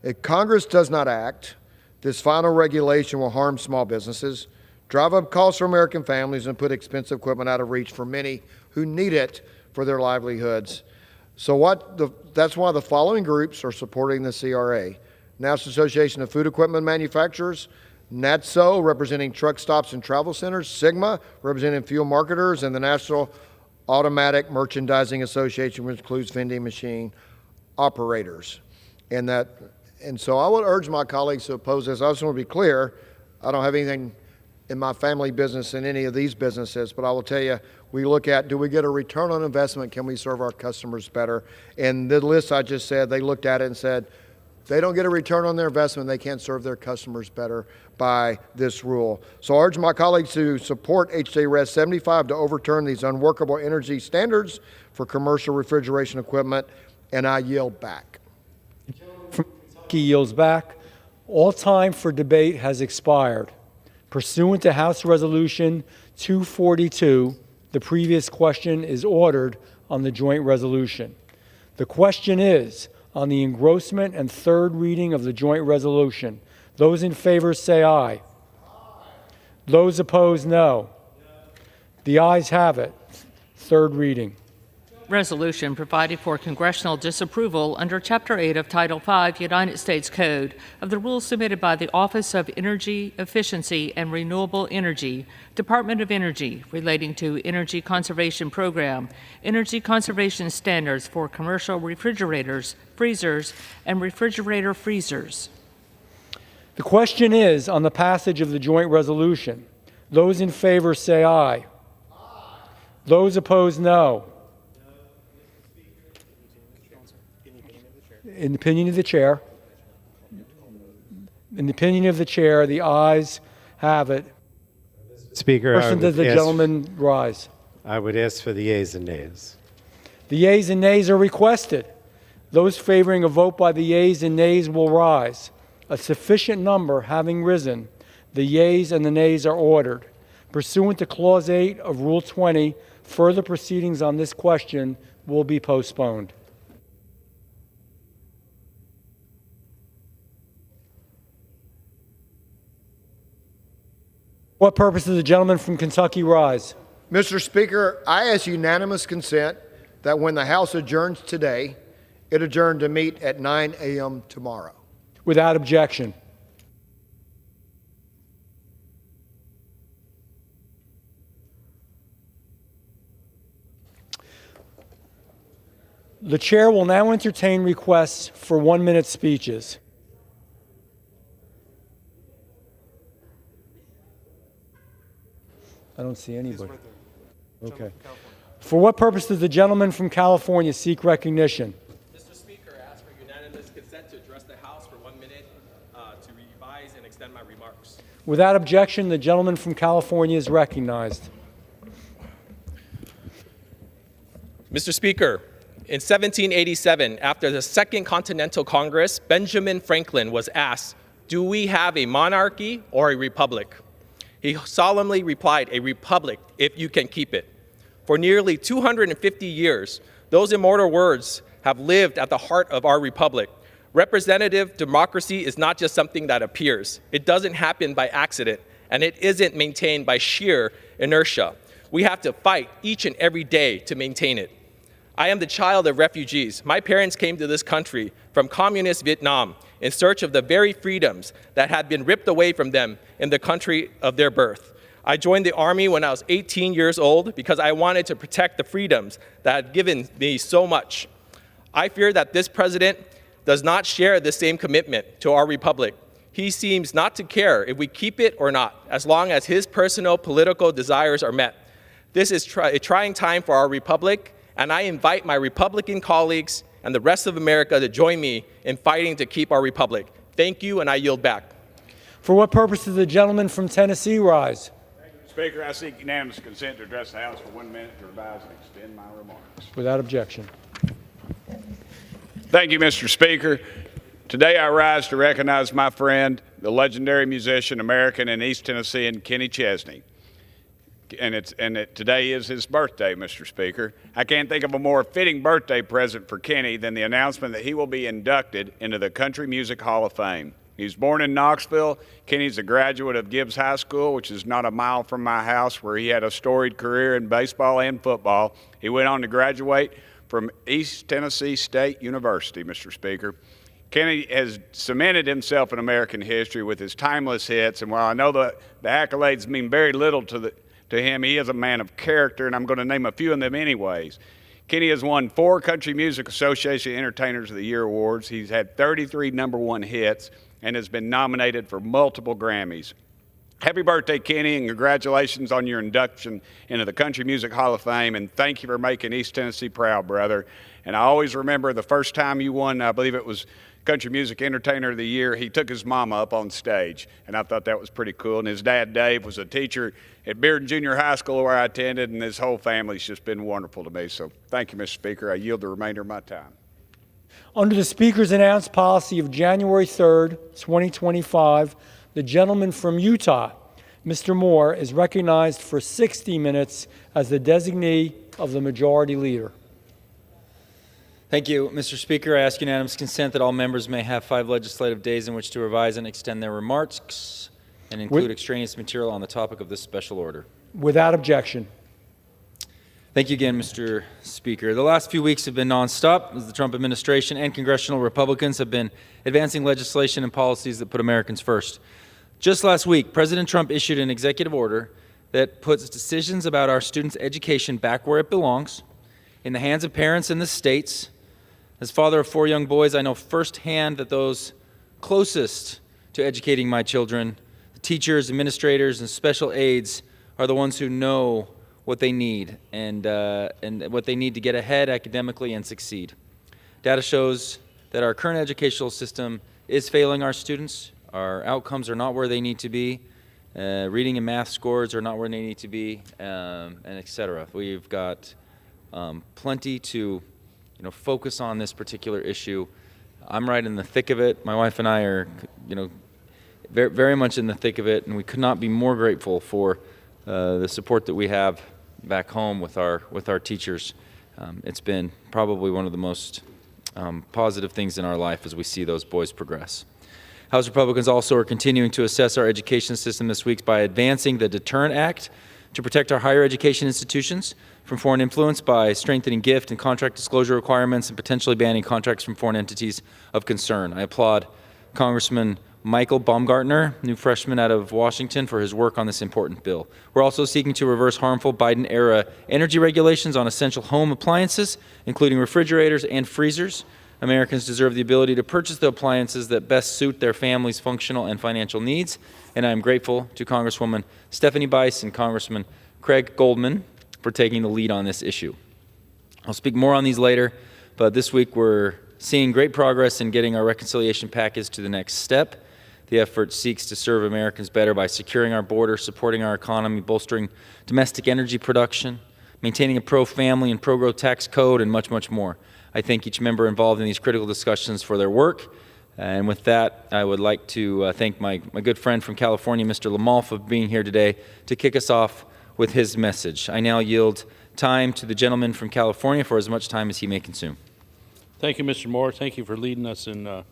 If Congress does not act, this final regulation will harm small businesses, drive up costs for American families, and put expensive equipment out of reach for many who need it for their livelihoods. So that's why the following groups are supporting the CRA: National Association of Food Equipment Manufacturers, NATSO, representing truck stops and travel centers, Sigma, representing fuel marketers, and the National Automatic Merchandising Association, which includes vending machine operators. And so I would urge my colleagues to oppose this. I just want to be clear, I don't have anything in my family business in any of these businesses, but I will tell you, we look at, do we get a return on investment? Can we serve our customers better? And the list I just said, they looked at it and said, they don't get a return on their investment, they can't serve their customers better by this rule. So I urge my colleagues to support HJ Res 75 to overturn these unworkable energy standards for commercial refrigeration equipment, and I yield back. From Kentucky yields back. All time for debate has expired. Pursuant to House Resolution 242, the previous question is ordered on the joint resolution. The question is on the engrossment and third reading of the joint resolution. Those in favor say aye. Those opposed, no. The ayes have it. Third reading. Resolution providing for congressional disapproval under Chapter 8 of Title 5 United States Code of the rules submitted by the Office of Energy Efficiency and Renewable Energy, Department of Energy, relating to Energy Conservation Program, energy conservation standards for commercial refrigerators, freezers, and refrigerator freezers. The question is on the passage of the joint resolution. Those in favor say aye. Those opposed, no. In the opinion of the chair, the ayes have it. Speaker, Person, does the gentleman rise? I would ask for the yeas and nays. The yeas and nays are requested. Those favoring a vote by the yeas and nays will rise. A sufficient number having risen, the yeas and the nays are ordered. Pursuant to Clause 8 of Rule 20, further proceedings on this question will be postponed. What purpose does the gentleman from Kentucky rise? Mr. Speaker, I ask unanimous consent that when the House adjourns today, it adjourn to meet at 9 a.m. tomorrow. Without objection. The chair will now entertain requests for 1-minute speeches. I don't see anybody. Okay. For what purpose does the gentleman from California seek recognition? Mr. Speaker, I ask for unanimous consent to address the House for 1 minute to revise and extend my remarks. Without objection, the gentleman from California is recognized. Mr. Speaker, in 1787, after the Second Continental Congress, Benjamin Franklin was asked, "Do we have a monarchy or a republic?" He solemnly replied, "A republic, if you can keep it." For nearly 250 years, those immortal words have lived at the heart of our republic. Representative democracy is not just something that appears. It doesn't happen by accident, and it isn't maintained by sheer inertia. We have to fight each and every day to maintain it. I am the child of refugees. My parents came to this country from communist Vietnam in search of the very freedoms that had been ripped away from them in the country of their birth. I joined the Army when I was 18 years old because I wanted to protect the freedoms that had given me so much. I fear that this president does not share the same commitment to our republic. He seems not to care if we keep it or not, as long as his personal political desires are met. This is a trying time for our republic, and I invite my Republican colleagues and the rest of America to join me in fighting to keep our republic. Thank you, and I yield back. For what purpose does the gentleman from Tennessee rise? Speaker, I seek unanimous consent to address the House for 1 minute to revise and extend my remarks. Without objection. Thank you, Mr. Speaker. Today I rise to recognize my friend, the legendary musician, American and East Tennessean Kenny Chesney. Today is his birthday, Mr. Speaker. I can't think of a more fitting birthday present for Kenny than the announcement that he will be inducted into the Country Music Hall of Fame. He was born in Knoxville. Kenny's a graduate of Gibbs High School, which is not a mile from my house, where he had a storied career in baseball and football. He went on to graduate from East Tennessee State University, Mr. Speaker. Kenny has cemented himself in American history with his timeless hits, and while I know the accolades mean very little to him, he is a man of character, and I'm going to name a few of them anyways. Kenny has won 4 Country Music Association Entertainers of the Year awards. He's had 33 #1 hits and has been nominated for multiple Grammys. Happy birthday, Kenny, and congratulations on your induction into the Country Music Hall of Fame, and thank you for making East Tennessee proud, brother. And I always remember the first time you won, I believe it was Country Music Entertainer of the Year, he took his mama up on stage, and I thought that was pretty cool. And his dad, Dave, was a teacher at Bearden Junior High School where I attended, and his whole family's just been wonderful to me. So thank you, Mr. Speaker. I yield the remainder of my time. Under the Speaker's announced policy of January 3rd, 2025, the gentleman from Utah, Mr. Moore, is recognized for 60 minutes as the designee of the Majority Leader. Thank you, Mr. Speaker. I ask unanimous consent that all members may have 5 legislative days in which to revise and extend their remarks and include extraneous material on the topic of this special order. Without objection. Thank you again, Mr. Speaker. The last few weeks have been nonstop as the Trump administration and congressional Republicans have been advancing legislation and policies that put Americans first. Just last week, President Trump issued an executive order that puts decisions about our students' education back where it belongs, in the hands of parents and the states. As father of 4 young boys, I know firsthand that those closest to educating my children, the teachers, administrators, and special aides, are the ones who know what they need and what they need to get ahead academically and succeed. Data shows that our current educational system is failing our students. Our outcomes are not where they need to be. Reading and math scores are not where they need to be, and et cetera. We've got plenty to focus on this particular issue. I'm right in the thick of it. My wife and I are, very, very much in the thick of it, and we could not be more grateful for the support that we have back home with our teachers. It's been probably one of the most positive things in our life as we see those boys progress. House Republicans also are continuing to assess our education system this week by advancing the Deterrent Act to protect our higher education institutions from foreign influence by strengthening gift and contract disclosure requirements and potentially banning contracts from foreign entities of concern. I applaud Congressman Michael Baumgartner, new freshman out of Washington, for his work on this important bill. We're also seeking to reverse harmful Biden-era energy regulations on essential home appliances, including refrigerators and freezers. Americans deserve the ability to purchase the appliances that best suit their family's functional and financial needs, and I am grateful to Congresswoman Stephanie Bice and Congressman Craig Goldman for taking the lead on this issue. I'll speak more on these later, but this week we're seeing great progress in getting our reconciliation package to the next step. The effort seeks to serve Americans better by securing our border, supporting our economy, bolstering domestic energy production, maintaining a pro-family and pro-growth tax code, and much, much more. I thank each member involved in these critical discussions for their work. And with that, I would like to thank my good friend from California, Mr. Lamal, for being here today to kick us off with his message. I now yield time to the gentleman from California for as much time as he may consume. Thank you, Mr. Moore. Thank you for leading us in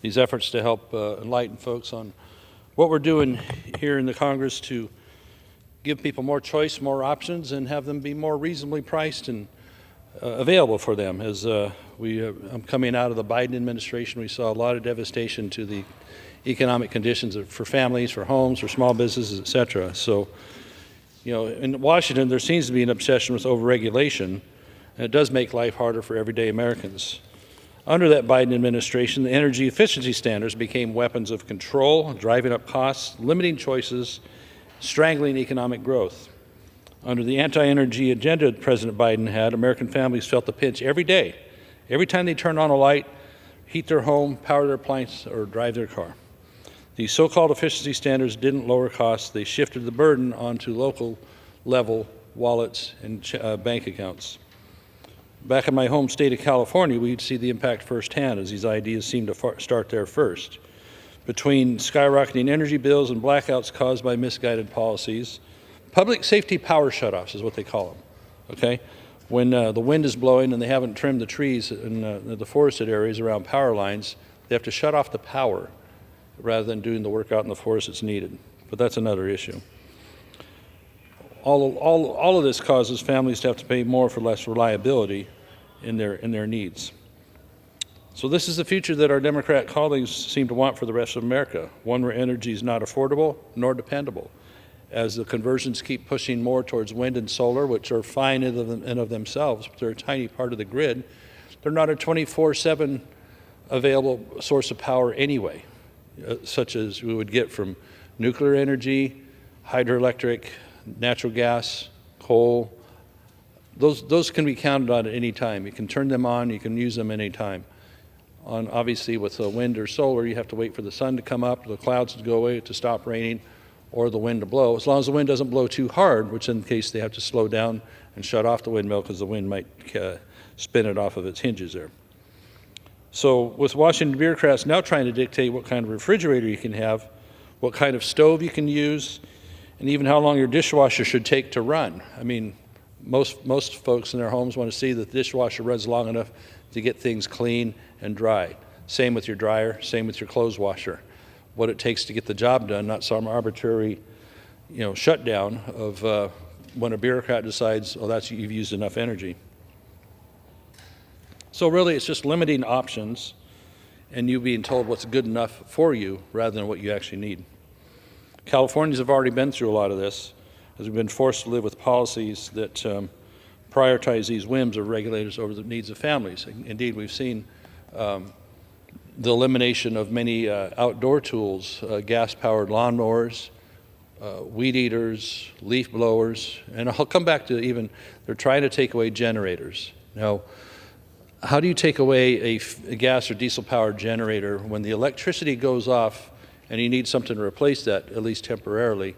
these efforts to help enlighten folks on what we're doing here in the Congress to give people more choice, more options, and have them be more reasonably priced and available for them. As I'm coming out of the Biden administration, we saw a lot of devastation to the economic conditions for families, for homes, for small businesses, et cetera. So, in Washington, there seems to be an obsession with overregulation, and it does make life harder for everyday Americans. Under that Biden administration, the energy efficiency standards became weapons of control, driving up costs, limiting choices, strangling economic growth. Under the anti-energy agenda President Biden had, American families felt the pinch every day, every time they turned on a light, heat their home, power their appliance, or drive their car. These so-called efficiency standards didn't lower costs. They shifted the burden onto local level wallets and bank accounts. Back in my home state of California, we'd see the impact firsthand as these ideas seemed to start there first. Between skyrocketing energy bills and blackouts caused by misguided policies, public safety power shutoffs is what they call them, okay? When the wind is blowing and they haven't trimmed the trees in the forested areas around power lines, they have to shut off the power rather than doing the work out in the forest that's needed. But that's another issue. All of this causes families to have to pay more for less reliability in their needs. So this is the future that our Democrat colleagues seem to want for the rest of America, one where energy is not affordable nor dependable. As the conversions keep pushing more towards wind and solar, which are fine in and of themselves, but they're a tiny part of the grid, they're not a 24/7 available source of power anyway, such as we would get from nuclear energy, hydroelectric, natural gas, coal. Those can be counted on at any time. You can turn them on, you can use them any time. Obviously, with wind or solar, you have to wait for the sun to come up, the clouds to go away, to stop raining, or the wind to blow, as long as the wind doesn't blow too hard, which in case they have to slow down and shut off the windmill because the wind might spin it off of its hinges there. So with Washington bureaucrats now trying to dictate what kind of refrigerator you can have, what kind of stove you can use, and even how long your dishwasher should take to run. I mean, most folks in their homes want to see that the dishwasher runs long enough to get things clean and dry. Same with your dryer, same with your clothes washer. What it takes to get the job done, not some arbitrary, shutdown of when a bureaucrat decides, oh, you've used enough energy. So really, it's just limiting options and you being told what's good enough for you rather than what you actually need. Californians have already been through a lot of this, as we've been forced to live with policies that prioritize these whims of regulators over the needs of families. Indeed, we've seen the elimination of many outdoor tools, gas-powered lawnmowers, weed eaters, leaf blowers, and I'll come back to even, they're trying to take away generators. Now, how do you take away a gas or diesel-powered generator when the electricity goes off and you need something to replace that, at least temporarily?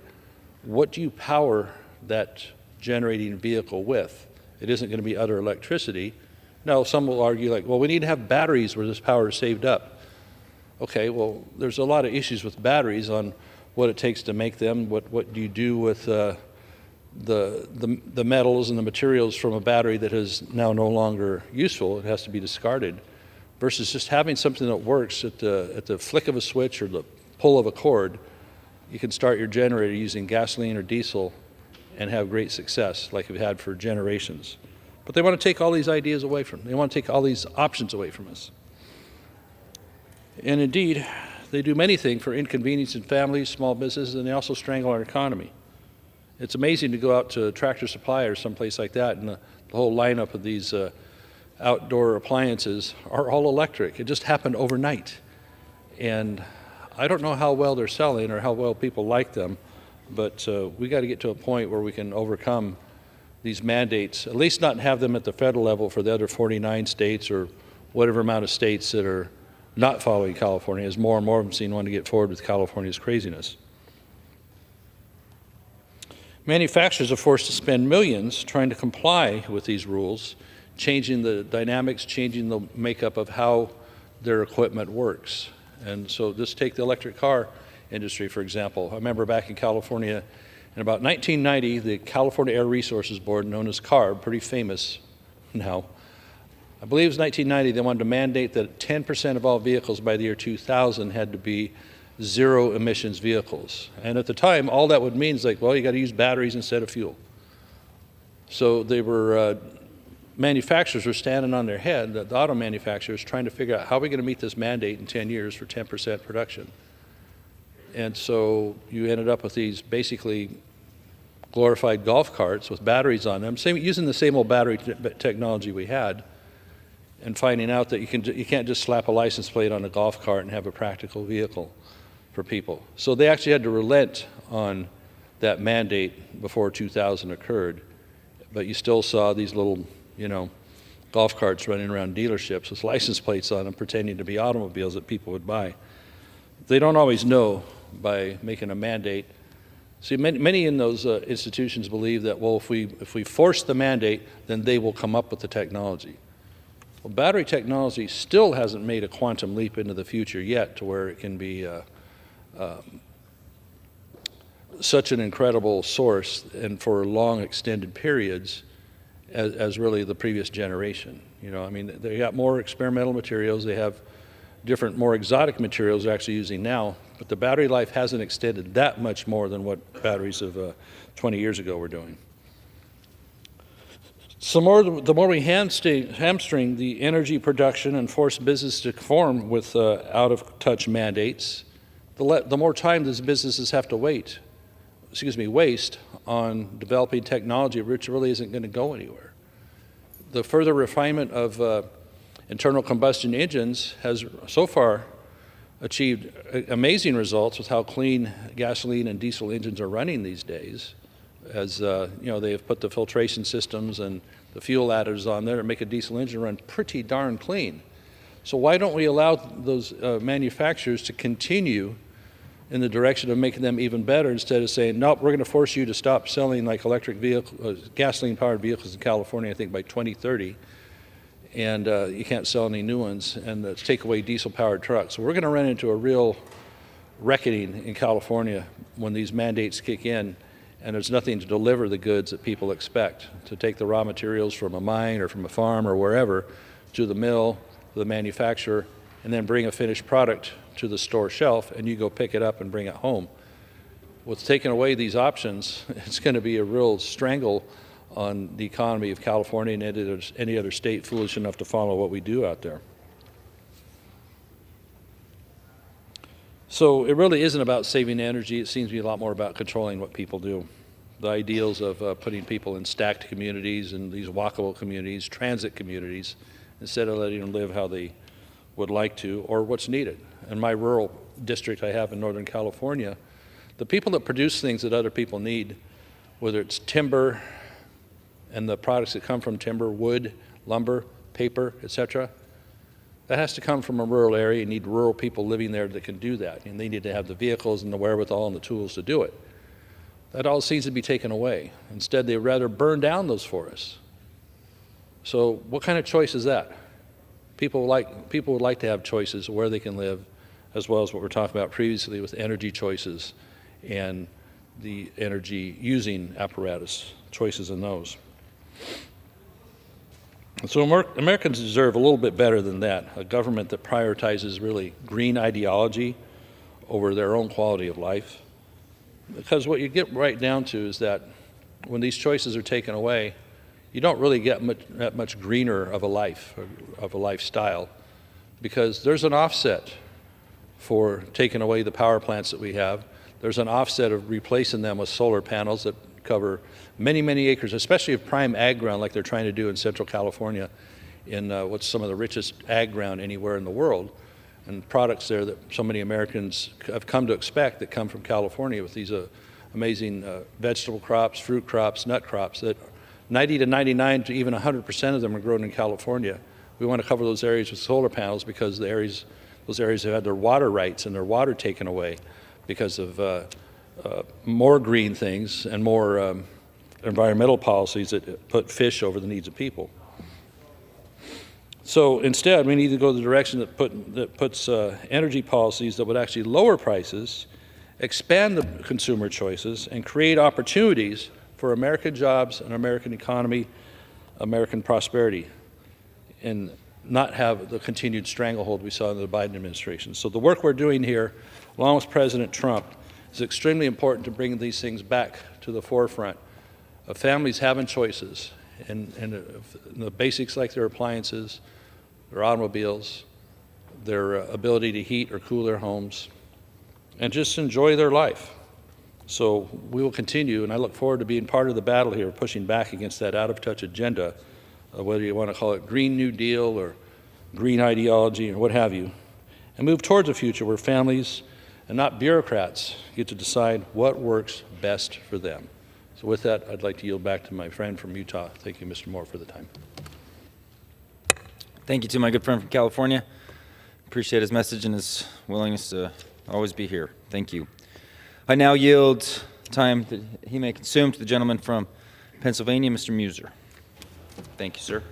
What do you power that generating vehicle with? It isn't going to be other electricity. Now, some will argue like, well, we need to have batteries where this power is saved up. Okay, well, there's a lot of issues with batteries on what it takes to make them, what do you do with the metals and the materials from a battery that is now no longer useful, it has to be discarded, versus just having something that works at the flick of a switch or the pull of a cord. You can start your generator using gasoline or diesel and have great success like we've had for generations. But they want to take all these ideas away from us. They want to take all these options away from us. And indeed, they do many things for inconveniencing families, small businesses, and they also strangle our economy. It's amazing to go out to Tractor Supply or someplace like that, and the whole lineup of these outdoor appliances are all electric. It just happened overnight. And I don't know how well they're selling or how well people like them, but we got to get to a point where we can overcome these mandates, at least not have them at the federal level for the other 49 states or whatever amount of states that are not following California, as more and more of them seem to want to get forward with California's craziness. Manufacturers are forced to spend millions trying to comply with these rules, changing the dynamics, changing the makeup of how their equipment works. And so just take the electric car industry, for example. I remember back in California in about 1990, the California Air Resources Board, known as CARB, pretty famous now, I believe it was 1990, they wanted to mandate that 10% of all vehicles by the year 2000 had to be zero emissions vehicles. And at the time, all that would mean is like, well, you got to use batteries instead of fuel. So they were, manufacturers were standing on their head, the auto manufacturers, trying to figure out how are we going to meet this mandate in 10 years for 10% production. And so you ended up with these basically glorified golf carts with batteries on them, using the same old battery technology we had, and finding out that you can't just slap a license plate on a golf cart and have a practical vehicle for people. So they actually had to relent on that mandate before 2000 occurred. But you still saw these little, golf carts running around dealerships with license plates on them pretending to be automobiles that people would buy. They don't always know by making a mandate. See, many in those institutions believe that, well, if we force the mandate, then they will come up with the technology. Well, battery technology still hasn't made a quantum leap into the future yet to where it can be such an incredible source and for long extended periods as really the previous generation. They got more experimental materials, they have different, more exotic materials they're actually using now, but the battery life hasn't extended that much more than what batteries of 20 years ago were doing. The more we hamstring the energy production and force business to conform with out-of-touch mandates, the more time these businesses have to waste on developing technology which really isn't going to go anywhere. The further refinement of internal combustion engines has so far achieved amazing results with how clean gasoline and diesel engines are running these days. As they have put the filtration systems and the fuel additives on there to make a diesel engine run pretty darn clean. So why don't we allow those manufacturers to continue in the direction of making them even better instead of saying, nope, we're going to force you to stop selling like electric gasoline-powered vehicles in California, I think by 2030, and you can't sell any new ones, and take away diesel-powered trucks. So we're going to run into a real reckoning in California when these mandates kick in, and there's nothing to deliver the goods that people expect, to take the raw materials from a mine or from a farm or wherever to the mill, to the manufacturer, and then bring a finished product to the store shelf, and you go pick it up and bring it home. With taking away these options, it's going to be a real strangle on the economy of California and any other state foolish enough to follow what we do out there. So it really isn't about saving energy. It seems to be a lot more about controlling what people do. The ideals of putting people in stacked communities and these walkable communities, transit communities, instead of letting them live how they would like to or what's needed. In my rural district I have in Northern California, the people that produce things that other people need, whether it's timber and the products that come from timber, wood, lumber, paper, etc., that has to come from a rural area. You need rural people living there that can do that, and they need to have the vehicles and the wherewithal and the tools to do it. That all seems to be taken away. Instead, they'd rather burn down those forests. So what kind of choice is that? People would like to have choices of where they can live, as well as what we're talking about previously with energy choices and the energy using apparatus, choices in those. So Americans deserve a little bit better than that, a government that prioritizes really green ideology over their own quality of life. Because what you get right down to is that when these choices are taken away, you don't really get that much greener of a life, of a lifestyle, because there's an offset for taking away the power plants that we have. There's an offset of replacing them with solar panels that cover many, many acres, especially of prime ag ground like they're trying to do in Central California, in what's some of the richest ag ground anywhere in the world, and products there that so many Americans have come to expect that come from California with these amazing vegetable crops, fruit crops, nut crops that 90 to 99 to even 100% of them are grown in California. We want to cover those areas with solar panels because those areas have had their water rights and their water taken away because of more green things and more environmental policies that put fish over the needs of people. So instead, we need to go the direction that puts energy policies that would actually lower prices, expand the consumer choices, and create opportunities for American jobs and American economy, American prosperity, and not have the continued stranglehold we saw in the Biden administration. So the work we're doing here, along with President Trump, is extremely important to bring these things back to the forefront of families having choices and the basics like their appliances, their automobiles, their ability to heat or cool their homes, and just enjoy their life. So we will continue, and I look forward to being part of the battle here, pushing back against that out-of-touch agenda, whether you want to call it Green New Deal or green ideology or what have you, and move towards a future where families and not bureaucrats get to decide what works best for them. So with that, I'd like to yield back to my friend from Utah. Thank you, Mr. Moore, for the time. Thank you to my good friend from California. Appreciate his message and his willingness to always be here. Thank you. I now yield time that he may consume to the gentleman from Pennsylvania, Mr. Muser. Thank you, sir.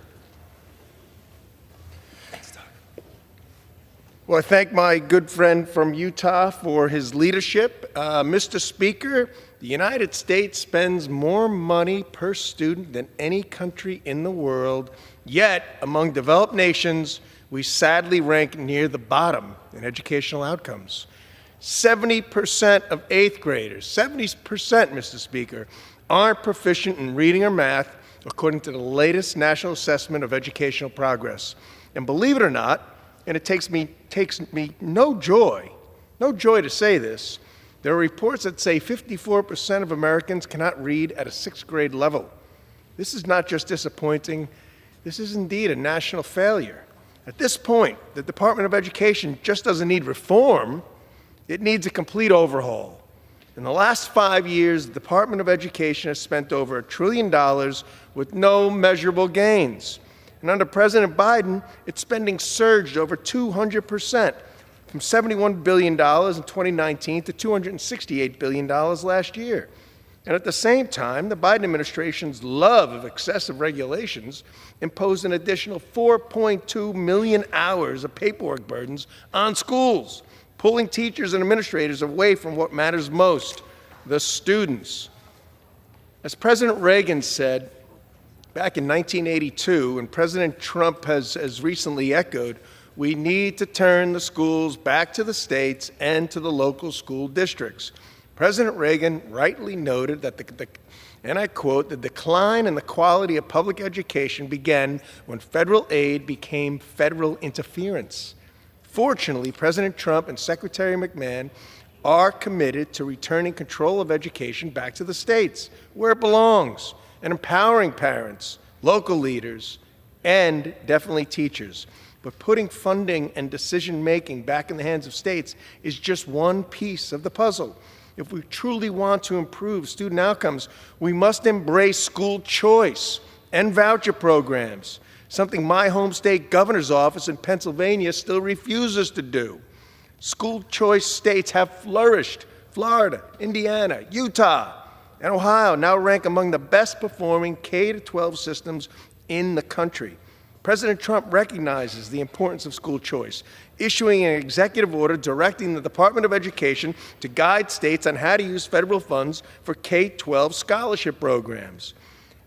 Well, I thank my good friend from Utah for his leadership. Mr. Speaker, the United States spends more money per student than any country in the world, yet among developed nations, we sadly rank near the bottom in educational outcomes. 70% of 8th graders, 70%, Mr. Speaker, aren't proficient in reading or math, according to the latest National Assessment of Educational Progress. And believe it or not, and it takes me no joy to say this, there are reports that say 54% of Americans cannot read at a 6th grade level. This is not just disappointing, this is indeed a national failure. At this point, the Department of Education just doesn't need reform, it needs a complete overhaul. In the last 5 years, the Department of Education has spent over $1 trillion with no measurable gains. And under President Biden, its spending surged over 200%, from $71 billion in 2019 to $268 billion last year. And at the same time, the Biden administration's love of excessive regulations imposed an additional 4.2 million hours of paperwork burdens on schools, pulling teachers and administrators away from what matters most, the students. As President Reagan said back in 1982, and President Trump has recently echoed, we need to turn the schools back to the states and to the local school districts. President Reagan rightly noted that and I quote, the decline in the quality of public education began when federal aid became federal interference. Fortunately, President Trump and Secretary McMahon are committed to returning control of education back to the states, where it belongs, and empowering parents, local leaders, and definitely teachers. But putting funding and decision-making back in the hands of states is just one piece of the puzzle. If we truly want to improve student outcomes, we must embrace school choice and voucher programs, something my home state governor's office in Pennsylvania still refuses to do. School choice states have flourished. Florida, Indiana, Utah, and Ohio now rank among the best performing K-12 systems in the country. President Trump recognizes the importance of school choice, issuing an executive order directing the Department of Education to guide states on how to use federal funds for K-12 scholarship programs.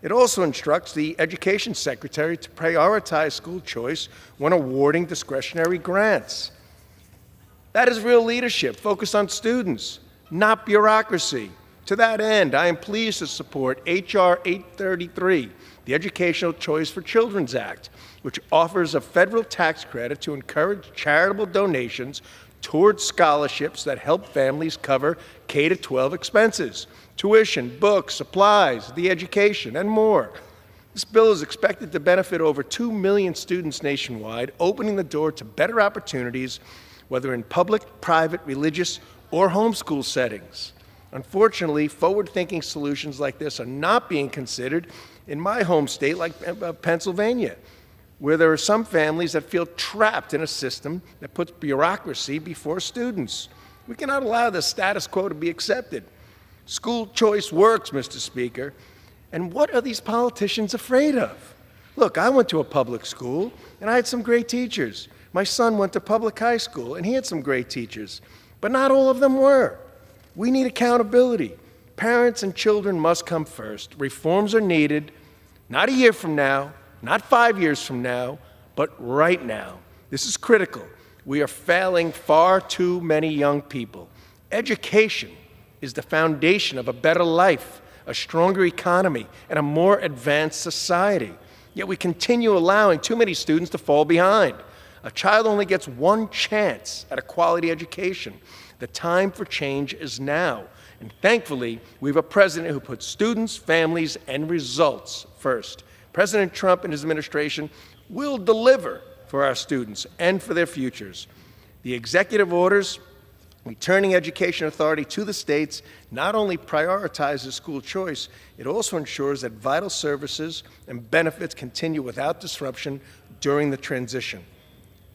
It also instructs the Education Secretary to prioritize school choice when awarding discretionary grants. That is real leadership, focused on students, not bureaucracy. To that end, I am pleased to support H.R. 833, the Educational Choice for Children's Act, which offers a federal tax credit to encourage charitable donations towards scholarships that help families cover K-12 expenses, tuition, books, supplies, the education, and more. This bill is expected to benefit over 2 million students nationwide, opening the door to better opportunities, whether in public, private, religious, or homeschool settings. Unfortunately, forward-thinking solutions like this are not being considered in my home state, like Pennsylvania, where there are some families that feel trapped in a system that puts bureaucracy before students. We cannot allow the status quo to be accepted. School choice works, Mr. Speaker, and what are these politicians afraid of? Look, I went to a public school, and I had some great teachers. My son went to public high school, and he had some great teachers, but not all of them were. We need accountability. Parents and children must come first. Reforms are needed, not a year from now, not 5 years from now, but right now. This is critical. We are failing far too many young people. Education is the foundation of a better life, a stronger economy, and a more advanced society. Yet we continue allowing too many students to fall behind. A child only gets one chance at a quality education. The time for change is now. And thankfully, we have a president who puts students, families, and results first. President Trump and his administration will deliver for our students and for their futures. The executive orders returning education authority to the states not only prioritizes school choice, it also ensures that vital services and benefits continue without disruption during the transition.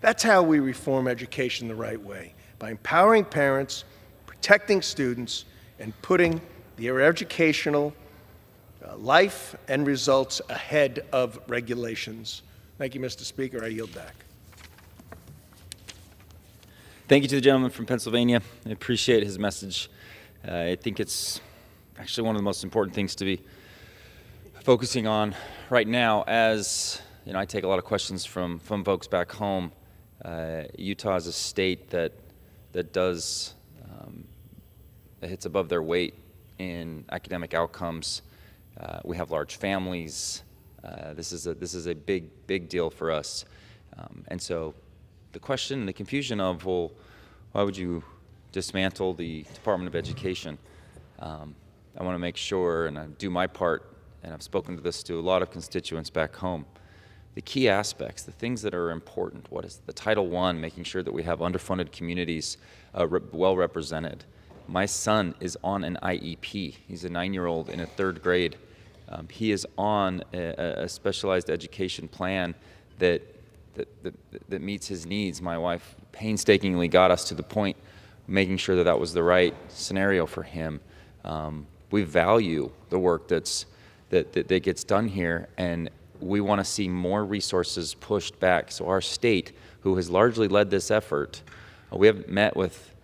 That's how we reform education the right way, by empowering parents, protecting students, and putting their educational life and results ahead of regulations. Thank you, Mr. Speaker. I yield back. Thank you to the gentleman from Pennsylvania. I appreciate his message. I think it's actually one of the most important things to be focusing on right now. As you know, I take a lot of questions from folks back home. Utah is a state that does that hits above their weight in academic outcomes. We have large families. This is a big deal for us. And so the question and the confusion of, well, why would you dismantle the Department of Education? I want to make sure, and I do my part, and I've spoken to this to a lot of constituents back home, the key aspects, the things that are important. What is the Title I, making sure that we have underfunded communities well represented. My son is on an IEP. He's a 9-year-old in a 3rd grade. He is on a specialized education plan that meets his needs. My wife painstakingly got us to the point of making sure that that was the right scenario for him. We value the work that gets done here, and we want to see more resources pushed back. So our state, who has largely led this effort, we have met with,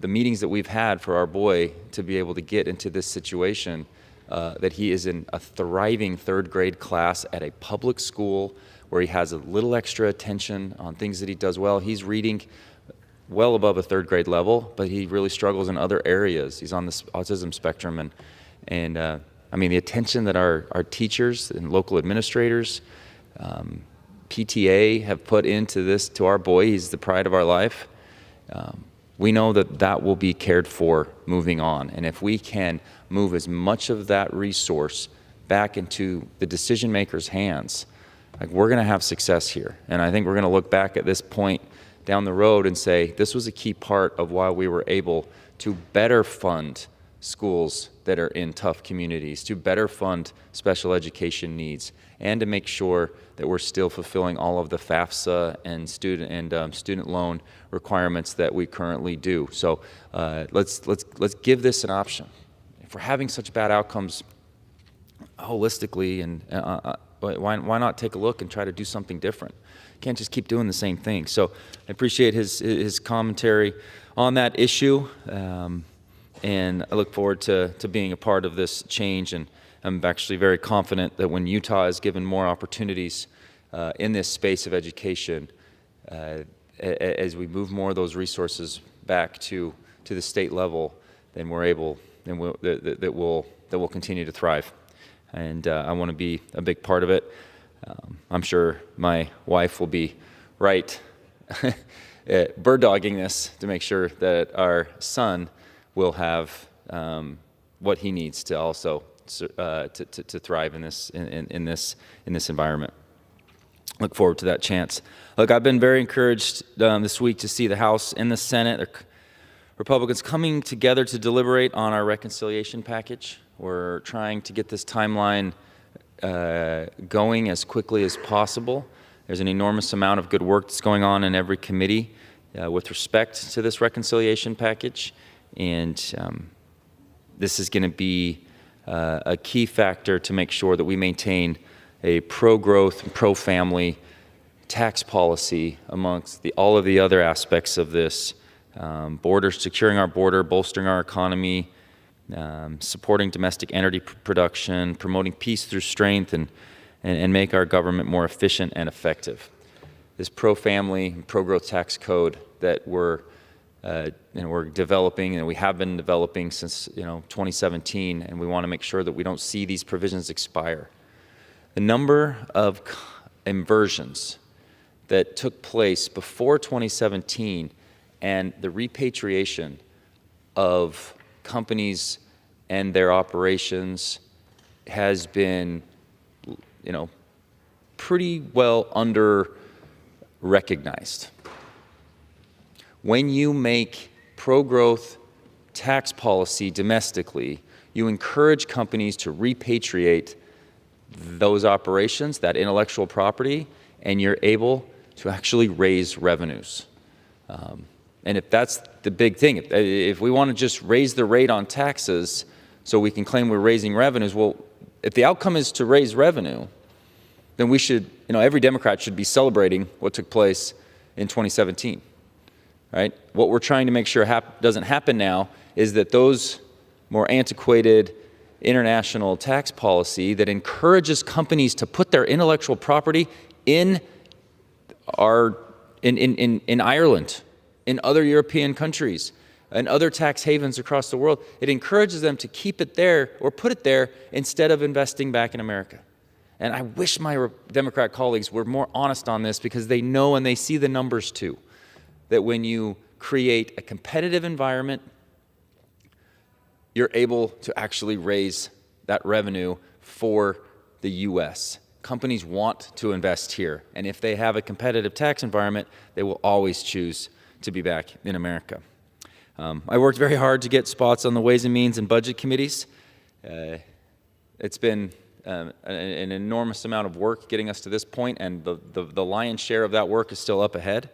the meetings that we've had for our boy to be able to get into this situation, that he is in a thriving 3rd grade class at a public school where he has a little extra attention on things that he does well. He's reading well above a 3rd grade level, but he really struggles in other areas. He's on this autism spectrum, and I mean, the attention that our teachers and local administrators, PTA have put into this, to our boy, he's the pride of our life. We know that will be cared for moving on. And if we can move as much of that resource back into the decision makers' hands, like, we're going to have success here. And I think we're going to look back at this point down the road and say, this was a key part of why we were able to better fund schools that are in tough communities, to better fund special education needs, and to make sure that we're still fulfilling all of the FAFSA and student loan requirements that we currently do. So let's give this an option. If we're having such bad outcomes holistically, and why not take a look and try to do something different? Can't just keep doing the same thing. So I appreciate his commentary on that issue. And I look forward to being a part of this change, and I'm actually very confident that when Utah is given more opportunities in this space of education, as we move more of those resources back to the state level, then we'll continue to thrive. And I want to be a big part of it. I'm sure my wife will be right bird dogging this to make sure that our son will have what he needs to also to thrive in this environment. Look forward to that chance. Look, I've been very encouraged this week to see the House and the Senate, Republicans coming together to deliberate on our reconciliation package. We're trying to get this timeline going as quickly as possible. There's an enormous amount of good work that's going on in every committee with respect to this reconciliation package. And this is going to be a key factor to make sure that we maintain a pro-growth and pro-family tax policy amongst all of the other aspects of this. Securing our border, bolstering our economy, supporting domestic energy production, promoting peace through strength, and make our government more efficient and effective. This pro-family and pro-growth tax code that we're developing, and we have been developing since 2017, and we want to make sure that we don't see these provisions expire. The number of inversions that took place before 2017 and the repatriation of companies and their operations has been, pretty well under-recognized. When you make pro-growth tax policy domestically, you encourage companies to repatriate those operations, that intellectual property, and you're able to actually raise revenues. And if that's the big thing, if we want to just raise the rate on taxes so we can claim we're raising revenues, well, if the outcome is to raise revenue, then we should, every Democrat should be celebrating what took place in 2017, right? What we're trying to make sure doesn't happen now is that those more antiquated international tax policy that encourages companies to put their intellectual property in Ireland, in other European countries, and other tax havens across the world, it encourages them to keep it there or put it there instead of investing back in America. And I wish my Democrat colleagues were more honest on this, because they know and they see the numbers too, that when you create a competitive environment, you're able to actually raise that revenue for the U.S. Companies want to invest here, and if they have a competitive tax environment, they will always choose to be back in America. I worked very hard to get spots on the Ways and Means and Budget committees. It's been an enormous amount of work getting us to this point, and the lion's share of that work is still up ahead.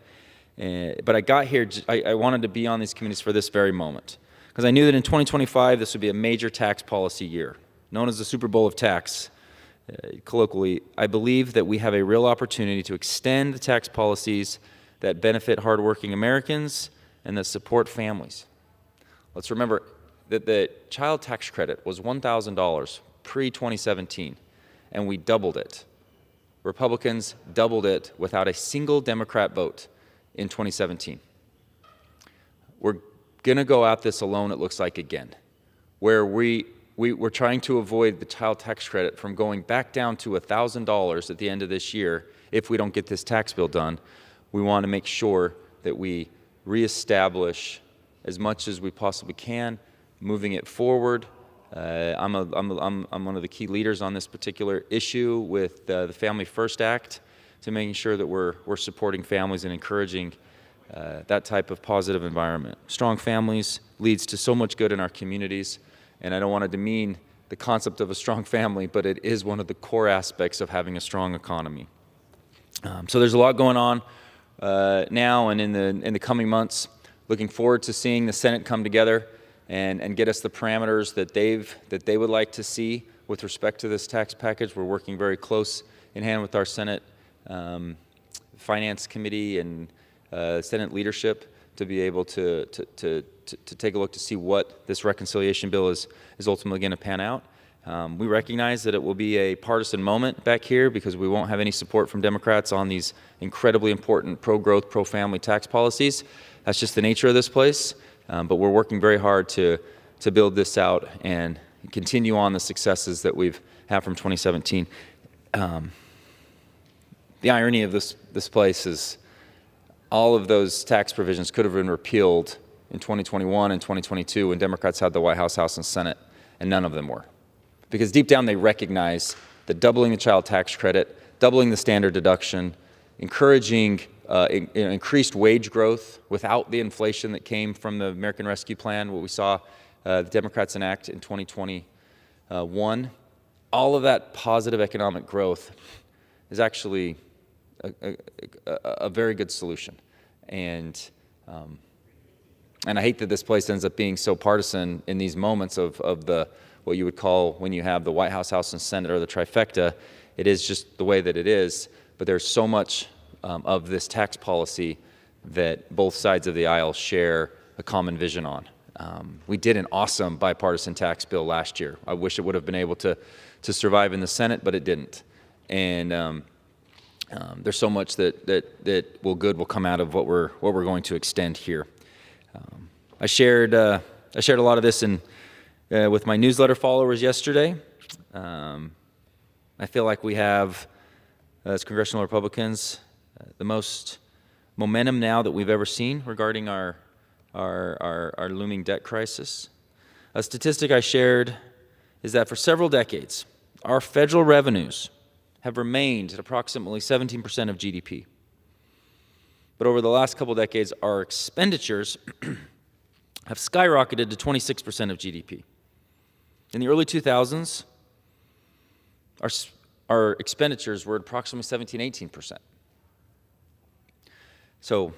But I got here, I wanted to be on these committees for this very moment, because I knew that in 2025 this would be a major tax policy year, known as the Super Bowl of tax. Colloquially, I believe that we have a real opportunity to extend the tax policies that benefit hardworking Americans and that support families. Let's remember that the child tax credit was $1,000 pre-2017, and we doubled it. Republicans doubled it without a single Democrat vote in 2017. We're going to go at this alone, it looks like, again, where we're trying to avoid the child tax credit from going back down to $1,000 at the end of this year if we don't get this tax bill done. We want to make sure that we reestablish as much as we possibly can, moving it forward. I'm one of the key leaders on this particular issue with the Family First Act, to making sure that we're supporting families and encouraging that type of positive environment. Strong families leads to so much good in our communities, and I don't want to demean the concept of a strong family, but it is one of the core aspects of having a strong economy. So there's a lot going on now and in the coming months. Looking forward to seeing the Senate come together and get us the parameters that they would like to see with respect to this tax package. We're working very close in hand with our Senate Finance Committee and Senate leadership to be able to take a look to see what this reconciliation bill is ultimately going to pan out. We recognize that it will be a partisan moment back here, because we won't have any support from Democrats on these incredibly important pro-growth, pro-family tax policies. That's just the nature of this place. But we're working very hard to build this out and continue on the successes that we've had from 2017. The irony of this place is all of those tax provisions could have been repealed in 2021 and 2022 when Democrats had the White House, House, and Senate, and none of them were. Because deep down they recognize that doubling the child tax credit, doubling the standard deduction, encouraging increased wage growth without the inflation that came from the American Rescue Plan, what we saw the Democrats enact in 2021, all of that positive economic growth is actually a very good solution. And I hate that this place ends up being so partisan in these moments of what you would call, when you have the White House, House, and Senate, or the trifecta. It is just the way that it is. But there's so much of this tax policy that both sides of the aisle share a common vision on. We did an awesome bipartisan tax bill last year. I wish it would have been able to survive in the Senate, but it didn't. And there's so much that will come out of what we're going to extend here. I shared a lot of this with my newsletter followers yesterday. I feel like we have, as congressional Republicans, the most momentum now that we've ever seen regarding our looming debt crisis. A statistic I shared is that for several decades, our federal revenues have remained at approximately 17% of GDP. But over the last couple decades, our expenditures have skyrocketed to 26% of GDP. In the early 2000s, our expenditures were approximately 17, 18%. So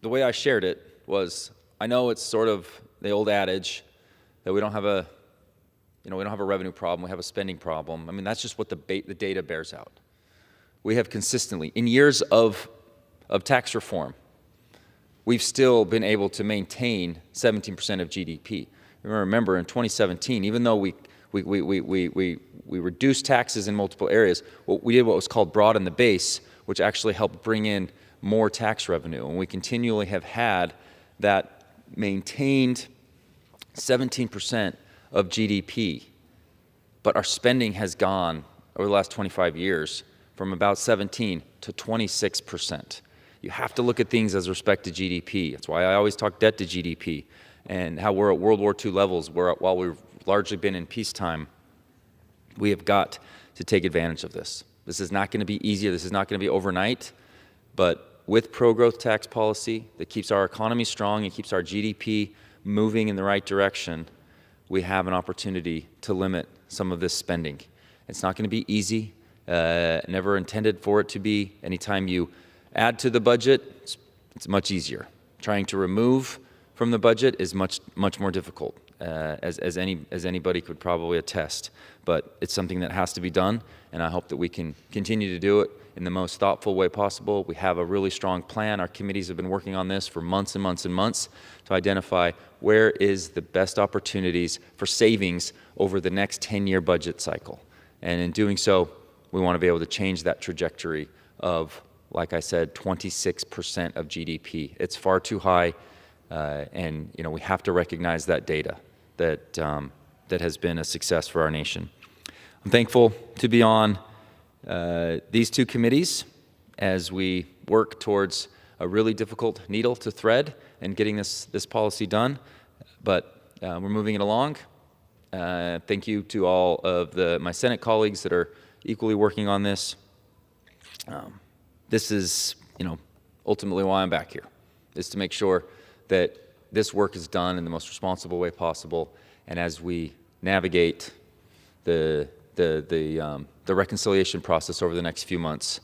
the way I shared it was, I know it's sort of the old adage that we don't have a revenue problem, we have a spending problem. I mean, that's just what the data bears out. We have consistently, in years of tax reform, we've still been able to maintain 17% of GDP. Remember, in 2017, even though we reduced taxes in multiple areas, we did what was called broaden the base, which actually helped bring in more tax revenue. And we continually have had that maintained 17% of GDP but our spending has gone over the last 25 years from about 17 to 26%. You have to look at things as respect to GDP. That's why I always talk debt to GDP and how we're at World War II levels while we've largely been in peacetime. We have got to take advantage of this. This is not going to be easier. This is not going to be overnight, but with pro-growth tax policy that keeps our economy strong and keeps our GDP moving in the right direction, we have an opportunity to limit some of this spending. It's not going to be easy, never intended for it to be. Anytime you add to the budget, it's much easier. Trying to remove from the budget is much more difficult, as anybody could probably attest. But it's something that has to be done, and I hope that we can continue to do it in the most thoughtful way possible. We have a really strong plan. Our committees have been working on this for months and months and months to identify where is the best opportunities for savings over the next 10-year budget cycle. And in doing so, we want to be able to change that trajectory of, like I said, 26% of GDP. It's far too high, and we have to recognize that data that has been a success for our nation. I'm thankful to be on these two committees as we work towards a really difficult needle to thread and getting this policy done, but we're moving it along. Thank you to all of my Senate colleagues that are equally working on this. This is, ultimately why I'm back here, is to make sure that this work is done in the most responsible way possible. And as we navigate the reconciliation process over the next few months,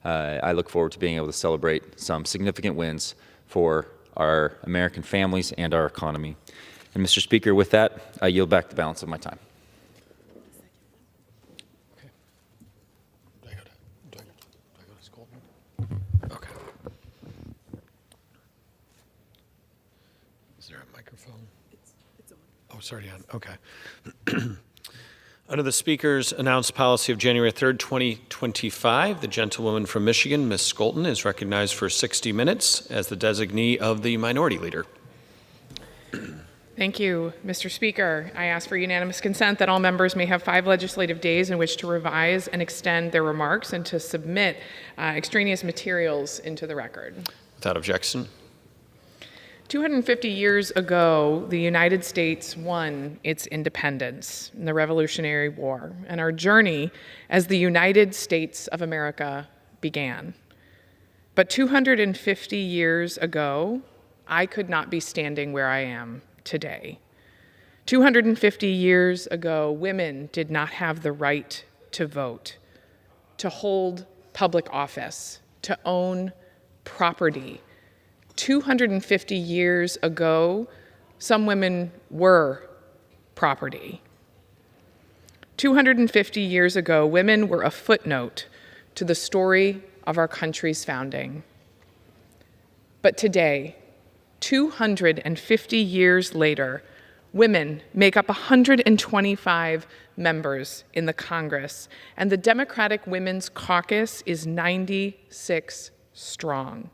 I look forward to being able to celebrate some significant wins for our American families and our economy. And Mr. Speaker, with that, I yield back the balance of my time. Okay. Is there a microphone? It's on. Oh, it's already on. Okay. Under the Speaker's announced policy of January 3rd, 2025, the gentlewoman from Michigan, Ms. Skolton, is recognized for 60 minutes as the designee of the Minority Leader. Thank you, Mr. Speaker. I ask for unanimous consent that all members may have 5 legislative days in which to revise and extend their remarks and to submit extraneous materials into the record. Without objection. 250 years ago, the United States won its independence in the Revolutionary War, and our journey as the United States of America began. But 250 years ago, I could not be standing where I am today. 250 years ago, women did not have the right to vote, to hold public office, to own property. 250 years ago, some women were property. 250 years ago, women were a footnote to the story of our country's founding. But today, 250 years later, women make up 125 members in the Congress, and the Democratic Women's Caucus is 96 strong.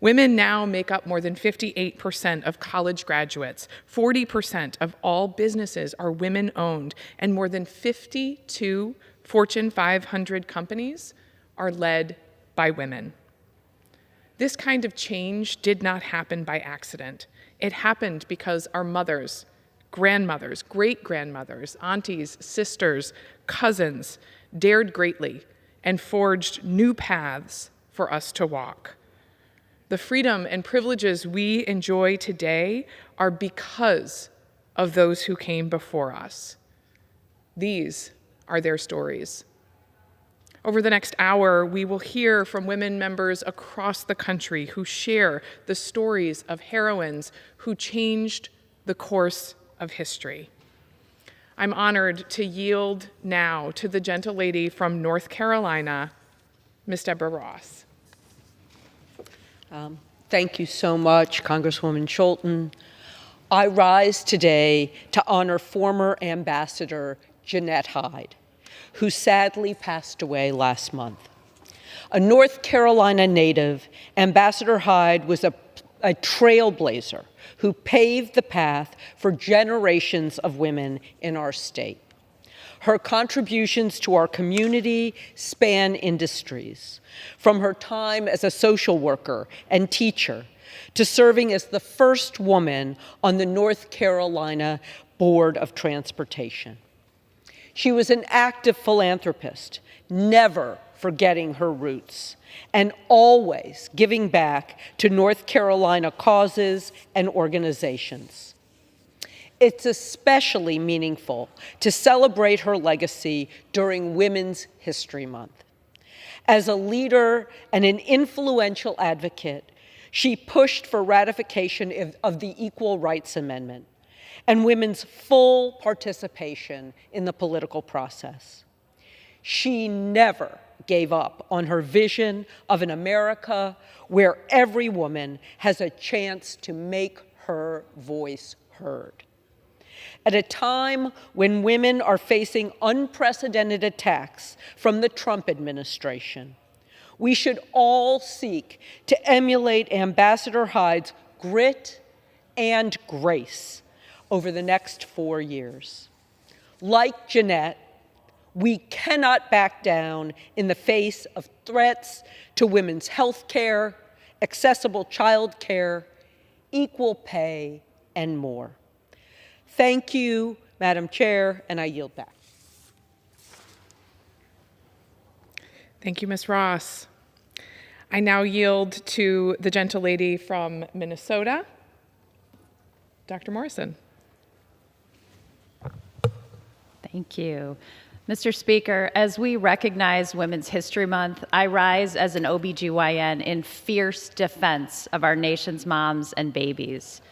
Women now make up more than 58% of college graduates, 40% of all businesses are women-owned, and more than 52 Fortune 500 companies are led by women. This kind of change did not happen by accident. It happened because our mothers, grandmothers, great-grandmothers, aunties, sisters, cousins dared greatly and forged new paths for us to walk. The freedom and privileges we enjoy today are because of those who came before us. These are their stories. Over the next hour, we will hear from women members across the country who share the stories of heroines who changed the course of history. I'm honored to yield now to the gentlelady from North Carolina, Ms. Deborah Ross. Thank you so much, Congresswoman Skolton. I rise today to honor former Ambassador Jeanette Hyde, who sadly passed away last month. A North Carolina native, Ambassador Hyde was a trailblazer who paved the path for generations of women in our state. Her contributions to our community span industries, from her time as a social worker and teacher to serving as the first woman on the North Carolina Board of Transportation. She was an active philanthropist, never forgetting her roots, and always giving back to North Carolina causes and organizations. It's especially meaningful to celebrate her legacy during Women's History Month. As a leader and an influential advocate, she pushed for ratification of the Equal Rights Amendment and women's full participation in the political process. She never gave up on her vision of an America where every woman has a chance to make her voice heard. At a time when women are facing unprecedented attacks from the Trump administration, we should all seek to emulate Ambassador Hyde's grit and grace over the next 4 years. Like Jeanette, we cannot back down in the face of threats to women's health care, accessible child care, equal pay, and more. Thank you, Madam Chair, and I yield back. Thank you, Ms. Ross. I now yield to the gentlelady from Minnesota, Dr. Morrison. Thank you. Mr. Speaker, as we recognize Women's History Month, I rise as an OBGYN in fierce defense of our nation's moms and babies.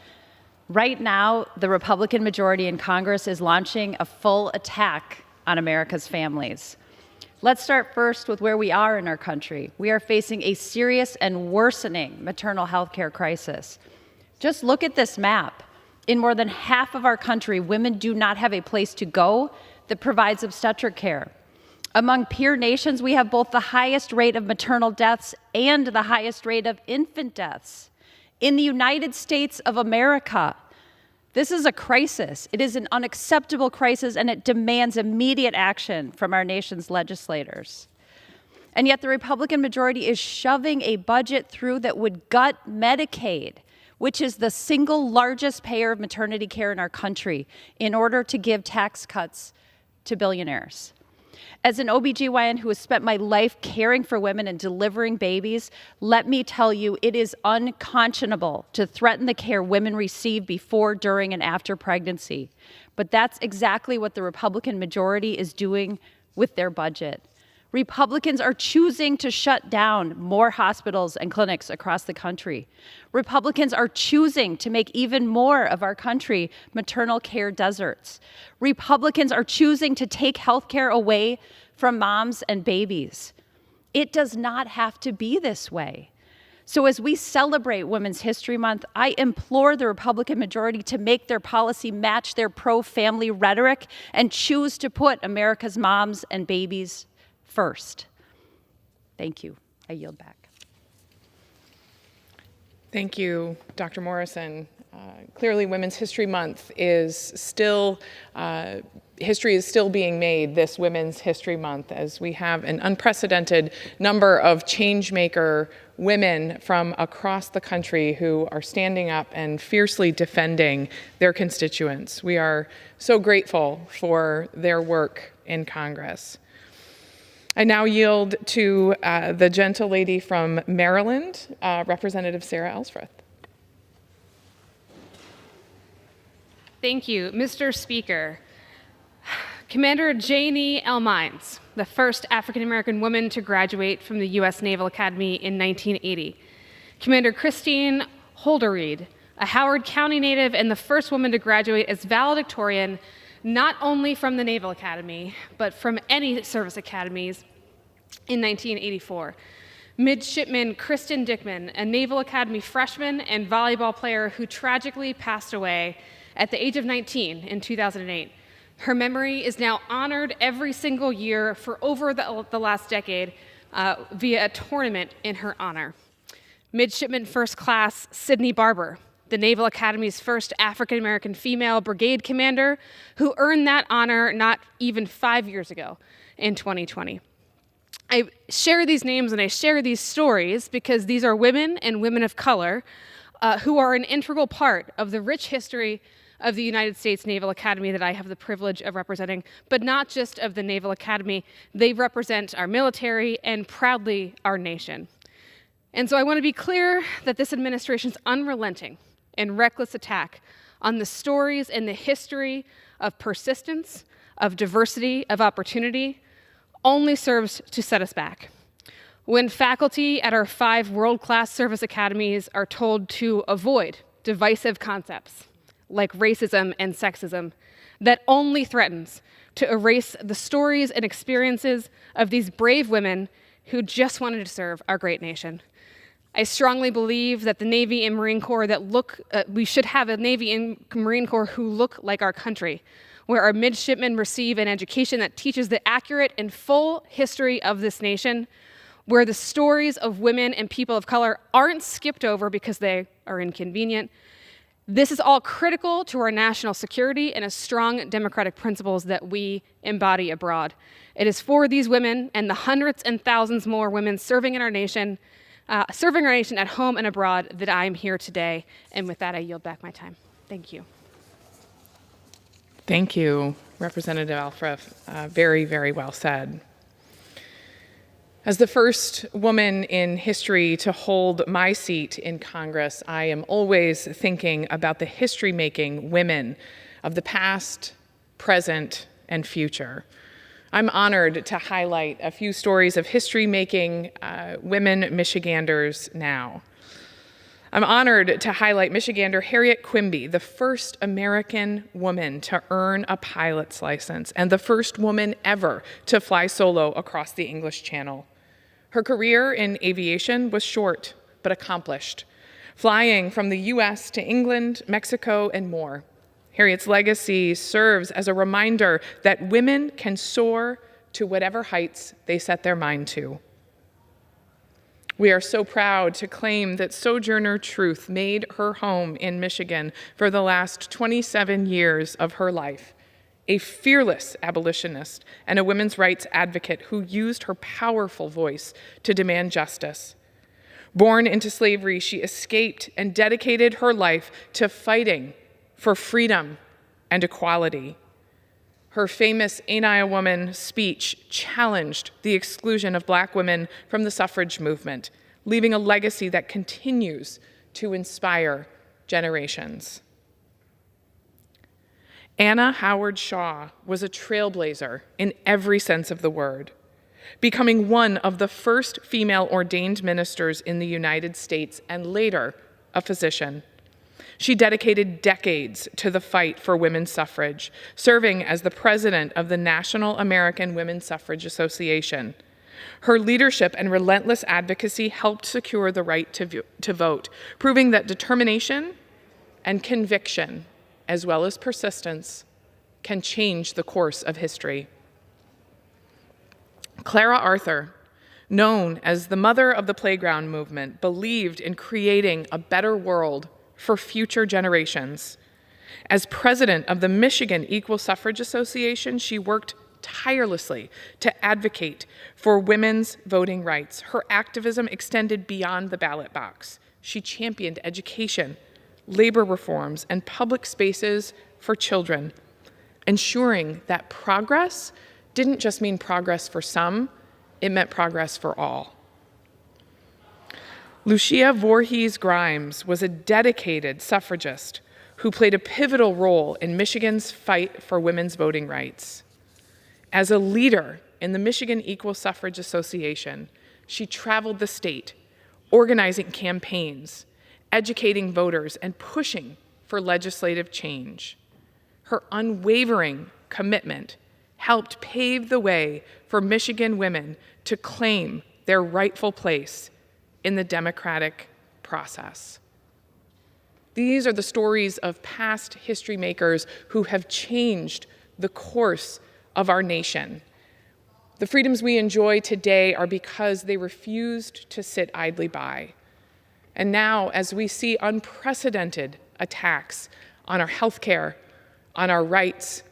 Right now, the Republican majority in Congress is launching a full attack on America's families. Let's start first with where we are in our country. We are facing a serious and worsening maternal health care crisis. Just look at this map. In more than half of our country, women do not have a place to go that provides obstetric care. Among peer nations, we have both the highest rate of maternal deaths and the highest rate of infant deaths. In the United States of America, this is a crisis. It is an unacceptable crisis, and it demands immediate action from our nation's legislators. And yet the Republican majority is shoving a budget through that would gut Medicaid, which is the single largest payer of maternity care in our country, in order to give tax cuts to billionaires. As an OBGYN who has spent my life caring for women and delivering babies, let me tell you, it is unconscionable to threaten the care women receive before, during, and after pregnancy. But that's exactly what the Republican majority is doing with their budget. Republicans are choosing to shut down more hospitals and clinics across the country. Republicans are choosing to make even more of our country maternal care deserts. Republicans are choosing to take health care away from moms and babies. It does not have to be this way. So as we celebrate Women's History Month, I implore the Republican majority to make their policy match their pro-family rhetoric and choose to put America's moms and babies first. Thank you. I yield back. Thank you, Dr. Morrison. Clearly, Women's History Month is still, history is still being made this Women's History Month, as we have an unprecedented number of changemaker women from across the country who are standing up and fiercely defending their constituents. We are so grateful for their work in Congress. I now yield to the gentlelady from Maryland, Representative Sarah Ellsworth. Thank you, Mr. Speaker. Commander Janie L. Mines, the first African-American woman to graduate from the U.S. Naval Academy in 1980. Commander Christine Holderried, a Howard County native and the first woman to graduate as valedictorian not only from the Naval Academy, but from any service academies in 1984. Midshipman Kristen Dickman, a Naval Academy freshman and volleyball player who tragically passed away at the age of 19 in 2008. Her memory is now honored every single year for over the last decade via a tournament in her honor. Midshipman First Class Sydney Barber, the Naval Academy's first African-American female brigade commander, who earned that honor not even 5 years ago in 2020. I share these names and I share these stories because these are women and women of color who are an integral part of the rich history of the United States Naval Academy that I have the privilege of representing, but not just of the Naval Academy. They represent our military and proudly our nation. And so I want to be clear that this administration's unrelenting and reckless attack on the stories and the history of persistence, of diversity, of opportunity, only serves to set us back. When faculty at our 5 world-class service academies are told to avoid divisive concepts like racism and sexism, that only threatens to erase the stories and experiences of these brave women who just wanted to serve our great nation. I strongly believe that the Navy and Marine Corps we should have a Navy and Marine Corps who look like our country, where our midshipmen receive an education that teaches the accurate and full history of this nation, where the stories of women and people of color aren't skipped over because they are inconvenient. This is all critical to our national security and a strong democratic principles that we embody abroad. It is for these women and the hundreds and thousands more women serving our nation at home and abroad that I am here today. And with that, I yield back my time. Thank you. Thank you, Representative Alfref. Very, very well said. As the first woman in history to hold my seat in Congress, I am always thinking about the history-making women of the past, present, and future. I'm honored to highlight a few stories of history-making women Michiganders now. I'm honored to highlight Michigander Harriet Quimby, the first American woman to earn a pilot's license and the first woman ever to fly solo across the English Channel. Her career in aviation was short but accomplished, flying from the US to England, Mexico, and more. Harriet's legacy serves as a reminder that women can soar to whatever heights they set their mind to. We are so proud to claim that Sojourner Truth made her home in Michigan for the last 27 years of her life, a fearless abolitionist and a women's rights advocate who used her powerful voice to demand justice. Born into slavery, she escaped and dedicated her life to fighting for freedom and equality. Her famous Ain't I a Woman speech challenged the exclusion of Black women from the suffrage movement, leaving a legacy that continues to inspire generations. Anna Howard Shaw was a trailblazer in every sense of the word, becoming one of the first female ordained ministers in the United States and later a physician. She dedicated decades to the fight for women's suffrage, serving as the president of the National American Women's Suffrage Association. Her leadership and relentless advocacy helped secure the right to vote, proving that determination and conviction, as well as persistence, can change the course of history. Clara Arthur, known as the mother of the playground movement, believed in creating a better world for future generations. As president of the Michigan Equal Suffrage Association, she worked tirelessly to advocate for women's voting rights. Her activism extended beyond the ballot box. She championed education, labor reforms, and public spaces for children, ensuring that progress didn't just mean progress for some, it meant progress for all. Lucia Voorhees Grimes was a dedicated suffragist who played a pivotal role in Michigan's fight for women's voting rights. As a leader in the Michigan Equal Suffrage Association, she traveled the state, organizing campaigns, educating voters, and pushing for legislative change. Her unwavering commitment helped pave the way for Michigan women to claim their rightful place in the democratic process. These are the stories of past history makers who have changed the course of our nation. The freedoms we enjoy today are because they refused to sit idly by. And now, as we see unprecedented attacks on our health care, on our rights,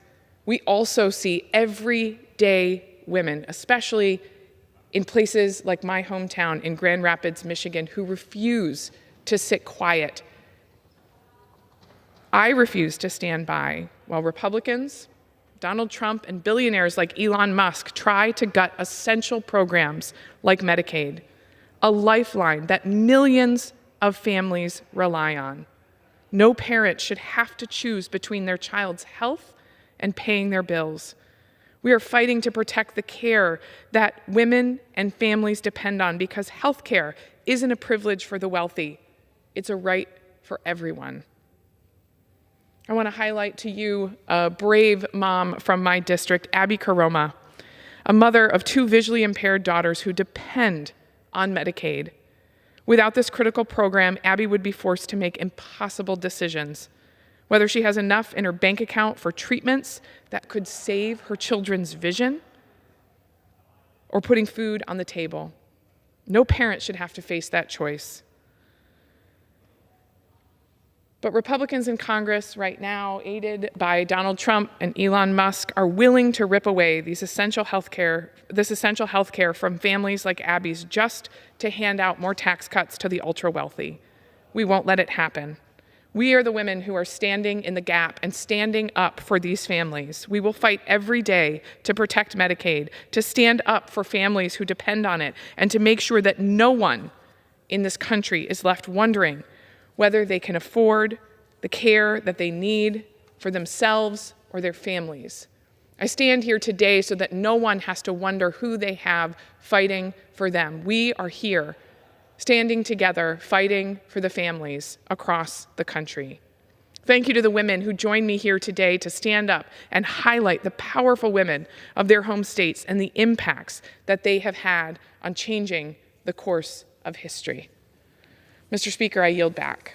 we also see everyday women, especially in places like my hometown in Grand Rapids, Michigan, who refuse to sit quiet. I refuse to stand by while Republicans, Donald Trump, and billionaires like Elon Musk try to gut essential programs like Medicaid, a lifeline that millions of families rely on. No parent should have to choose between their child's health and paying their bills. We are fighting to protect the care that women and families depend on, because health care isn't a privilege for the wealthy. It's a right for everyone. I want to highlight to you a brave mom from my district, Abby Karoma, a mother of 2 visually impaired daughters who depend on Medicaid. Without this critical program, Abby would be forced to make impossible decisions, whether she has enough in her bank account for treatments that could save her children's vision or putting food on the table. No parent should have to face that choice. But Republicans in Congress right now, aided by Donald Trump and Elon Musk, are willing to rip away this essential health care from families like Abby's just to hand out more tax cuts to the ultra-wealthy. We won't let it happen. We are the women who are standing in the gap and standing up for these families. We will fight every day to protect Medicaid, to stand up for families who depend on it, and to make sure that no one in this country is left wondering whether they can afford the care that they need for themselves or their families. I stand here today so that no one has to wonder who they have fighting for them. We are here, standing together, fighting for the families across the country. Thank you to the women who joined me here today to stand up and highlight the powerful women of their home states and the impacts that they have had on changing the course of history. Mr. Speaker, I yield back.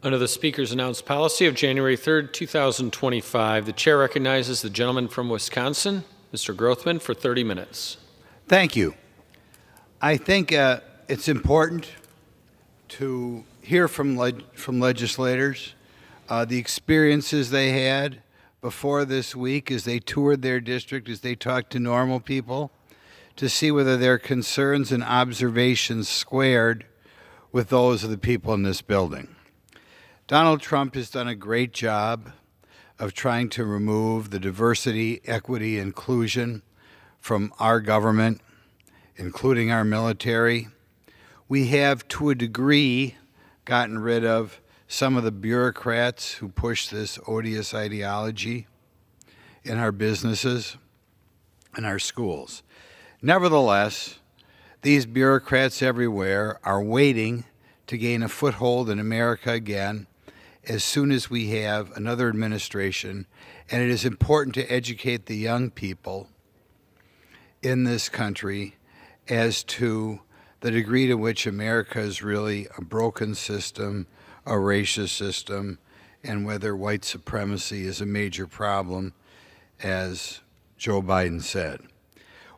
Under the Speaker's announced policy of January 3rd, 2025, the Chair recognizes the gentleman from Wisconsin, Mr. Grothman, for 30 minutes. Thank you. I think it's important to hear from legislators the experiences they had before this week as they toured their district, as they talked to normal people, to see whether their concerns and observations squared with those of the people in this building. Donald Trump has done a great job of trying to remove the diversity, equity, inclusion from our government, including our military. We have, to a degree, gotten rid of some of the bureaucrats who push this odious ideology in our businesses and our schools. Nevertheless, these bureaucrats everywhere are waiting to gain a foothold in America again as soon as we have another administration, and it is important to educate the young people in this country as to the degree to which America is really a broken system, a racist system, and whether white supremacy is a major problem, as Joe Biden said.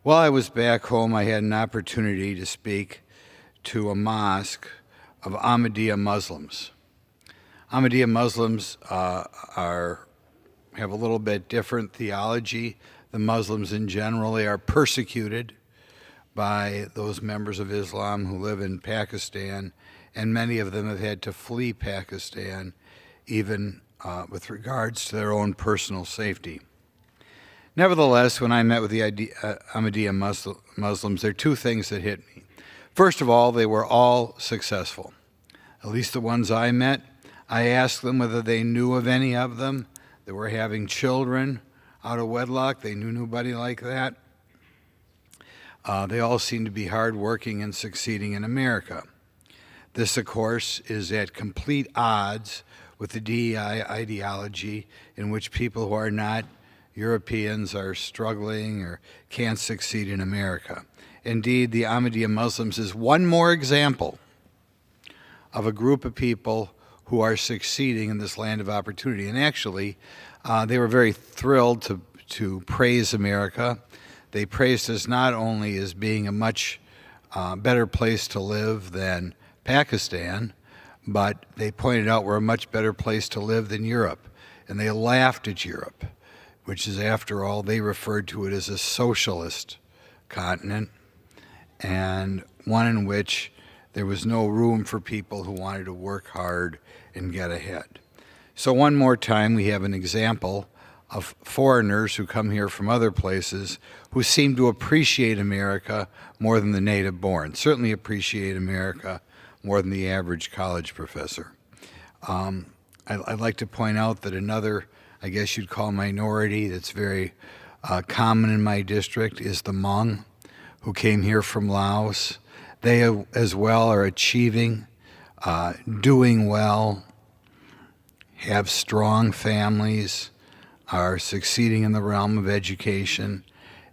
While I was back home, I had an opportunity to speak to a mosque of Ahmadiyya Muslims. Ahmadiyya Muslims have a little bit different theology. The Muslims in general, they are persecuted by those members of Islam who live in Pakistan, and many of them have had to flee Pakistan, even with regards to their own personal safety. Nevertheless, when I met with the Ahmadiyya Muslims, there are two things that hit me. First of all, they were all successful, at least the ones I met. I asked them whether they knew of any of them that were having children out of wedlock. They knew nobody like that. They all seem to be hardworking and succeeding in America. This, of course, is at complete odds with the DEI ideology in which people who are not Europeans are struggling or can't succeed in America. Indeed, the Ahmadiyya Muslims is one more example of a group of people who are succeeding in this land of opportunity. And actually, they were very thrilled to praise America. They praised us not only as being a much better place to live than Pakistan, but they pointed out we're a much better place to live than Europe. And they laughed at Europe, which is, after all, they referred to it as a socialist continent, and one in which there was no room for people who wanted to work hard and get ahead. So one more time, we have an example of foreigners who come here from other places who seem to appreciate America more than the native born, certainly appreciate America more than the average college professor. I'd like to point out that another, I guess you'd call, minority that's very common in my district is the Hmong, who came here from Laos. They as well are achieving, doing well, have strong families, are succeeding in the realm of education,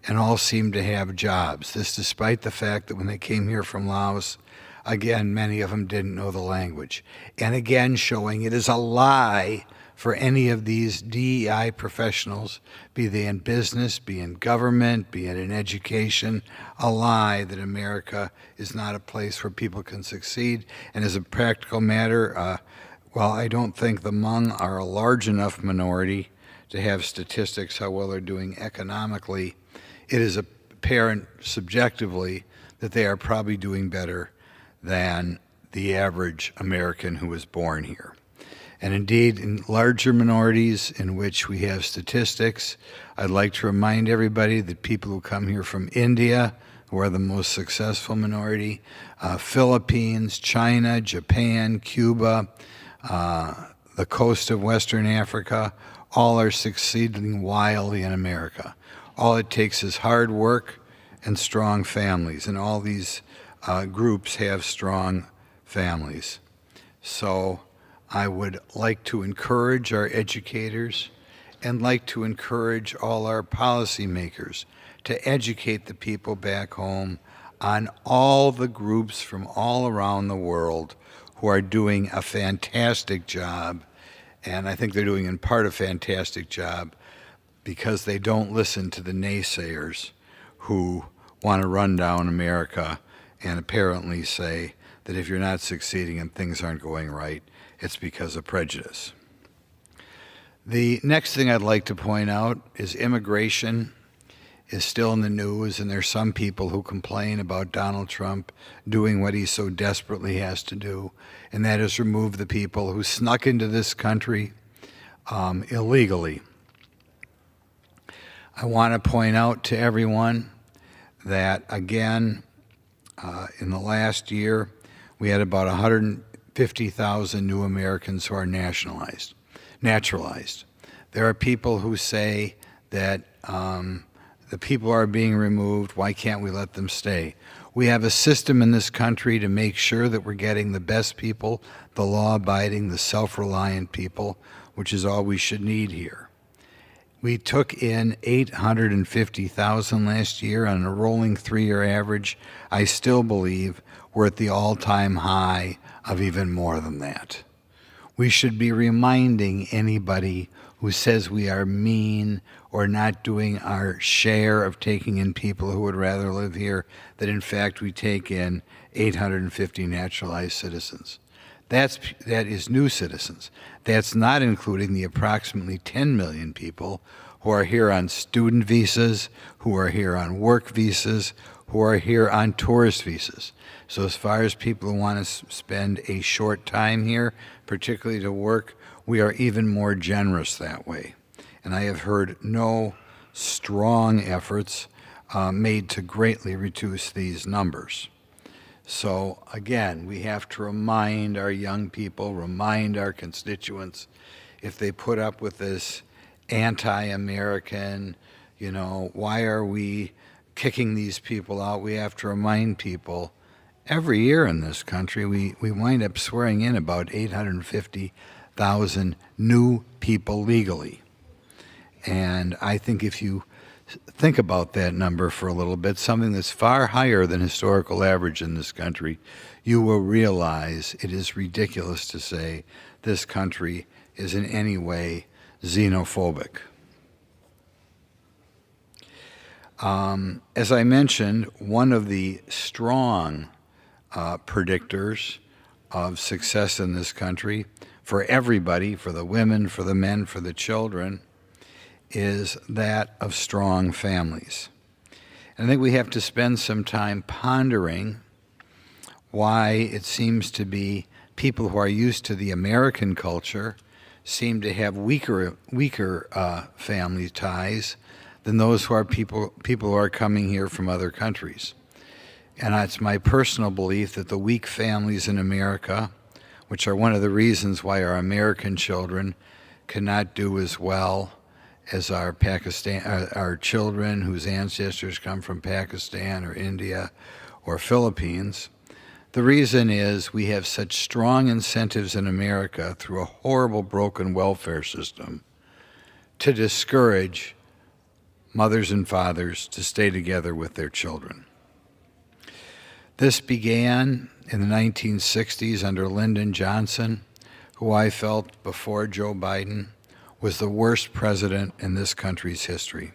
and all seem to have jobs. This despite the fact that when they came here from Laos, again, many of them didn't know the language. And again, showing it is a lie for any of these DEI professionals, be they in business, be in government, be it in education, a lie that America is not a place where people can succeed. And as a practical matter, while I don't think the Hmong are a large enough minority to have statistics how well they're doing economically, it is apparent subjectively that they are probably doing better than the average American who was born here. And indeed, in larger minorities in which we have statistics, I'd like to remind everybody that people who come here from India, who are the most successful minority, Philippines, China, Japan, Cuba, the coast of Western Africa, all are succeeding wildly in America. All it takes is hard work and strong families, and all these groups have strong families. So I would like to encourage our educators and like to encourage all our policymakers to educate the people back home on all the groups from all around the world who are doing a fantastic job. And I think they're doing in part a fantastic job because they don't listen to the naysayers who want to run down America and apparently say that if you're not succeeding and things aren't going right, it's because of prejudice. The next thing I'd like to point out is immigration is still in the news, and there's some people who complain about Donald Trump doing what he so desperately has to do, and that is remove the people who snuck into this country illegally. I want to point out to everyone that, again, in the last year, we had about 150,000 new Americans who are naturalized. There are people who say that the people are being removed, why can't we let them stay? We have a system in this country to make sure that we're getting the best people, the law-abiding, the self-reliant people, which is all we should need here. We took in 850,000 last year on a rolling 3-year average. I still believe we're at the all-time high of even more than that. We should be reminding anybody who says we are mean or not doing our share of taking in people who would rather live here that in fact we take in 850 naturalized citizens. That is new citizens. That's not including the approximately 10 million people who are here on student visas, who are here on work visas, who are here on tourist visas. So as far as people who want to spend a short time here, particularly to work, we are even more generous that way. And I have heard no strong efforts made to greatly reduce these numbers. So again, we have to remind our young people, remind our constituents, if they put up with this anti-American, why are we kicking these people out. We have to remind people every year in this country, we wind up swearing in about 850,000 new people legally. And I think if you think about that number for a little bit, something that's far higher than historical average in this country, you will realize it is ridiculous to say this country is in any way xenophobic. As I mentioned, one of the strong predictors of success in this country for everybody, for the women, for the men, for the children, is that of strong families. And I think we have to spend some time pondering why it seems to be people who are used to the American culture seem to have weaker family ties than those who are people who are coming here from other countries. And it's my personal belief that the weak families in America, which are one of the reasons why our American children cannot do as well as our children whose ancestors come from Pakistan or India or Philippines. The reason is we have such strong incentives in America through a horrible broken welfare system to discourage mothers and fathers to stay together with their children. This began in the 1960s under Lyndon Johnson, who I felt before Joe Biden was the worst president in this country's history.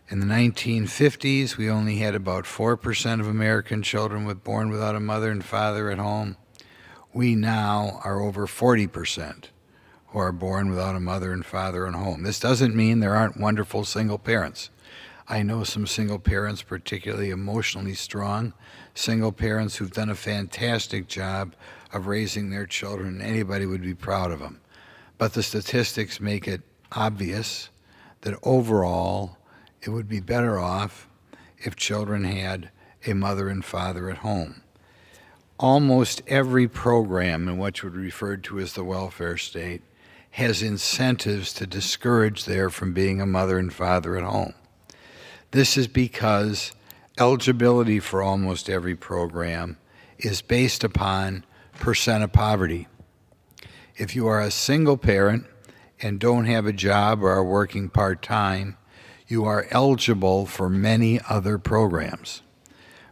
In the 1950s, we only had about 4% of American children born without a mother and father at home. We now are over 40% who are born without a mother and father at home. This doesn't mean there aren't wonderful single parents. I know some single parents, particularly emotionally strong, single parents who've done a fantastic job of raising their children, and anybody would be proud of them. But the statistics make it obvious that overall it would be better off if children had a mother and father at home. Almost every program in what would be referred to as the welfare state has incentives to discourage there from being a mother and father at home. This is because eligibility for almost every program is based upon percent of poverty. If you are a single parent and don't have a job or are working part-time, you are eligible for many other programs.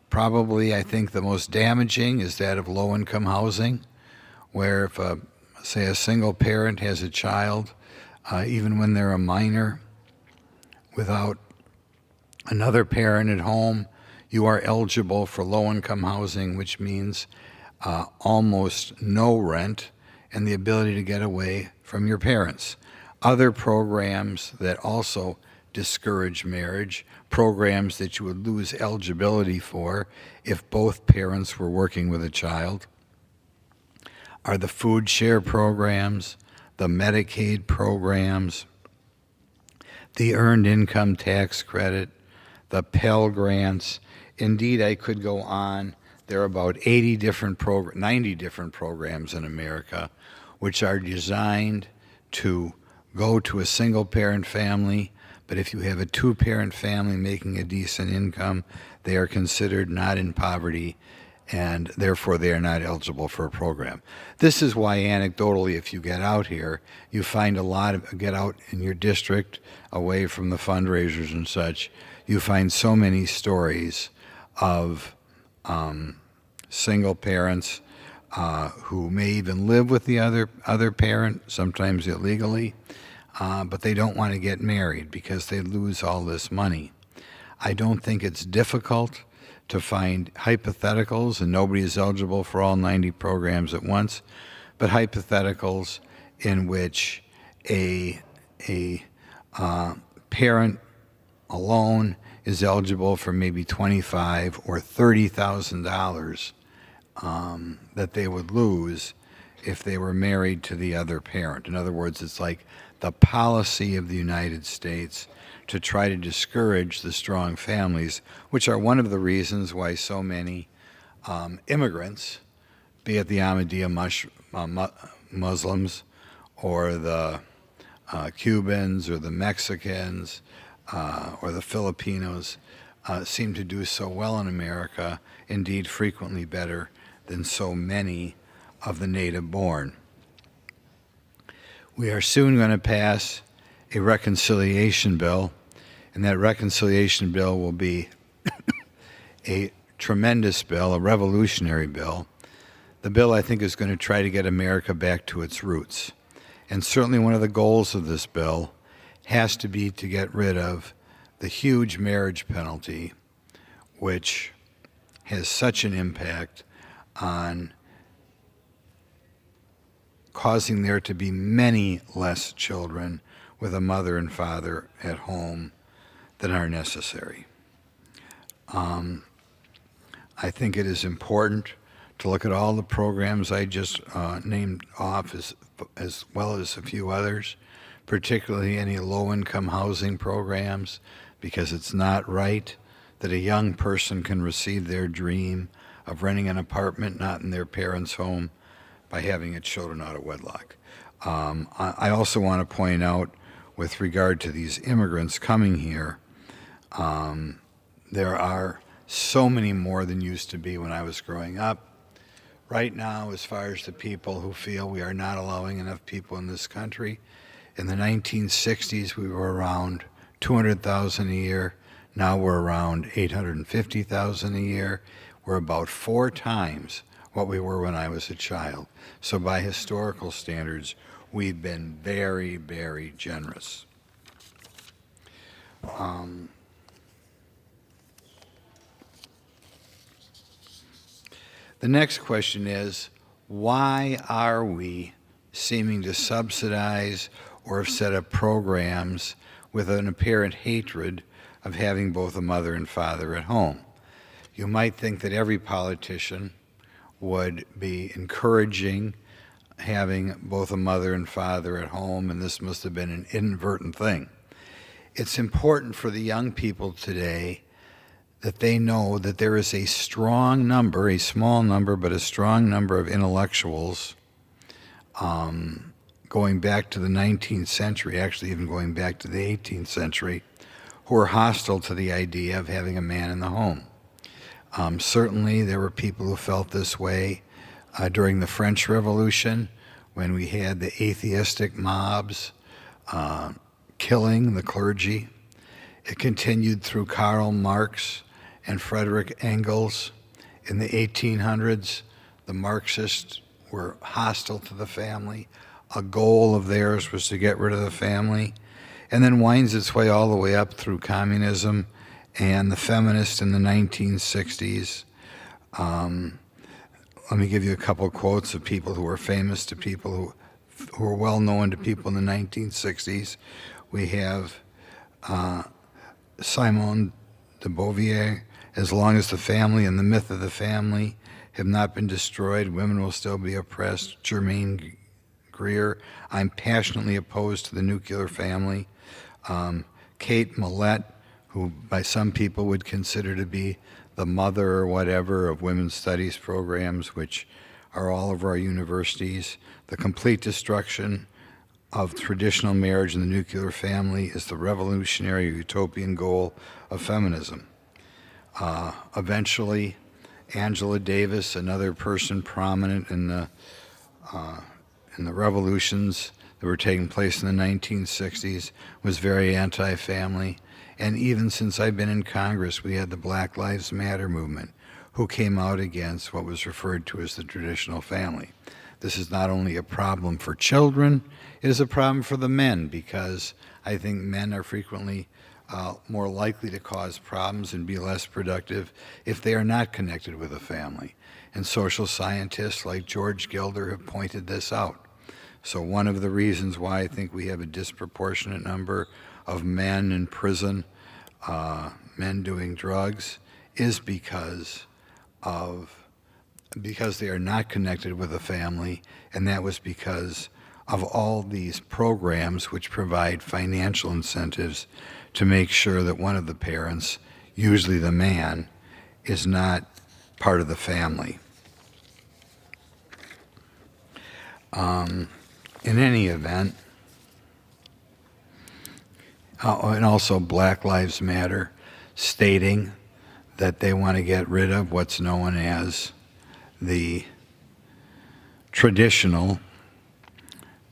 Probably, I think the most damaging is that of low-income housing, where if, say, a single parent has a child, even when they're a minor, without another parent at home, you are eligible for low-income housing, which means almost no rent and the ability to get away from your parents. Other programs that also discourage marriage, programs that you would lose eligibility for if both parents were working with a child, are the food share programs, the Medicaid programs, the Earned Income Tax Credit, the Pell Grants. Indeed, I could go on. There are about 90 different programs in America which are designed to go to a single-parent family, but if you have a two-parent family making a decent income, they are considered not in poverty, and therefore they are not eligible for a program. This is why anecdotally, if you get out here, you find get out in your district, away from the fundraisers and such, you find so many stories of single parents who may even live with the other parent, sometimes illegally, but they don't want to get married because they lose all this money. I don't think it's difficult to find hypotheticals, and nobody is eligible for all 90 programs at once, but hypotheticals in which a parent alone is eligible for maybe $25,000 or $30,000 that they would lose if they were married to the other parent. In other words, it's like the policy of the United States to try to discourage the strong families, which are one of the reasons why so many immigrants, be it the Ahmadiyya Muslims or the Cubans or the Mexicans or the Filipinos, seem to do so well in America, indeed frequently better than so many of the native born. We are soon going to pass a reconciliation bill, and that reconciliation bill will be a tremendous bill, a revolutionary bill. The bill, I think, is going to try to get America back to its roots. And certainly one of the goals of this bill has to be to get rid of the huge marriage penalty, which has such an impact on causing there to be many less children with a mother and father at home than are necessary. I think it is important to look at all the programs I just named off, as well as a few others, particularly any low-income housing programs, because it's not right that a young person can receive their dream of renting an apartment not in their parents' home by having a children out of wedlock. I also want to point out, with regard to these immigrants coming here, there are so many more than used to be when I was growing up. Right now, as far as the people who feel we are not allowing enough people in this country, in the 1960s we were around 200,000 a year. Now we're around 850,000 a year. We're about 4 times what we were when I was a child. So by historical standards, we've been very, very generous. The next question is, why are we seeming to subsidize or have set up programs with an apparent hatred of having both a mother and father at home? You might think that every politician would be encouraging having both a mother and father at home, and this must have been an inadvertent thing. It's important for the young people today that they know that there is a strong number, a small number, but a strong number of intellectuals going back to the 19th century, actually even going back to the 18th century, who are hostile to the idea of having a man in the home. Certainly there were people who felt this way during the French Revolution, when we had the atheistic mobs killing the clergy. It continued through Karl Marx and Frederick Engels. In the 1800s, the Marxists were hostile to the family. A goal of theirs was to get rid of the family, and then winds its way all the way up through communism and the feminists in the 1960s. Let me give you a couple quotes of people who were famous to people who were well known to people in the 1960s. We have Simone de Beauvoir, "As long as the family and the myth of the family have not been destroyed, women will still be oppressed." Germaine Greer, "I'm passionately opposed to the nuclear family." Kate Millett, who by some people would consider to be the mother or whatever of women's studies programs, which are all over our universities. "The complete destruction of traditional marriage and the nuclear family is the revolutionary utopian goal of feminism." Eventually, Angela Davis, another person prominent in the revolutions that were taking place in the 1960s, was very anti-family. And even since I've been in Congress, we had the Black Lives Matter movement, who came out against what was referred to as the traditional family. This is not only a problem for children, it is a problem for the men, because I think men are frequently more likely to cause problems and be less productive if they are not connected with a family. And social scientists like George Gilder have pointed this out. So one of the reasons why I think we have a disproportionate number of men in prison, men doing drugs, is because they are not connected with a family, and that was because of all these programs which provide financial incentives to make sure that one of the parents, usually the man, is not part of the family. In any event, and also Black Lives Matter, stating that they want to get rid of what's known as the traditional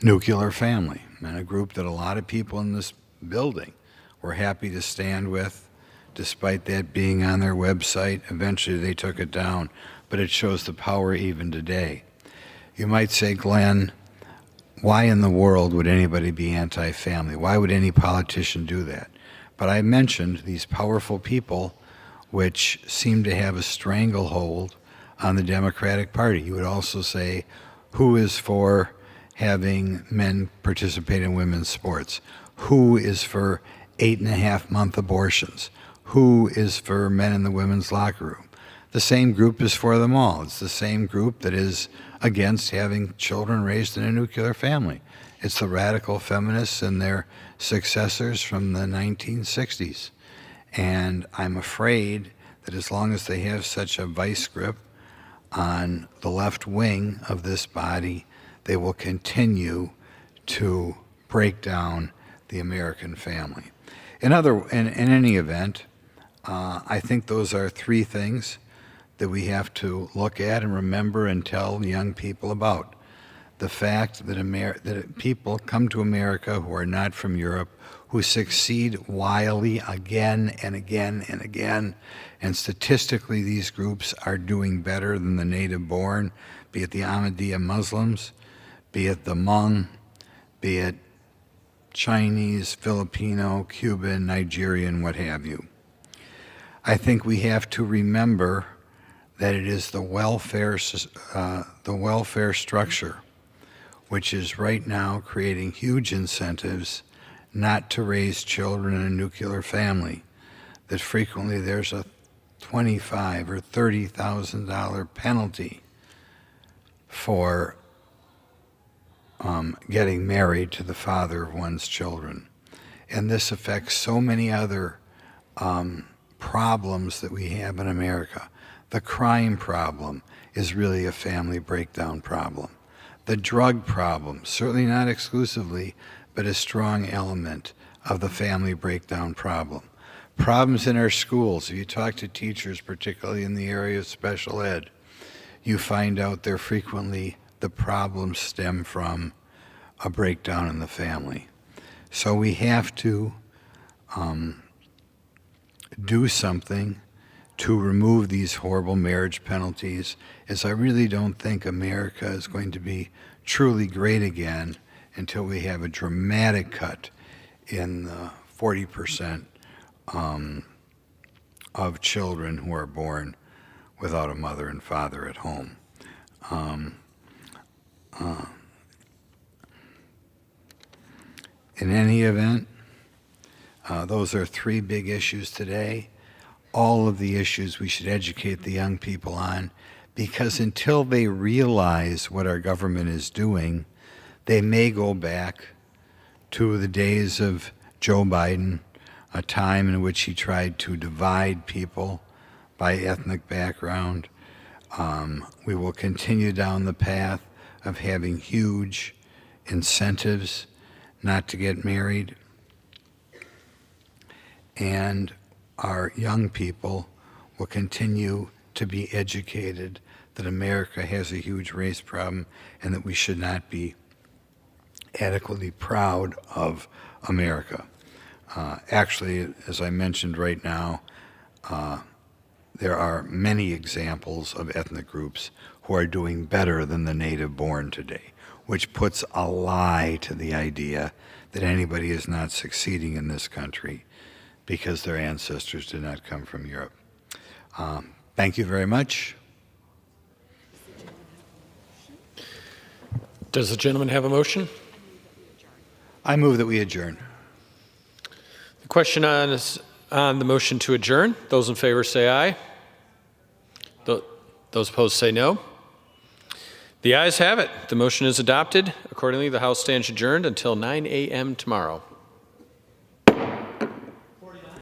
nuclear family, and a group that a lot of people in this building were happy to stand with, despite that being on their website. Eventually they took it down, but it shows the power even today. You might say, Glenn, why in the world would anybody be anti-family? Why would any politician do that? But I mentioned these powerful people which seem to have a stranglehold on the Democratic Party. You would also say, who is for having men participate in women's sports? Who is for 8.5-month abortions? Who is for men in the women's locker room? The same group is for them all. It's the same group that is against having children raised in a nuclear family. It's the radical feminists and their successors from the 1960s. And I'm afraid that as long as they have such a vice grip on the left wing of this body, they will continue to break down the American family. In any event, I think those are three things that we have to look at and remember and tell young people about. The fact that that people come to America who are not from Europe, who succeed wildly again and again and again, and statistically these groups are doing better than the native-born, be it the Ahmadiyya Muslims, be it the Hmong, be it Chinese, Filipino, Cuban, Nigerian, what have you. I think we have to remember that it is the welfare structure which is right now creating huge incentives not to raise children in a nuclear family, that frequently there's a $25,000 or $30,000 penalty for getting married to the father of one's children. And this affects so many other problems that we have in America. The crime problem is really a family breakdown problem. The drug problem, certainly not exclusively, but a strong element of the family breakdown problem. Problems in our schools, if you talk to teachers, particularly in the area of special ed, you find out they're frequently, the problems stem from a breakdown in the family. So we have to do something to remove these horrible marriage penalties, as I really don't think America is going to be truly great again until we have a dramatic cut in the 40% of children who are born without a mother and father at home. In any event, those are three big issues today. All of the issues we should educate the young people on, because until they realize what our government is doing, they may go back to the days of Joe Biden, a time in which he tried to divide people by ethnic background. We will continue down the path of having huge incentives not to get married. And our young people will continue to be educated that America has a huge race problem and that we should not be adequately proud of America. Actually, as I mentioned right now, there are many examples of ethnic groups who are doing better than the native-born today, which puts a lie to the idea that anybody is not succeeding in this country because their ancestors did not come from Europe. Thank you very much. Does the gentleman have a motion? I move that we adjourn. The question on the motion to adjourn. Those in favor say aye. Those opposed say no. The ayes have it. The motion is adopted. Accordingly, the House stands adjourned until 9 a.m. tomorrow.